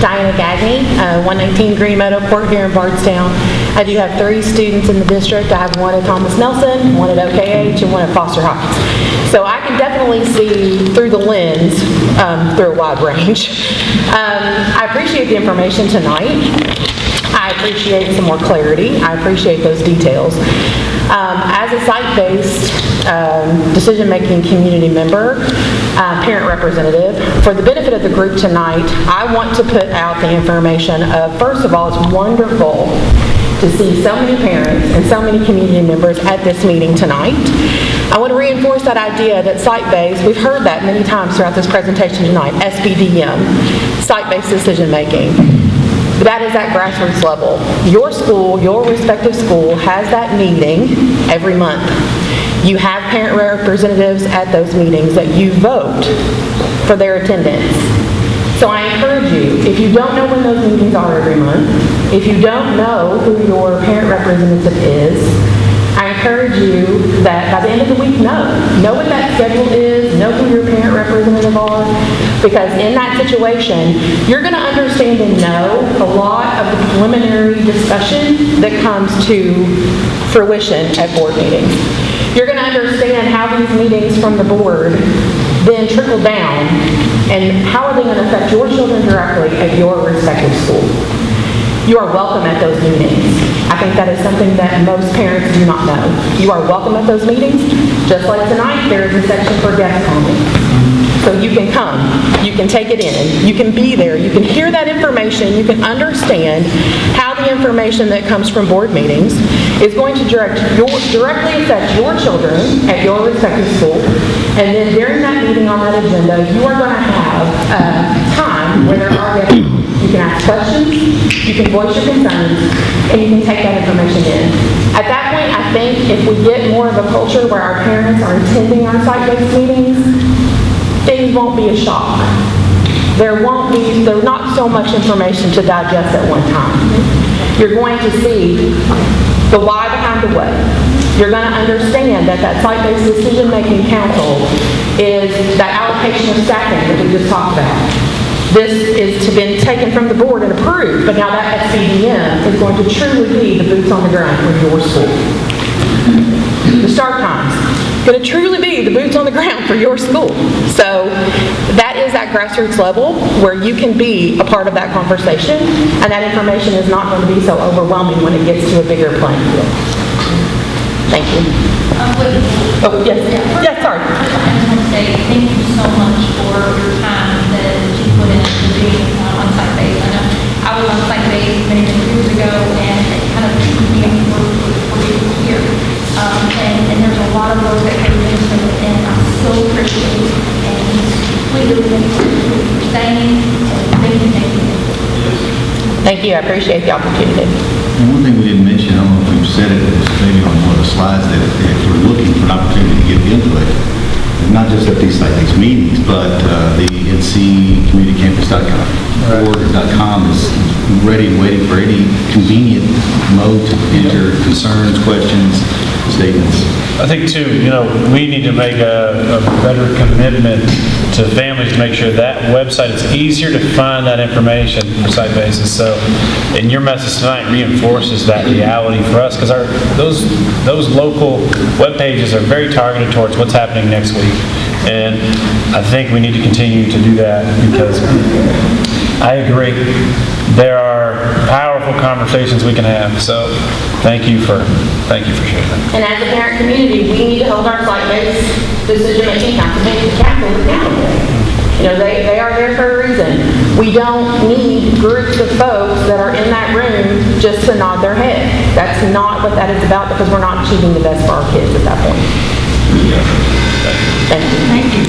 Diana Gagney, 119 Green Meadow Court here in Bardstown. I do have 3 students in the district. I have one at Thomas Nelson, one at OKH, and one at Foster Hawkins. So I can definitely see through the lens, through a wide range. I appreciate the information tonight. I appreciate some more clarity. I appreciate those details. As a site-based decision-making community member, parent representative, for the benefit of the group tonight, I want to put out the information of, first of all, it's wonderful to see so many parents and so many community members at this meeting tonight. I want to reinforce that idea that site-based, we've heard that many times throughout this presentation tonight, SBDM, site-based decision-making. That is at grassroots level. Your school, your respective school, has that meeting every month. You have parent representatives at those meetings that you vote for their attendance. So I encourage you, if you don't know when those meetings are every month, if you don't know who your parent representative is, I encourage you that by the end of the week, know what that schedule is, know who your parent representative are, because in that situation, you're going to understand and know a lot of the preliminary discussion that comes to fruition at board meetings. You're going to understand how these meetings from the board then trickle down, and how are they going to affect your children directly at your respective school. You are welcome at those meetings. I think that is something that most parents do not know. You are welcome at those meetings. Just like tonight, there is a section for guest comments. So you can come, you can take it in, you can be there, you can hear that information, you can understand how the information that comes from board meetings is going to directly affect your children at your respective school. And then during that meeting on that agenda, you are going to have time where there are guest comments. You can ask questions, you can voice your concerns, and you can take that information in. At that point, I think if we get more of a culture where our parents are attending our site-based meetings, things won't be a shock. There's not so much information to digest at one time. You're going to see the why behind the what. You're going to understand that site-based decision-making council is that allocation of staffing that we just talked about. This is to been taken from the board and approved, but now that SCDM is going to truly be the boots on the ground for your school. The start times, going to truly be the boots on the ground for your school. So that is that grassroots level where you can be a part of that conversation, and that information is not going to be so overwhelming when it gets to a bigger playing field. Thank you. Oh, yes. Yes, sorry. I just want to say thank you so much for your time that you put into being on-site base. I know I was on-site base many years ago, and it kind of began for you here. And there's a lot of work that goes into it, and I'm so appreciative. And it's completely what you're saying. And thank you. Thank you. I appreciate the opportunity. And one thing we didn't mention, I don't know if we've said it, it was maybe on one of the slides, that if we're looking for an opportunity to give input, not just at these meetings, but the ncommunitycampus.org.com is ready and waiting for any convenient mode to enter concerns, questions, statements. I think too, we need to make a better commitment to families to make sure that website is easier to find that information for site basis. So, and your message tonight reinforces that reality for us, because those local web pages are very targeted towards what's happening next week. And I think we need to continue to do that, because I agree. There are powerful conversations we can have. So thank you for sharing that. And as a parent community, we need to hold our site-based decision-making council accountable. They are there for a reason. We don't need groups of folks that are in that room just to nod their head. That's not what that is about, because we're not achieving the best for our kids at that point. Thank you. Thank you.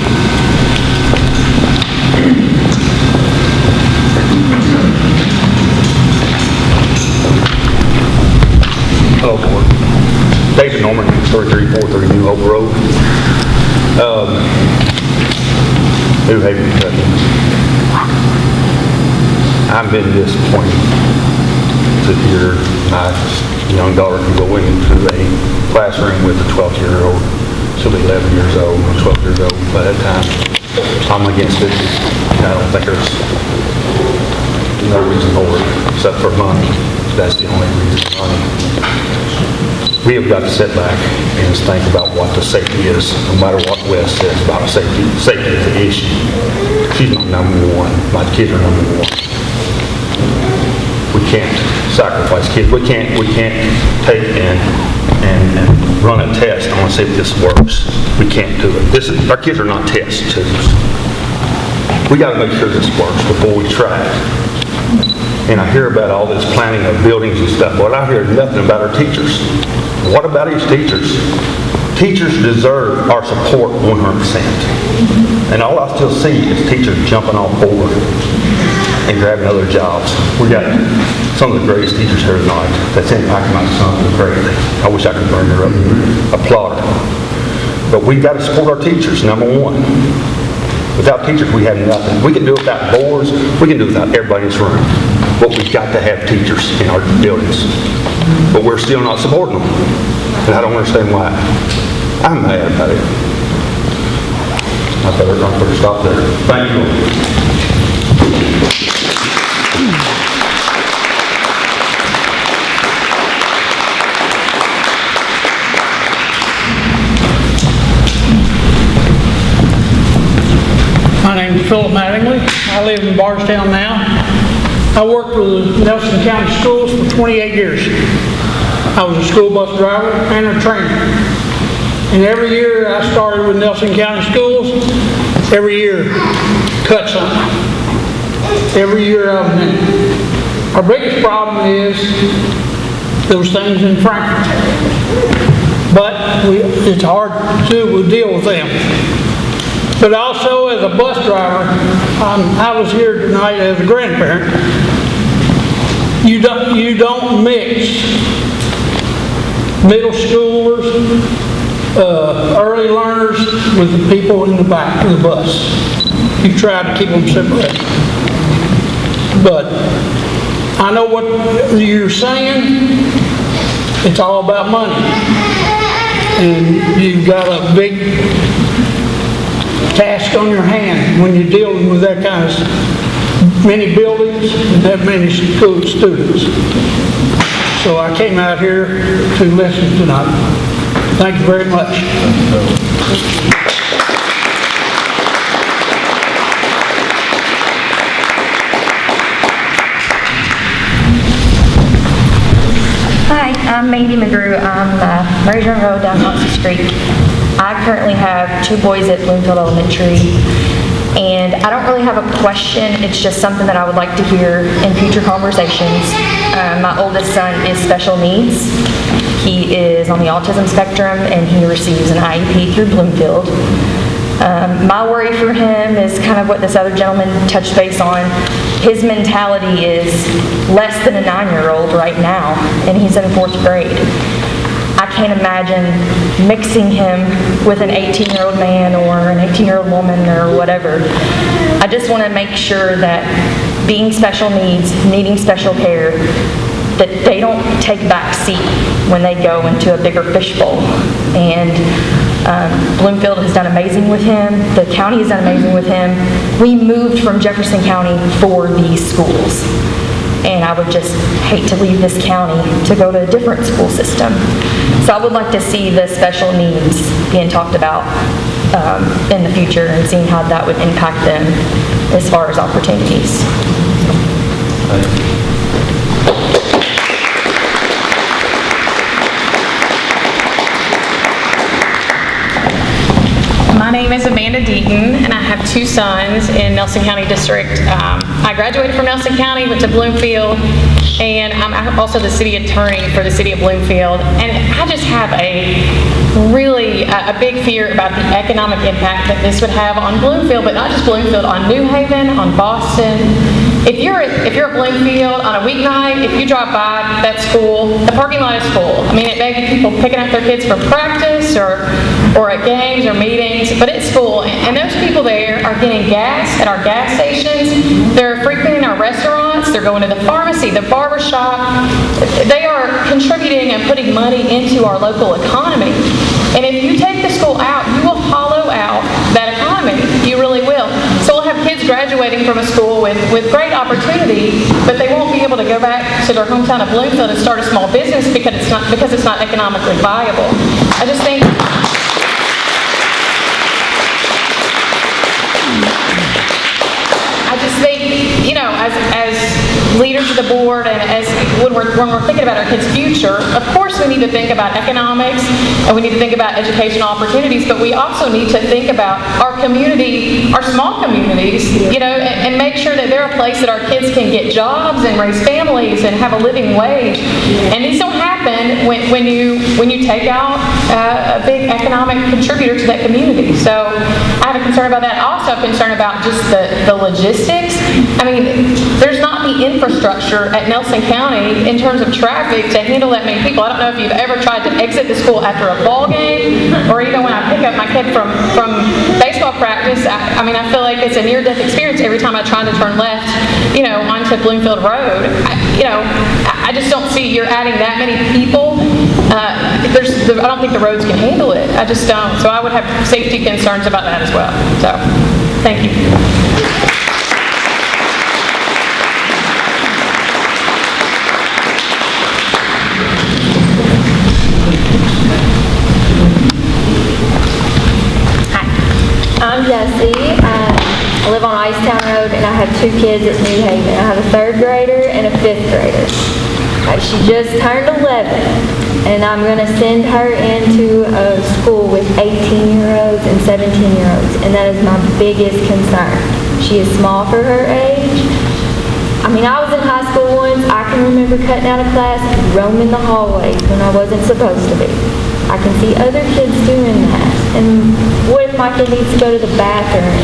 Hello, board. David Norman, 33-430 New Hope Road. New Haven, Kentucky. I've been disappointed to hear my young daughter can go into a classroom with a 12-year-old. She'll be 11 years old, 12 years old by that time. I'm against it. I don't think there's no reason for it except for money. That's the only reason, money. We have got to sit back and just think about what the safety is, no matter what Wes says about safety. Safety is the issue. She's not number one. My kids are number one. We can't sacrifice kids. We can't take and run a test. I want to see if this works. We can't do it. Our kids are not test tubes. We got to make sure this works before we try it. And I hear about all this planning of buildings and stuff, but I hear nothing about our teachers. What about these teachers? Teachers deserve our support 100%. And all I still see is teachers jumping off board and grabbing other jobs. We got some of the greatest teachers here tonight that's impacting my son greatly. I wish I could bring her up and applaud her. But we've got to support our teachers, number one. Without teachers, we have nothing. We can do it without boards. We can do it without everybody in this room. But we've got to have teachers in our buildings. But we're still not supporting them. And I don't understand why. I'm mad about it. I better stop there. Thank you. My name is Philip Mattingly. I live in Bardstown now. I worked with the Nelson County Schools for 28 years. I was a school bus driver and a trainer. And every year I started with Nelson County Schools, every year cut something. Every year I was in it. Our biggest problem is those things in Frankfurt. But it's hard to deal with them. But also as a bus driver, I was here tonight as a grandparent. You don't mix middle schoolers, early learners with the people in the back of the bus. You try to keep them separated. But I know what you're saying. It's all about money. And you've got a big task on your hand when you're dealing with that kind of many buildings and have many school students. So I came out here to listen tonight. Thank you very much. Hi, I'm Mandy McGrew. I'm Mary John Road down Knox's Creek. I currently have 2 boys at Bloomfield Elementary, and I don't really have a question. It's just something that I would like to hear in future conversations. My oldest son is special needs. He is on the autism spectrum, and he receives an IEP through Bloomfield. My worry for him is kind of what this other gentleman touched base on. His mentality is less than a 9-year-old right now, and he's in 4th grade. I can't imagine mixing him with an 18-year-old man or an 18-year-old woman or whatever. I just want to make sure that being special needs, needing special care, that they don't take back seat when they go into a bigger fishbowl. And Bloomfield has done amazing with him. The county has done amazing with him. We moved from Jefferson County for these schools. And I would just hate to leave this county to go to a different school system. So I would like to see the special needs being talked about in the future and seeing how that would impact them as far as opportunities. My name is Amanda Deaton, and I have 2 sons in Nelson County District. I graduated from Nelson County, went to Bloomfield, and I'm also the city attorney for the city of Bloomfield. And I just have a big fear about the economic impact that this would have on Bloomfield, but not just Bloomfield, on New Haven, on Boston. If you're at Bloomfield on a weeknight, if you drive by that school, the parking lot is full. I mean, it may be people picking up their kids for practice or at games or meetings, but it's full. And those people there are getting gas at our gas stations. They're frequenting our restaurants. They're going to the pharmacy, the barber shop. They are contributing and putting money into our local economy. And if you take the school out, you will hollow out that economy. You really will. So we'll have kids graduating from a school with great opportunity, but they won't be able to go back to their hometown of Bloomfield and start a small business because it's not economically viable. I just think as leaders of the board and as when we're thinking about our kids' future, of course we need to think about economics and we need to think about educational opportunities, but we also need to think about our community, our small communities, and make sure that they're a place that our kids can get jobs and raise families and have a living wage. And these don't happen when you take out a big economic contributor to that community. So I have a concern about that. I also have a concern about just the logistics. I mean, there's not the infrastructure at Nelson County in terms of traffic to handle that many people. I don't know if you've ever tried to exit the school after a ball game, or even when I pick up my kid from baseball practice. I feel like it's a near-death experience every time I try to turn left, onto Bloomfield Road. I just don't see you're adding that many people. I don't think the roads can handle it. I just don't. So I would have safety concerns about that as well. So, thank you. I'm Jessie. I live on Icetown Road, and I have 2 kids at New Haven. I have a 3rd grader and a 5th grader. She just turned 11, and I'm going to send her into a school with 18-year-olds and 17-year-olds, and that is my biggest concern. She is small for her age. I was in high school once. I can remember cutting out of class and roaming the hallways when I wasn't supposed to be. I can see other kids doing that. And what if my kid needs to go to the bathroom?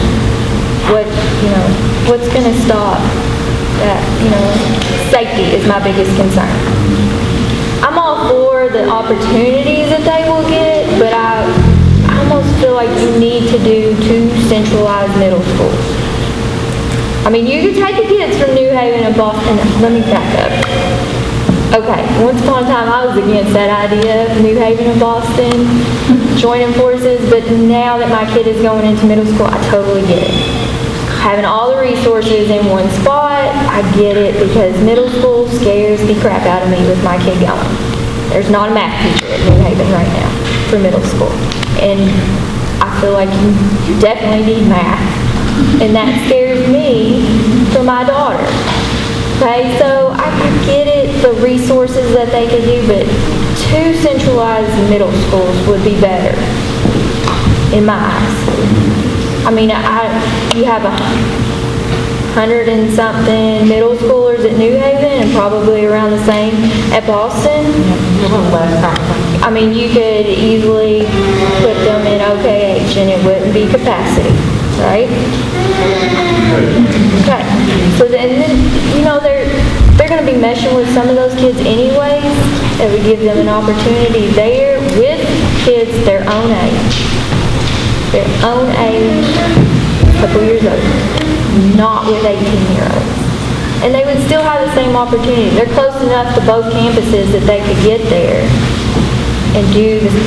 What's going to stop that? Safety is my biggest concern. I'm all for the opportunities that they will get, but I almost feel like you need to do 2 centralized middle schools. You could take the kids from New Haven and Boston. Let me back up. Okay, once upon a time I was against that idea of New Haven and Boston joining forces, but now that my kid is going into middle school, I totally get it. having all the resources in one spot, I get it, because middle school scares the crap out of me with my kid going. There's not a math teacher at New Haven right now for middle school. And I feel like you definitely need math. And that scares me for my daughter. Okay, so I get it, the resources that they could do, but 2 centralized middle schools would be better, in my eyes. I mean, you have 100 and something middle schoolers at New Haven and probably around the same at Boston. A little less, probably. I mean, you could easily put them in OKH and it wouldn't be capacity, right? Okay, so then you know, they're going to be meshing with some of those kids anyways. It would give them an opportunity there with kids their own age. Their own age, a couple years old, not with 18-year-olds. And they would still have the same opportunity. They're close enough to both campuses that they could get there and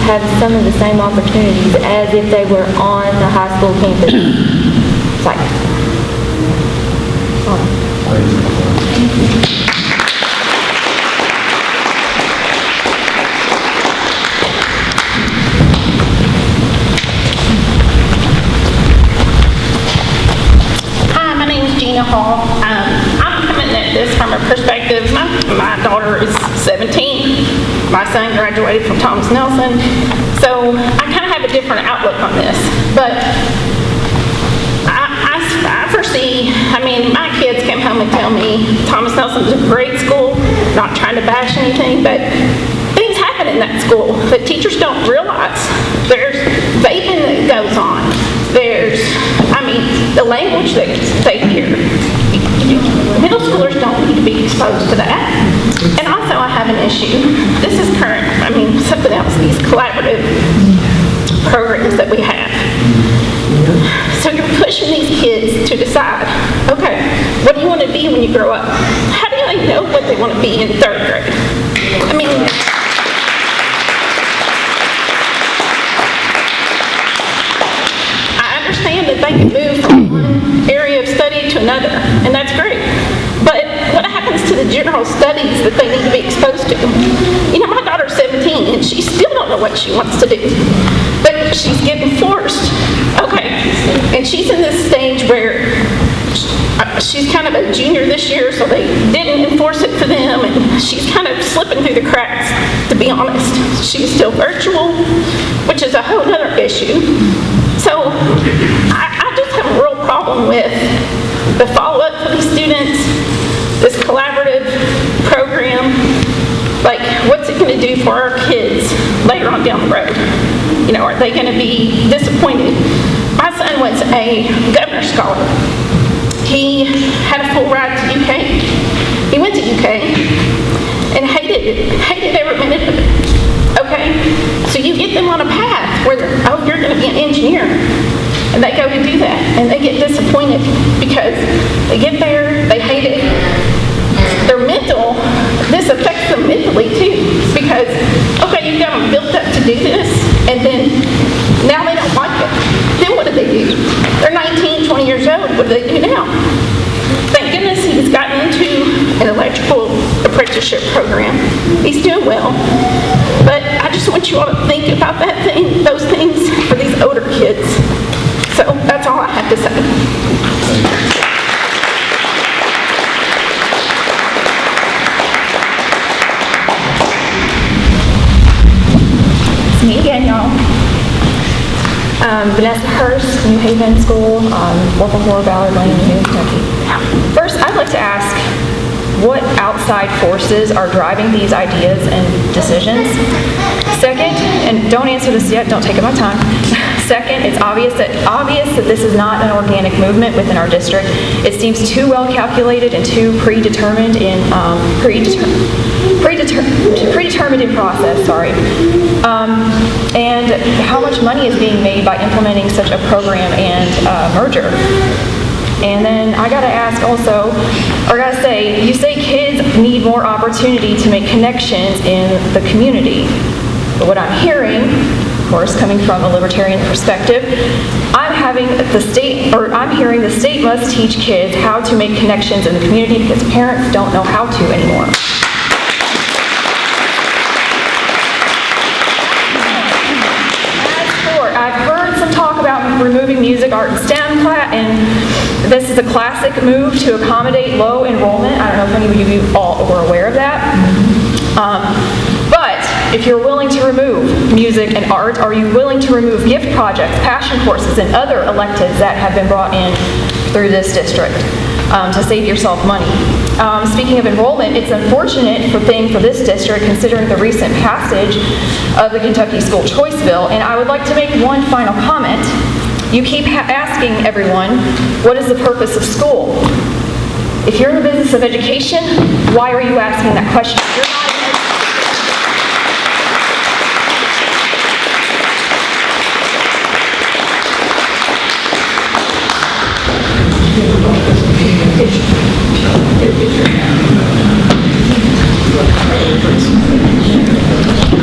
have some of the same opportunities as if they were on the high school campus. It's like, Hi, my name is Gina Hall. I'm coming at this from a perspective, my daughter is 17. My son graduated from Thomas Nelson. So I kind of have a different outlook on this. But I foresee, I mean, my kids came home and tell me Thomas Nelson's a great school, not trying to bash anything, but things happen in that school that teachers don't realize. There's vaping that goes on. There's, I mean, the language that they hear. Middle schoolers don't need to be exposed to that. And also I have an issue. This is current, I mean, something else, these collaborative programs that we have. So you're pushing these kids to decide, okay, what do you want to be when you grow up? How do they know what they want to be in 3rd grade? I mean, I understand that they can move from one area of study to another, and that's great. But what happens to the general studies that they need to be exposed to? You know, my daughter's 17, and she still don't know what she wants to do. But she's getting forced. Okay. And she's in this stage where she's kind of a junior this year, so they didn't enforce it for them, and she's kind of slipping through the cracks, to be honest. She's still virtual, which is a whole other issue. So I just have a real problem with the follow-up for these students, this collaborative program. Like, what's it going to do for our kids later on down the road? You know, are they going to be disappointed? My son was a governor's scholar. He had a full ride to UK. He went to UK and hated every minute of it. Okay? So you get them on a path where, oh, you're going to be an engineer. And they go to do that, and they get disappointed because they get there, they hate it. Their mental, this affects them mentally too, because, okay, you've got them built up to do this, and then now they don't like it. Then what do they do? They're 19, 20 years old. What do they do now? Thank goodness he's gotten into an electrical apprenticeship program. He's doing well. But I just want you all to think about those things for these older kids. So that's all I have to say. It's me again, y'all. Vanessa Hurst, New Haven School, 444 Ballard Lane, New Haven, Kentucky. First, I'd like to ask, what outside forces are driving these ideas and decisions? Second, and don't answer this yet, don't take up my time. Second, it's obvious that this is not an organic movement within our district. It seems too well calculated and too predetermined in process. And how much money is being made by implementing such a program and merger? And then I gotta ask also, or gotta say, you say kids need more opportunity to make connections in the community. But what I'm hearing, of course, coming from a libertarian perspective, I'm I'm hearing the state must teach kids how to make connections in the community because parents don't know how to anymore. I've heard some talk about removing music, art, and STEM class, and this is a classic move to accommodate low enrollment. I don't know if any of you all were aware of that. But if you're willing to remove music and art, are you willing to remove gift projects, passion courses, and other electives that have been brought in through this district to save yourself money? Speaking of enrollment, it's unfortunate thing for this district considering the recent passage of the Kentucky School Choice Bill, and I would like to make one final comment. You keep asking everyone, what is the purpose of school? If you're in the business of education, why are you asking that question? You're not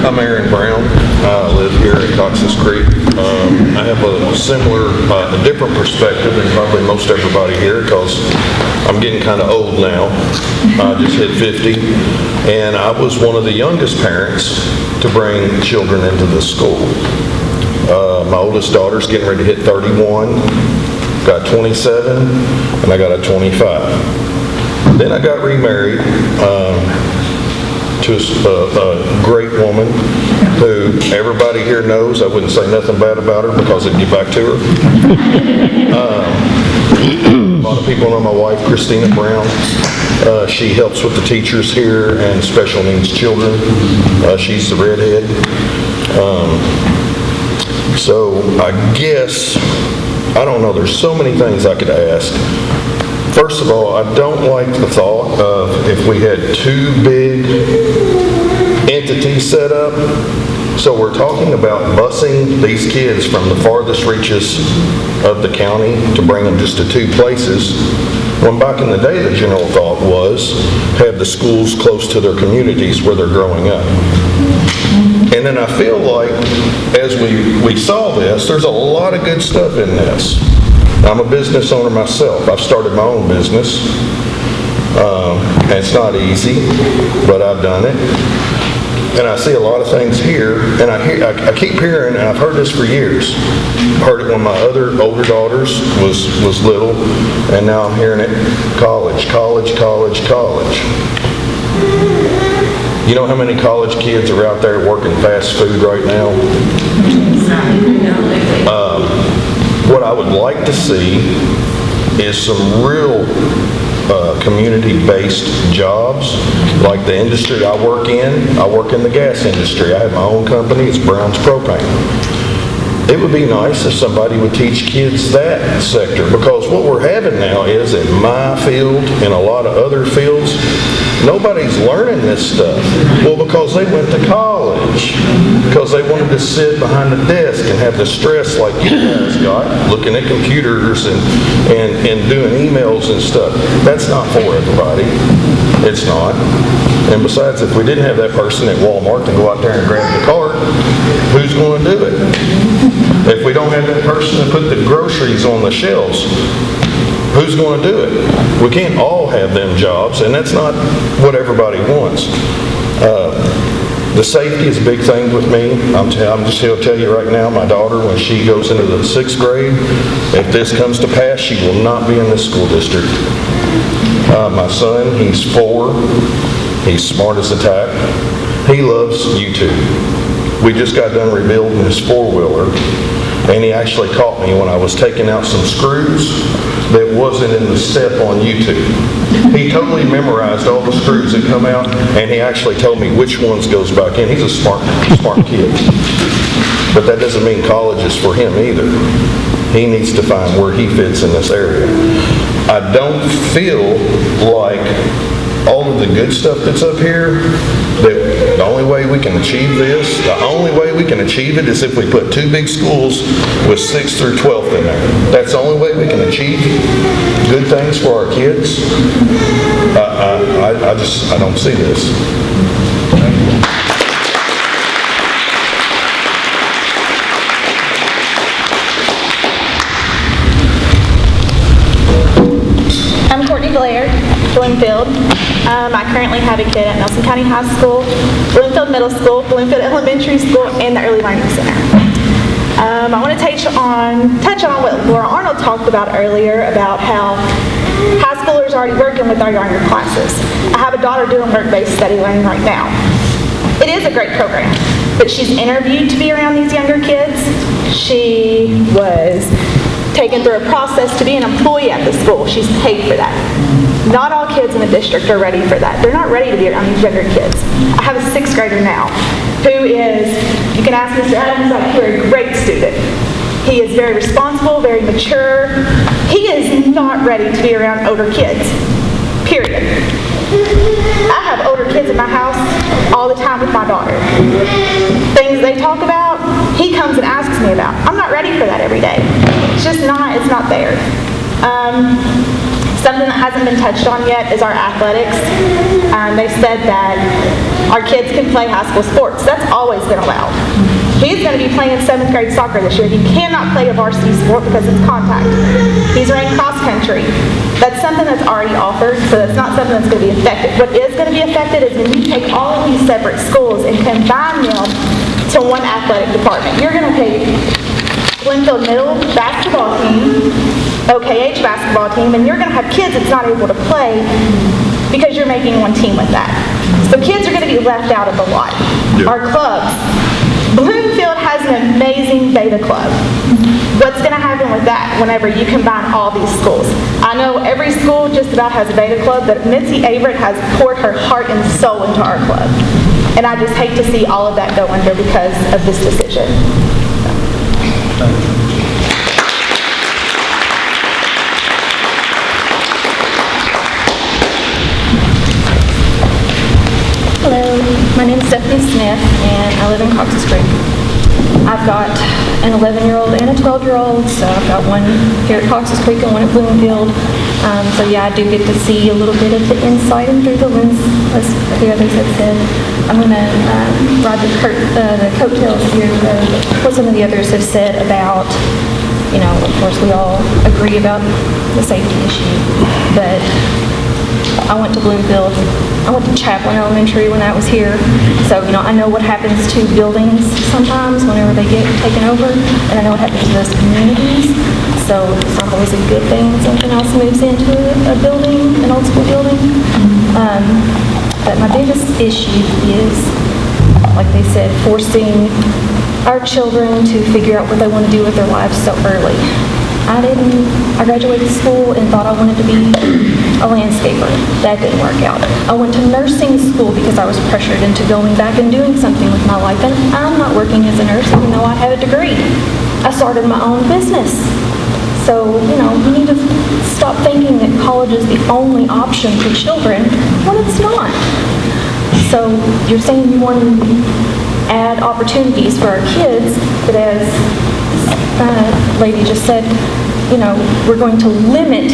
I'm Aaron Brown. I live here at Cox's Creek. I have a similar, a different perspective than probably most everybody here because I'm getting kind of old now. I just hit 50. And I was one of the youngest parents to bring children into the school. My oldest daughter's getting ready to hit 31, got 27, and I got a 25. Then I got remarried to a great woman who everybody here knows. I wouldn't say nothing bad about her because I'd get back to her. A lot of people know my wife, Christina Brown. She helps with the teachers here and special needs children. She's the redhead. So I guess, I don't know, there's so many things I could ask. First of all, I don't like the thought of if we had two big entities set up. So we're talking about busing these kids from the farthest reaches of the county to bring them just to two places. When back in the day, the general thought was have the schools close to their communities where they're growing up. And then I feel like as we saw this, there's a lot of good stuff in this. I'm a business owner myself. I've started my own business. And it's not easy, but I've done it. And I see a lot of things here, and I keep hearing, and I've heard this for years. I heard it when my other older daughters was little, and now I'm hearing it, college, college, college, college. You know how many college kids are out there working fast food right now? What I would like to see is some real community-based jobs, like the industry I work in. I work in the gas industry. I have my own company. It's Brown's Propane. It would be nice if somebody would teach kids that sector, because what we're having now is in my field and a lot of other fields, nobody's learning this stuff. Well, because they went to college, because they wanted to sit behind the desk and have the stress like you guys got, looking at computers and doing emails and stuff. That's not for everybody. It's not. And besides, if we didn't have that person at Walmart to go out there and grab the cart, who's going to do it? If we don't have that person to put the groceries on the shelves, who's going to do it? We can't all have them jobs, and that's not what everybody wants. The safety is a big thing with me. I'm just here to tell you right now, my daughter, when she goes into the 6th grade, if this comes to pass, she will not be in this school district. My son, he's 4. He's smart as a tack. He loves YouTube. We just got done rebuilding his 4-wheeler, and he actually caught me when I was taking out some screws that wasn't in the step on YouTube. He totally memorized all the screws that come out, and he actually told me which ones goes back in. He's a smart kid. But that doesn't mean college is for him either. He needs to find where he fits in this area. I don't feel like all of the good stuff that's up here, that the only way we can achieve this, the only way we can achieve it is if we put 2 big schools with 6th through 12th in there. That's the only way we can achieve good things for our kids. I don't see this. Claire, Bloomfield. I currently have a kid at Nelson County High School, Bloomfield Middle School, Bloomfield Elementary School, and the Early Learning Center. I want to touch on what Laura Arnold talked about earlier about how high schoolers are already working with our younger classes. I have a daughter doing work-based study learning right now. It is a great program, but she's interviewed to be around these younger kids. She was taken through a process to be an employee at the school. She's paid for that. Not all kids in the district are ready for that. They're not ready to be around these younger kids. I have a 6th grader now who is, you can ask Mr. Adams, like, a great student. He is very responsible, very mature. He is not ready to be around older kids, period. I have older kids in my house all the time with my daughter. Things they talk about, he comes and asks me about. I'm not ready for that every day. It's just not, it's not there. Something that hasn't been touched on yet is our athletics. They said that our kids can play high school sports. That's always been allowed. He's going to be playing 7th grade soccer this year. He cannot play a varsity sport because it's contact. He's running cross country. That's something that's already offered, so that's not something that's going to be affected. What is going to be affected is when you take all of these separate schools and combine them to one athletic department. You're going to take Bloomfield Middle basketball team, OKH basketball team, and you're going to have kids that's not able to play because you're making one team with that. So kids are going to be left out of the lot. Yeah. Our clubs. Bloomfield has an amazing beta club. What's going to happen with that whenever you combine all these schools? I know every school just about has a beta club, but Mitzi Averett has poured her heart and soul into our club. And I just hate to see all of that go under because of this decision. Hello, my name is Stephanie Smith, and I live in Cox's Creek. I've got an 11-year-old and a 12-year-old, so I've got one here at Cox's Creek and one at Bloomfield. So yeah, I do get to see a little bit of the inside and through the lens, as the others have said. I'm going to ride the coattails here of what some of the others have said about, you know, of course we all agree about the safety issue, but I went to Bloomfield. I went to Chaplin Elementary when I was here. So, you know, I know what happens to buildings sometimes whenever they get taken over, and I know what happens to those communities. So it's not always a good thing when something else moves into a building, an old school building. But my biggest issue is, like they said, forcing our children to figure out what they want to do with their lives so early. I graduated school and thought I wanted to be a landscaper. That didn't work out. I went to nursing school because I was pressured into going back and doing something with my life, and I'm not working as a nurse even though I have a degree. I started my own business. So, you know, you need to stop thinking that college is the only option for children when it's not. So you're saying you want to add opportunities for our kids, but as lady just said, you know, we're going to limit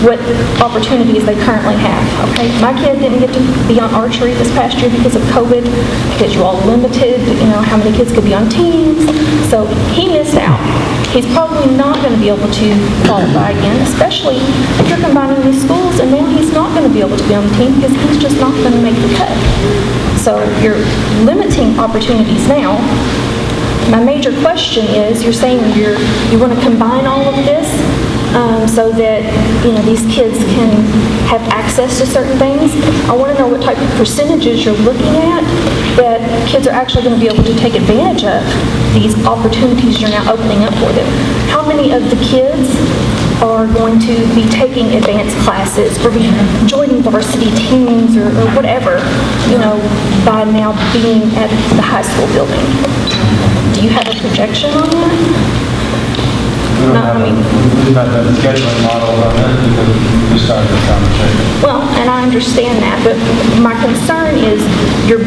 what opportunities they currently have, okay? My kid didn't get to be on archery this past year because of COVID, because you all limited, you know, how many kids could be on teams, so he missed out. He's probably not going to be able to qualify again, especially if you're combining these schools, and then he's not going to be able to be on the team because he's just not going to make the cut. So you're limiting opportunities now. My major question is, you're saying you want to combine all of this so that, you know, these kids can have access to certain things. I want to know what type of percentages you're looking at that kids are actually going to be able to take advantage of these opportunities you're now opening up for them. How many of the kids are going to be taking advanced classes or be joining varsity teams or whatever, you know, by now being at the high school building? Do you have a projection on that? We've not done scheduling models on this because we started the conversation. Well, and I understand that, but my concern is your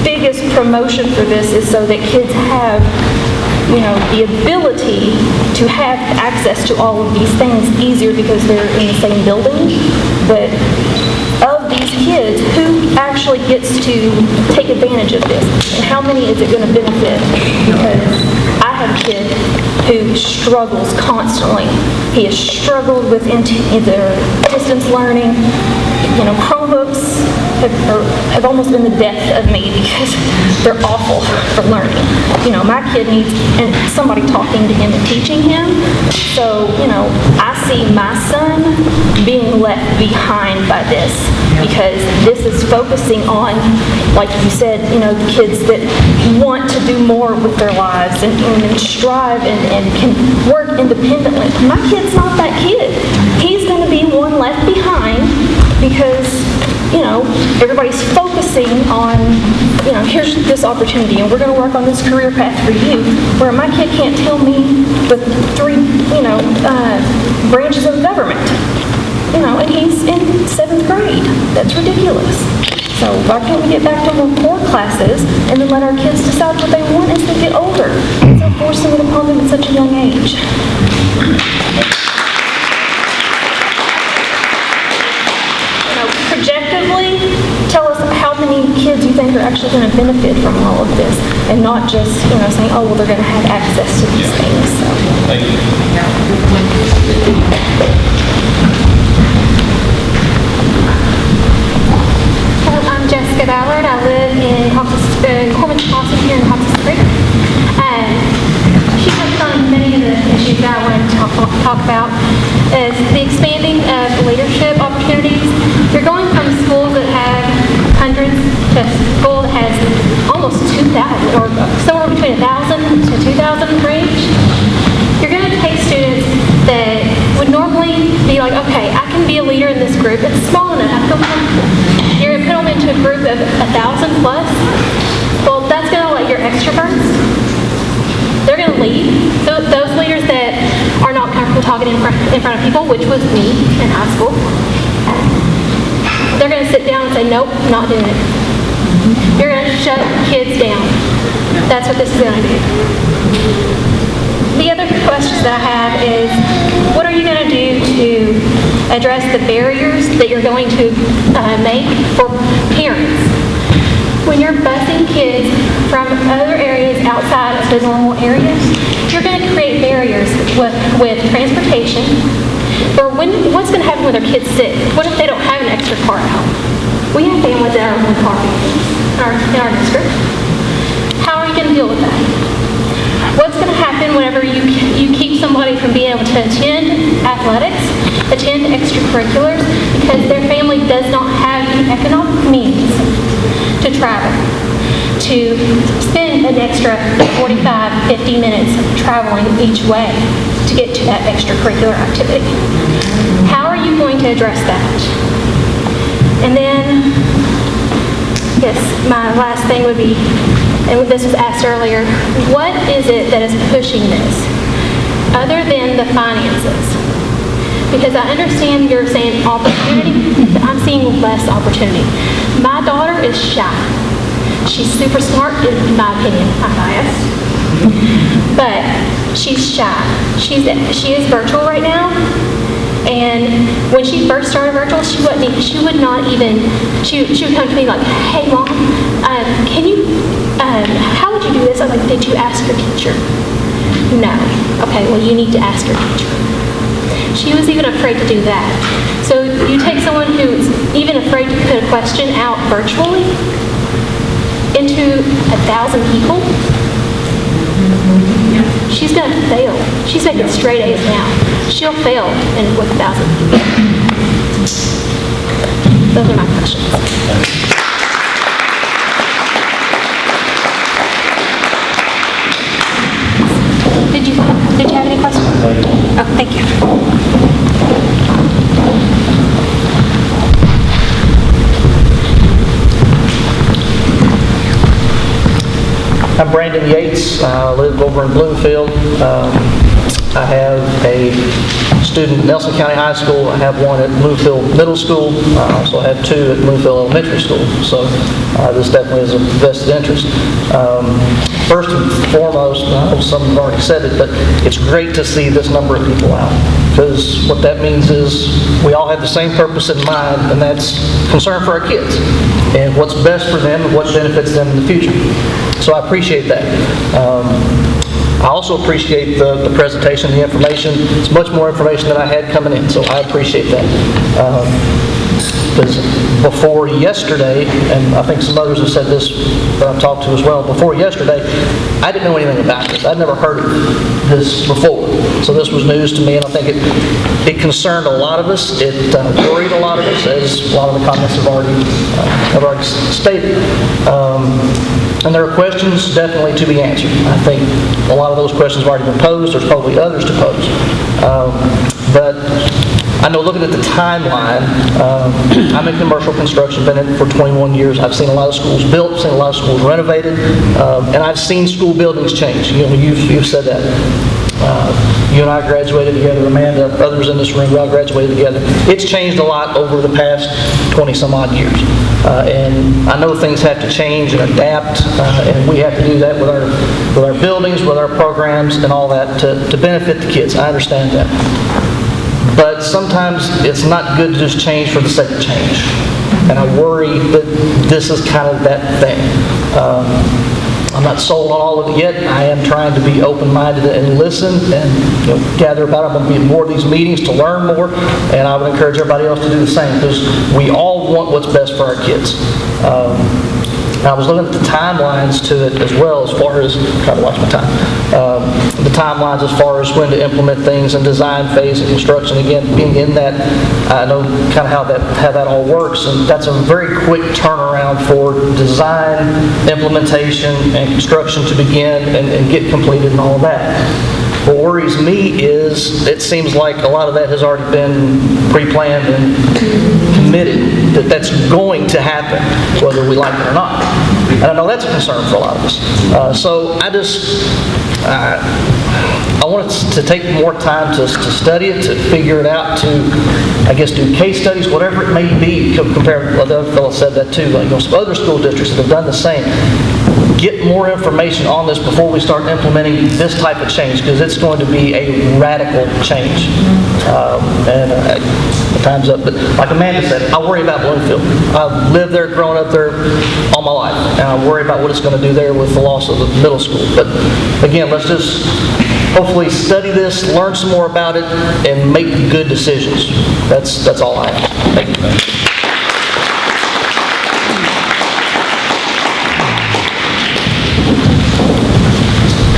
biggest promotion for this is so that kids have, you know, the ability to have access to all of these things easier because they're in the same building. But of these kids, who actually gets to to take advantage of this? And how many is it going to benefit? Because I have a kid who struggles constantly. He has struggled with either distance learning. You know, Chromebooks have almost been the death of me because they're awful for learning. You know, my kid needs somebody talking to him and teaching him. So, you know, I see my son being left behind by this because this is focusing on, like you said, you know, kids that want to do more with their lives and strive and can work independently. My kid's not that kid. He's going to be one left behind because, you know, everybody's focusing on, you know, here's this opportunity and we're going to work on this career path for you, where my kid can't tell me with 3, you know, branches of government, you know, and he's in 7th grade. That's ridiculous. So why can't we get back to more core classes and then let our kids decide what they want as they get older instead of forcing it upon them at such a young age? Projectively, tell us how many kids you think are actually going to benefit from all of this, and not just, you know, saying, oh, well, they're going to have access to these things. So. Thank you. I'm Jessica Ballard. I live in Corman's Crossing here in Cocsis Creek. She touched on many of the issues that I wanted to talk about. Is the expanding of leadership opportunities. You're going from schools that have hundreds to a school that has almost 2,000, or somewhere between 1,000 to 2,000 range. You're going to take students that would normally be like, okay, I can be a leader in this group. It's small enough. I feel comfortable. You're going to put them into a group of 1,000 plus. Well, that's going to let your extroverts, they're going to lead. So those leaders that are not comfortable talking in front of people, which was me in high school, they're going to sit down and say, nope, not doing it. You're going to shut kids down. That's what this is going to do. The other questions that I have is, what are you going to do to address the barriers that you're going to make for parents? When you're busing kids from other areas outside of the normal areas, you're going to create barriers with transportation. Or what's going to happen when their kid's sick? What if they don't have an extra car at home? We have families that are in one car in our district. How are you going to deal with that? What's going to happen whenever you keep somebody from being able to attend athletics, attend extracurriculars, because their family does not have the economic means to travel, to spend an extra 45, 50 minutes traveling each way to get to that extracurricular activity? How are you going to address that? And then, yes, my last thing would be, and this was asked earlier, what is it that is pushing this, other than the finances? Because I understand you're saying opportunity, but I'm seeing less opportunity. My daughter is shy. She's super smart, in my opinion. I'm biased. But she's shy. She is virtual right now. And when she first started virtual, she would come to me like, hey, Mom, how would you do this? I'm like, did you ask your teacher? No. Okay, well, you need to ask your teacher. She was even afraid to do that. So you take someone who's even afraid to put a question out virtually into 1,000 people, she's going to fail. She's making straight A's now. She'll fail with 1,000 people. Those are my questions. Did you have any questions? Oh, thank you. I'm Brandon Yates. I live over in Bloomfield. I have a student at Nelson County High School. I have one at Bloomfield Middle School. I also have 2 at Bloomfield Elementary School. So this definitely is a vested interest. First and foremost, I know some have already said it, but it's great to see this number of people out. Because what that means is we all have the same purpose in mind, and that's concern for our kids and what's best for them and what benefits them in the future. So I appreciate that. I also appreciate the presentation, the information. It's much more information than I had coming in, so I appreciate that. Because before yesterday, and I think some others have said this that I've talked to as well, before yesterday, I didn't know anything about this. I'd never heard of this before. So this was news to me, and I think it concerned a lot of us. It worried a lot of us, as a lot of the comments have already stated. And there are questions definitely to be answered. I think a lot of those questions have already been posed. There's probably others to pose. But I know looking at the timeline, I'm in commercial construction, been in it for 21 years. I've seen a lot of schools built, seen a lot of schools renovated, and I've seen school buildings change. You know, you've said that. You and I graduated together, Amanda, others in this room, we all graduated together. It's changed a lot over the past 20 some odd years. And I know things have to change and adapt, and we have to do that with our buildings, with our programs and all that to benefit the kids. I understand that. But sometimes it's not good to just change for the sake of change. And I worry that this is kind of that thing. I'm not sold on all of it yet. I am trying to be open-minded and listen and gather about it. I'm going to be at more of these meetings to learn more, and I would encourage everybody else to do the same, because we all want what's best for our kids. I was looking at the timelines to it as well, as far as, try to watch my time, the timelines as far as when to implement things and design phase and construction. Again, being in that, I know kind of how that all works, and that's a very quick turnaround for design, implementation, and construction to begin and get completed and all of that. What worries me is it seems like a lot of that has already been pre-planned and committed, that's going to happen, whether we like it or not. And I know that's a concern for a lot of us. So I want to take more time to study it, to figure it out, to, I guess, do case studies, whatever it may be, compared, the other fellow said that too, like some other school districts that have done the same. Get more information on this before we start implementing this type of change, because it's going to be a radical change. The time's up, but like Amanda said, I worry about Bloomfield. I've lived there, grown up there all my life, and I worry about what it's going to do there with the loss of the middle school. But again, let's just hopefully study this, learn some more about it, and make good decisions. That's all I have. Thank you.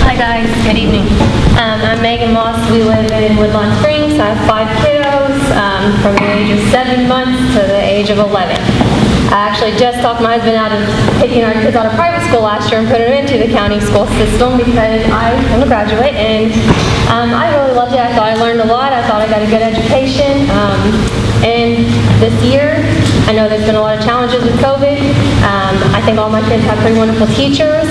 Hi guys, good evening. I'm Megan Moss. We live in Woodlawn Springs. I have 5 kiddos from the age of 7 months to the age of 11. I actually just talked my husband out of taking our kids out of private school last year and putting them into the county school system, because I am a graduate and I really loved it. I thought I learned a lot. I thought I got a good education. And this year, I know there's been a lot of challenges with COVID. I think all my kids have pretty wonderful teachers.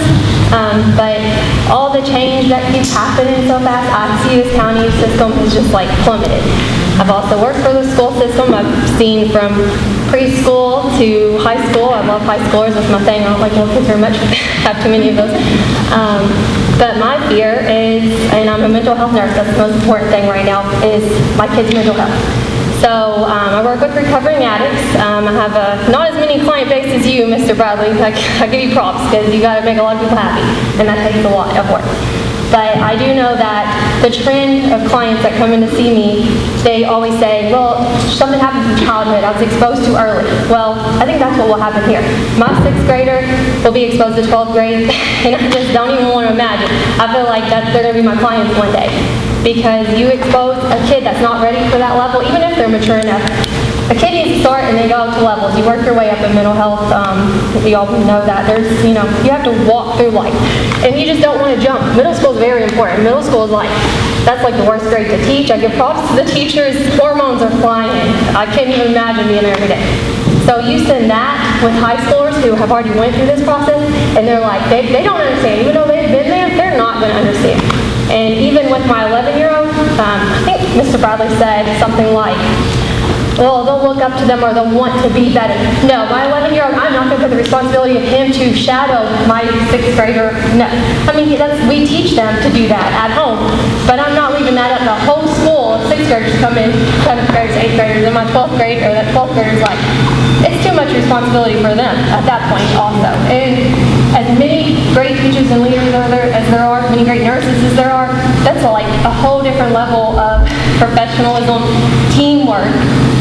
But all the change that keeps happening so fast, I see this county system has just like plummeted. I've also worked for the school system. I've seen from preschool to high school. I love high schoolers. That's my thing. I don't like little kids very much. Have too many of those. But my fear is, and I'm a mental health nurse, that's the most important thing right now, is my kids' mental health. So I work with recovering addicts. I have not as many client base as you, Mr. Bradley. I give you props, because you got to make a lot of people happy, and that takes a lot of work. But I do know that the trend of clients that come in to see me, they always say, well, something happened from childhood. I was exposed to early. Well, I think that's what will happen here. My 6th grader will be exposed to 12th grade, and I just don't even want to imagine. I feel like they're going to be my clients one day. Because you expose a kid that's not ready for that level, even if they're mature enough. A kid needs to start and they go to levels. You work your way up in mental health. We all know that. You have to walk through life. And you just don't want to jump. Middle school is very important. Middle school is that's like the worst grade to teach. I give props to the teachers. Hormones are flying. I can't even imagine being there every day. So you send that with high schoolers who have already went through this process, and they're like, they don't understand. Even though they've been there, they're not going to understand. And even with my 11-year-old, I think Mr. Bradley said something like, well, they'll look up to them or they'll want to be better. No, my 11-year-old, I'm not going to put the responsibility of him to shadow my 6th grader. No. I mean, we teach them to do that at home, but I'm not leaving that up. The whole school of 6th graders come in, 7th graders, 8th graders, and my 12th grade, or that 12th grader's like, it's too much responsibility for them at that point also. And as many great teachers and leaders as there are, many great nurses as there are, that's like a whole different level of professionalism, teamwork,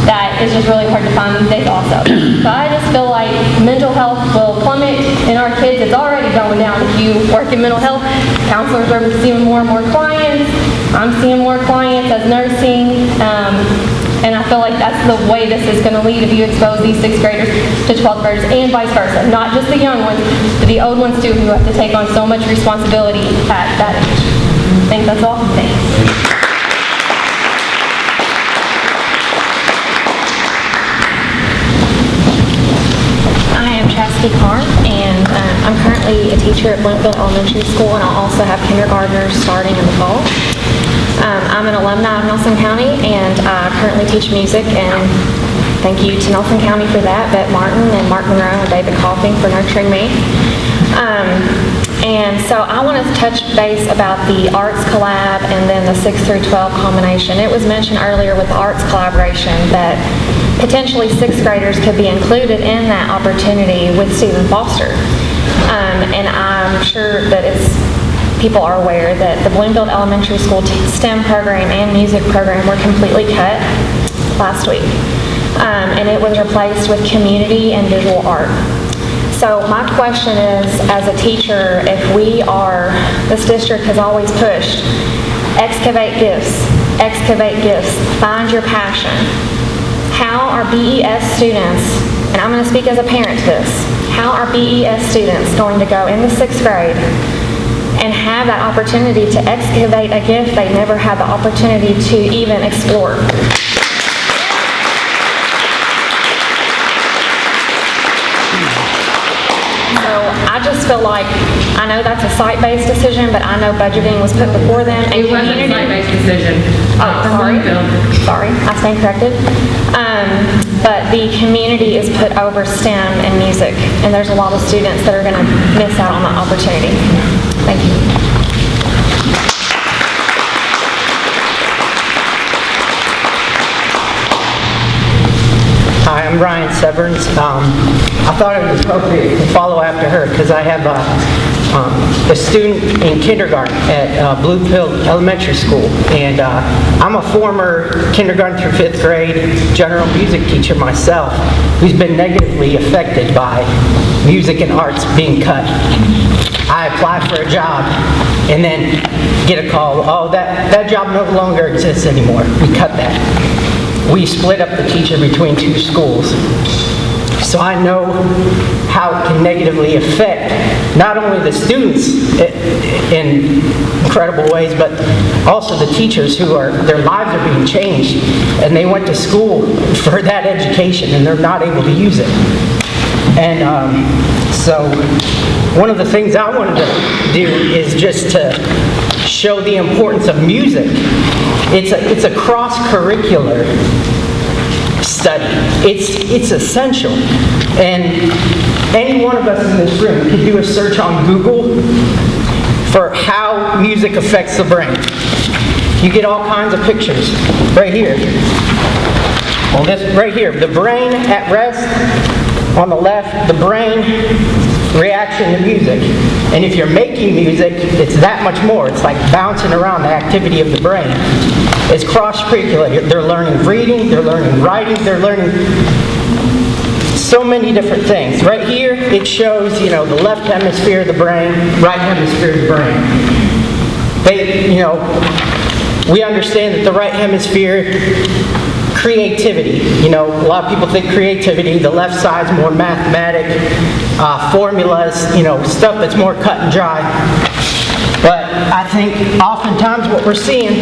that is just really hard to find these days also. So I just feel like mental health will plummet in our kids. It's already going down. If you work in mental health, counselors are seeing more and more clients. I'm seeing more clients as nursing. And I feel like that's the way this is going to lead if you expose these 6th graders to 12th graders and vice versa. Not just the young ones, but the old ones too, who have to take on so much responsibility at that age. I think that's all. Thanks. Carr, and I'm currently a teacher at Bloomfield Elementary School, and I'll also have kindergartners starting in the fall. I'm an alumni of Nelson County, and I currently teach music, and thank you to Nelson County for that, Bette Martin and Mark Monroe and David Coffing for nurturing me. And so I want to touch base about the arts collab and then the 6 through 12 combination. It was mentioned earlier with the arts collaboration that potentially 6th graders could be included in that opportunity with Stephen Foster. And I'm sure that people are aware that the Bloomfield Elementary School STEM program and music program were completely cut last week. And it was replaced with community and visual art. So my question is, as a teacher, if this district has always pushed, excavate gifts, find your passion. How are BES students, and I'm going to speak as a parent to this, how are BES students going to go in the 6th grade and have that opportunity to excavate a gift they never had the opportunity to even explore? So I just feel like, I know that's a site-based decision, but I know budgeting was put before them. And it wasn't a site-based decision. Sorry, I stand corrected. But the community is put over STEM and music, and there's a lot of students that are going to miss out on that opportunity. Thank you. Hi, I'm Ryan Severns. I thought it was appropriate to follow after her because I have a student in kindergarten at Bloomfield Elementary School, and I'm a former kindergarten through 5th grade general music teacher myself who's been negatively affected by music and arts being cut. I apply for a job and then get a call, oh, that job no longer exists anymore. We cut that. We split up the teacher between 2 schools. So I know how it can negatively affect not only the students in incredible ways, but also the teachers their lives are being changed, and they went to school for that education and they're not able to use it. And so one of the things I wanted to do is just to show the importance of music. It's a cross-curricular study. It's essential. And any one of us in this room could do a search on Google for how music affects the brain. You get all kinds of pictures right here. Well, this right here, the brain at rest. On the left, the brain reaction to music. And if you're making music, it's that much more. It's like bouncing around the activity of the brain. It's cross-curricular. They're learning reading, they're learning writing, they're learning so many different things. Right here, it shows, the left hemisphere of the brain, right hemisphere of the brain. We understand that the right hemisphere, creativity. A lot of people think creativity, the left side's more mathematic, formulas, stuff that's more cut and dry. But I think oftentimes what we're seeing,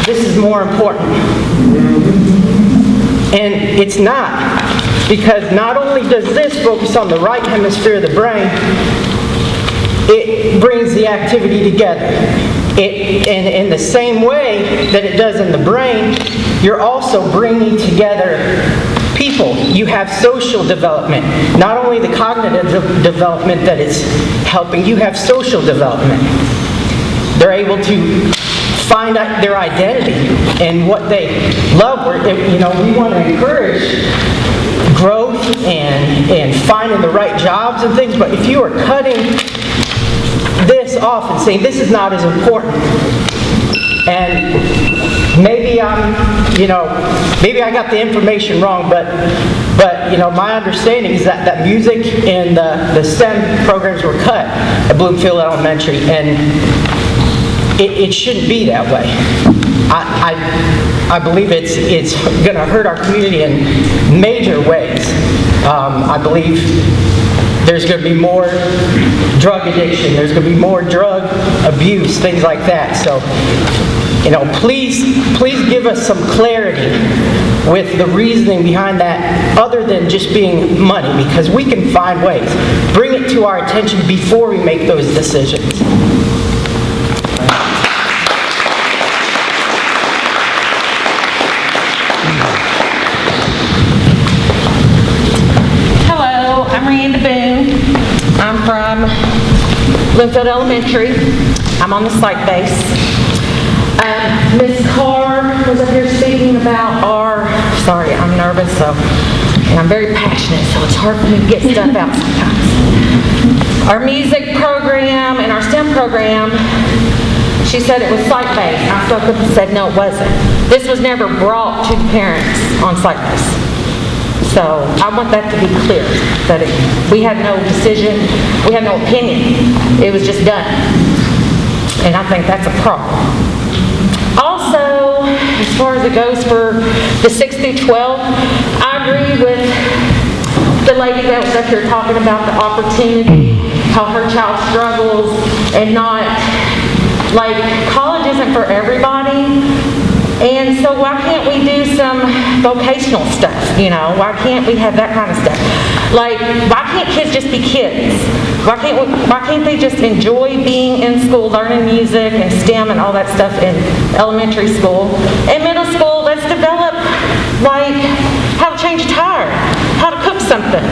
this is more important. And it's not, because not only does this focus on the right hemisphere of the brain, it brings the activity together. In the same way that it does in the brain, you're also bringing together people. You have social development. Not only the cognitive development that is helping, you have social development. They're able to find out their identity and what they love. We want to encourage growth and finding the right jobs and things, but if you are cutting this off and saying this is not as important, and maybe maybe I got the information wrong, but my understanding is that music and the STEM programs were cut at Bloomfield Elementary, and it shouldn't be that way. I believe it's going to hurt our community in major ways. I believe there's going to be more drug addiction, there's going to be more drug abuse, things like that. So, please give us some clarity with the reasoning behind that, other than just being money, because we can find ways. Bring it to our attention before we make those decisions. Hello, I'm Randa Boone. I'm from Bloomfield Elementary. I'm on the site base. Ms. Carr was up here speaking about sorry, I'm nervous, and I'm very passionate, so it's hard for me to get stuff out sometimes. Our music program and our STEM program, she said it was site-based. I spoke up and said, no, it wasn't. This was never brought to the parents on site-based. So I want that to be clear, that we had no decision, we had no opinion. It was just done. And I think that's a problem. Also, as far as it goes for the 6 through 12, I agree with the lady that was up here talking about the opportunity, how her child struggles, and not, college isn't for everybody. And so why can't we do some vocational stuff, Why can't we have that kind of stuff? Why can't kids just be kids? Why can't they just enjoy being in school, learning music and STEM and all that stuff in elementary school? In middle school, let's develop, how to change a tire, how to cook something,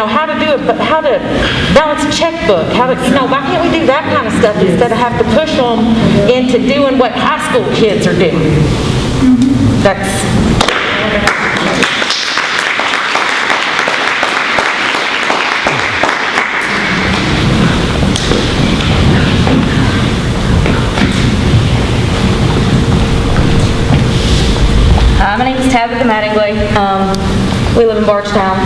how to balance a checkbook, why can't we do that kind of stuff instead of have to push them into doing what high school kids are doing? My name is Tabitha Mattingly. We live in Bardstown.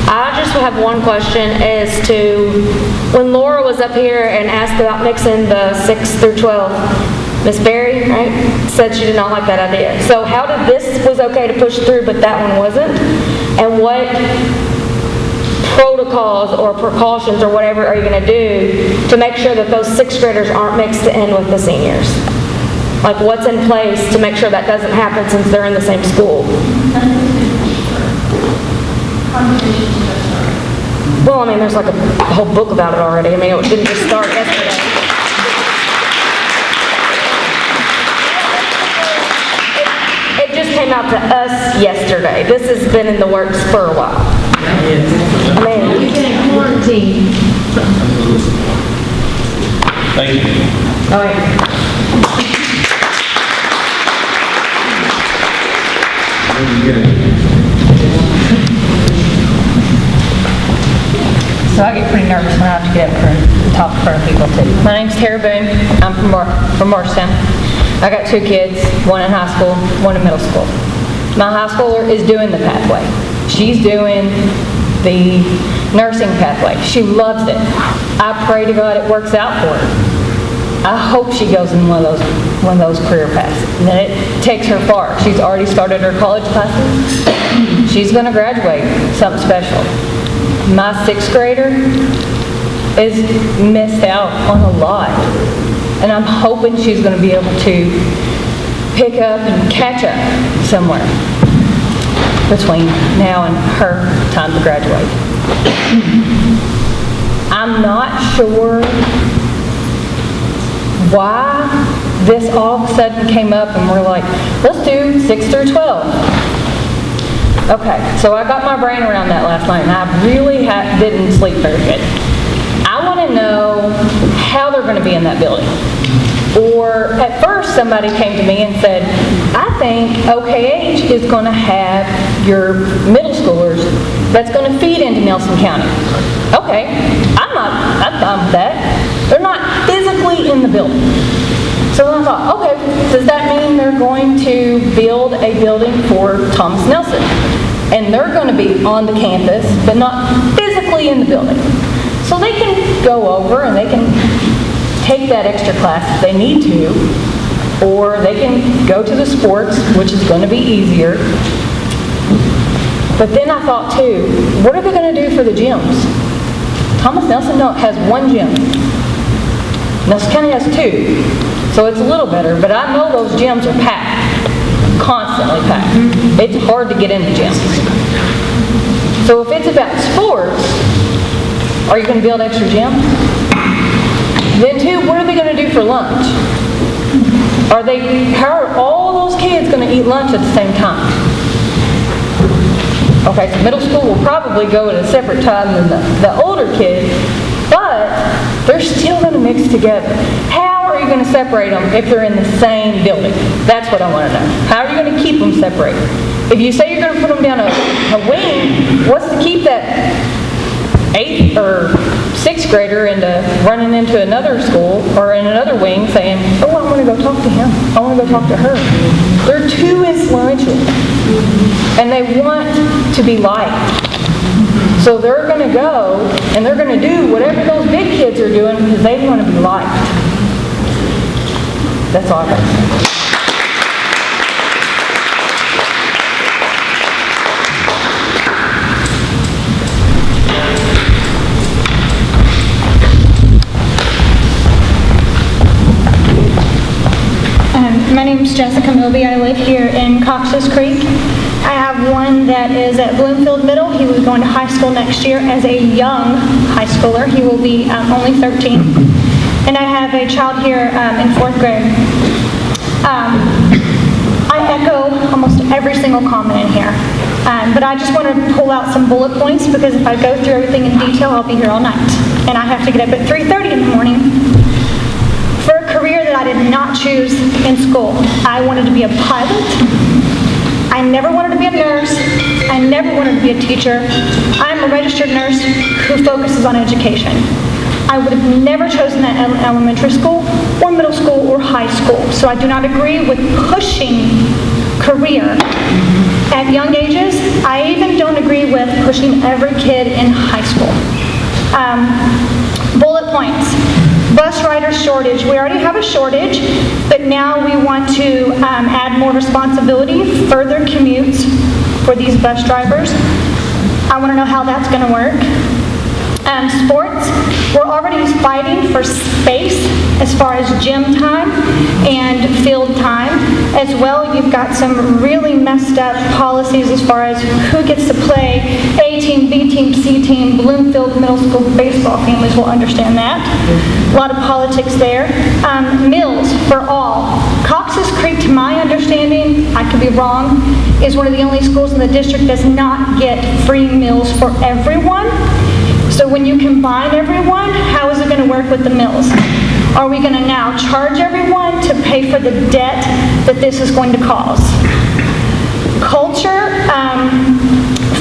I just have one question as to when Laura was up here and asked about mixing the 6 through 12, Miss Berry, right, said she did not like that idea. So how did this was okay to push through, but that one wasn't? And what protocols or precautions or whatever are you going to do to make sure that those 6th graders aren't mixed in with the seniors? What's in place to make sure that doesn't happen since they're in the same school? Well, there's a whole book about it already. It didn't just start yesterday. It just came out to us yesterday. This has been in the works for a while. We've been in quarantine. Thank you. All right. So I get pretty nervous when I have to get up here and talk in front of people too. My name's Tara Boone. I'm from Bardstown. I got 2 kids, one in high school, one in middle school. My high schooler is doing the pathway. She's doing the nursing pathway. She loves it. I pray to God it works out for her. I hope she goes in one of those career paths. And then it takes her far. She's already started her college classes. She's going to graduate something special. My 6th grader is missed out on a lot. And I'm hoping she's going to be able to pick up and catch up somewhere between now and her time to graduate. I'm not sure why this all of a sudden came up and we're like, let's do 6 through 12. Okay, so I got my brain around that last night, and I really didn't sleep very good. I want to know how they're going to be in that building. Or at first somebody came to me and said, I think OKH is going to have your middle schoolers that's going to feed into Nelson County. Okay, I'm fine with that. They're not physically in the building. So then I thought, okay, does that mean they're going to build a building for Thomas Nelson? And they're going to be on the campus, but not physically in the building. So they can go over and they can take that extra class if they need to, or they can go to the sports, which is going to be easier. But then I thought too, what are they going to do for the gyms? Thomas Nelson has one gym. Nelson County has 2. So it's a little better, but I know those gyms are packed, constantly packed. It's hard to get into gyms. So if it's about sports, are you going to build extra gyms? Then 2, what are they going to do for lunch? How are all those kids going to eat lunch at the same time? Okay, so middle school will probably go at a separate time than the older kids, but they're still going to mix together. How are you going to separate them if they're in the same building? That's what I want to know. How are you going to keep them separated? If you say you're going to put them down a wing, what's to keep that 8th or 6th grader running into another school or in another wing saying, oh, I want to go talk to him. I want to go talk to her. They're too influential. And they want to be liked. So they're going to go and they're going to do whatever those big kids are doing because they want to be liked. That's all I got to say. My name is Jessica Moby. I live here in Cox's Creek. I have one that is at Bloomfield Middle. He will be going to high school next year as a young high schooler. He will be only 13. And I have a child here in 4th grade. I echo almost every single comment in here. But I just want to pull out some bullet points because if I go through everything in detail, I'll be here all night. And I have to get up at 3:30 in the morning. For a career that I did not choose in school. I wanted to be a pilot. I never wanted to be a nurse. I never wanted to be a teacher. I'm a registered nurse who focuses on education. I would have never chosen that in elementary school or middle school or high school. So I do not agree with pushing career at young ages. I even don't agree with pushing every kid in high school. Bullet points. Bus rider shortage. We already have a shortage, but now we want to add more responsibility, further commutes for these bus drivers. I want to know how that's going to work. Sports, we're already fighting for space as far as gym time and field time. As well, you've got some really messed up policies as far as who gets to play A team, B team, C team. Bloomfield Middle School baseball families will understand that. A lot of politics there. Meals for all. Cox's Creek, to my understanding, I could be wrong, is one of the only schools in the district that does not get free meals for everyone. So when you combine everyone, how is it going to work with the meals? Are we going to now charge everyone to pay for the debt that this is going to cause? Culture,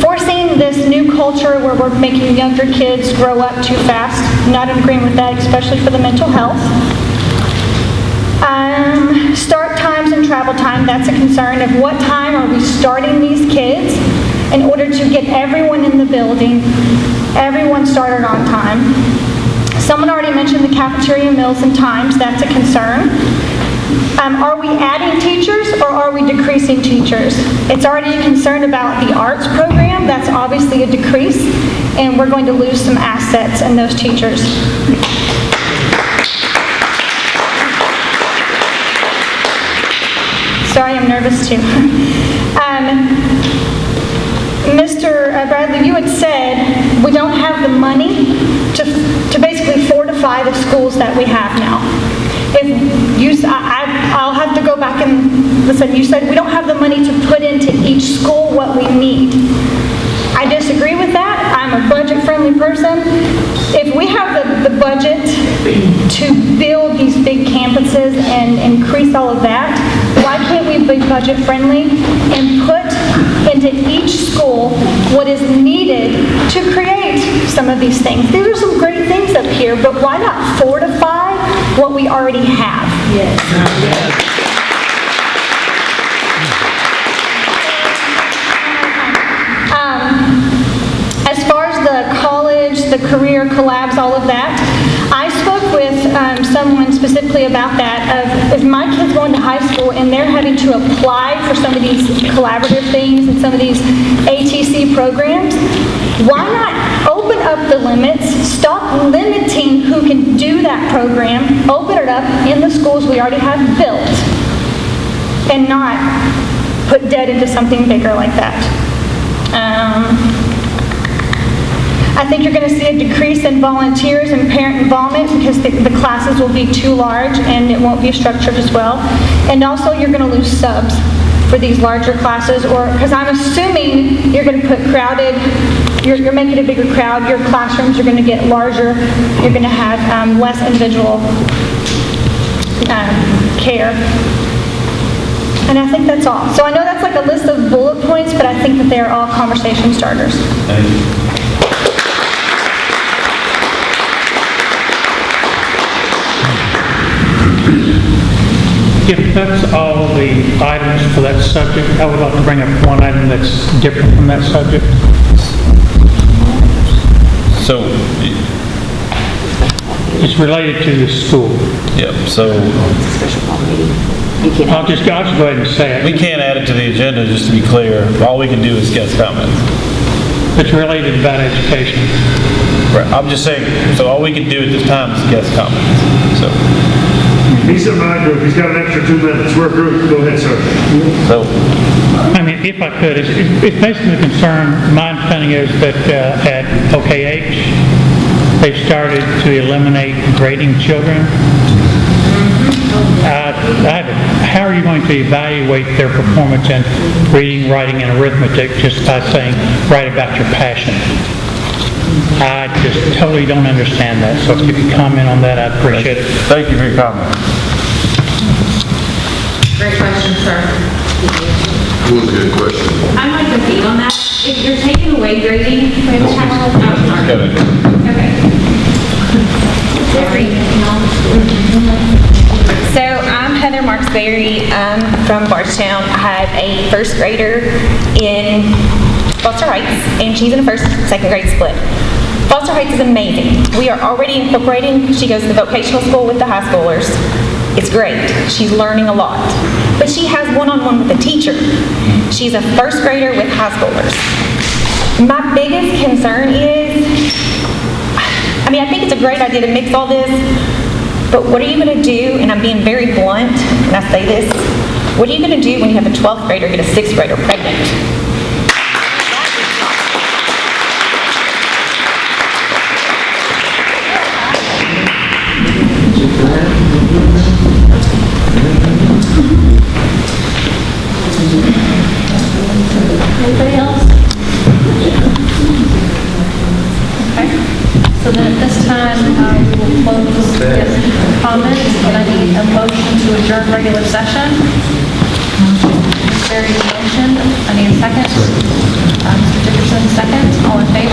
forcing this new culture where we're making younger kids grow up too fast. Not in agreement with that, especially for the mental health. Start times and travel time, that's a concern of what time are we starting these kids in order to get everyone in the building, everyone started on time. Someone already mentioned the cafeteria meals and times, that's a concern. Are we adding teachers or are we decreasing teachers? It's already a concern about the arts program, that's obviously a decrease, and we're going to lose some assets in those teachers. Sorry, I'm nervous too. Mr. Bradley, you had said we don't have the money to basically fortify the schools that we have now. If I'll have to go back and listen. You said we don't have the money to put into each school what we need. I disagree with that. I'm a budget-friendly person. If we have the budget to build these big campuses and increase all of that, why can't we be budget-friendly and put into each school what is needed to create some of these things? These are some great things up here, but why not fortify what we already have? Yes. As far as the college, the career collabs, all of that, I spoke with someone specifically about that. If my kid's going to high school and they're having to apply for some of these collaborative things and some of these ATC programs, why not open up the limits, stop limiting who can do that program, open it up in the schools we already have built, and not put debt into something bigger like that. I think you're going to see a decrease in volunteers and parent involvement because the classes will be too large and it won't be structured as well. And also you're going to lose subs for these larger classes, or because I'm assuming you're going to put crowded, you're making a bigger crowd, your classrooms are going to get larger, you're going to have less individual care. And I think that's all. So I know that's like a list of bullet points, but I think that they're all conversation starters. Thank you. If that's all the items for that subject, I would like to bring up one item that's different from that subject. So, it's related to the school. Yep, so I'll just go ahead and say it. we can't add it to the agenda, just to be clear. All we can do is guest comments. It's related about education. Right, I'm just saying, so all we can do at this time is guest comments, so. He's in my group, he's got an extra 2 minutes, we're a group, go ahead, sir. So, I mean, if I could, it's basically the concern, my understanding is that at OKH, they've started to eliminate grading children. How are you going to evaluate their performance in reading, writing, and arithmetic just by saying, write about your passion? I just totally don't understand that, so if you could comment on that, I'd appreciate it. thank you for your comment. Great question, sir. It was a good question. I'm like the feed on that. If you're taking away grading, okay. So I'm Heather Marksberry. I'm from Bardstown. I have a first grader in Foster Heights, and she's in a first, second grade split. Foster Heights is amazing. We are already incorporating, she goes to the vocational school with the high schoolers. It's great. She's learning a lot. But she has one-on-one with the teacher. She's a first grader with high schoolers. My biggest concern is, I think it's a great idea to mix all this, but what are you going to do, and I'm being very blunt, and I say this, what are you going to do when you have a 12th grader get a 6th grader pregnant? Anybody else? Okay. So then at this time, we will close with comments, and I need a motion to adjourn regular session. Ms. Berry motion. I need a second. Mr. Dickerson, second. All in favor?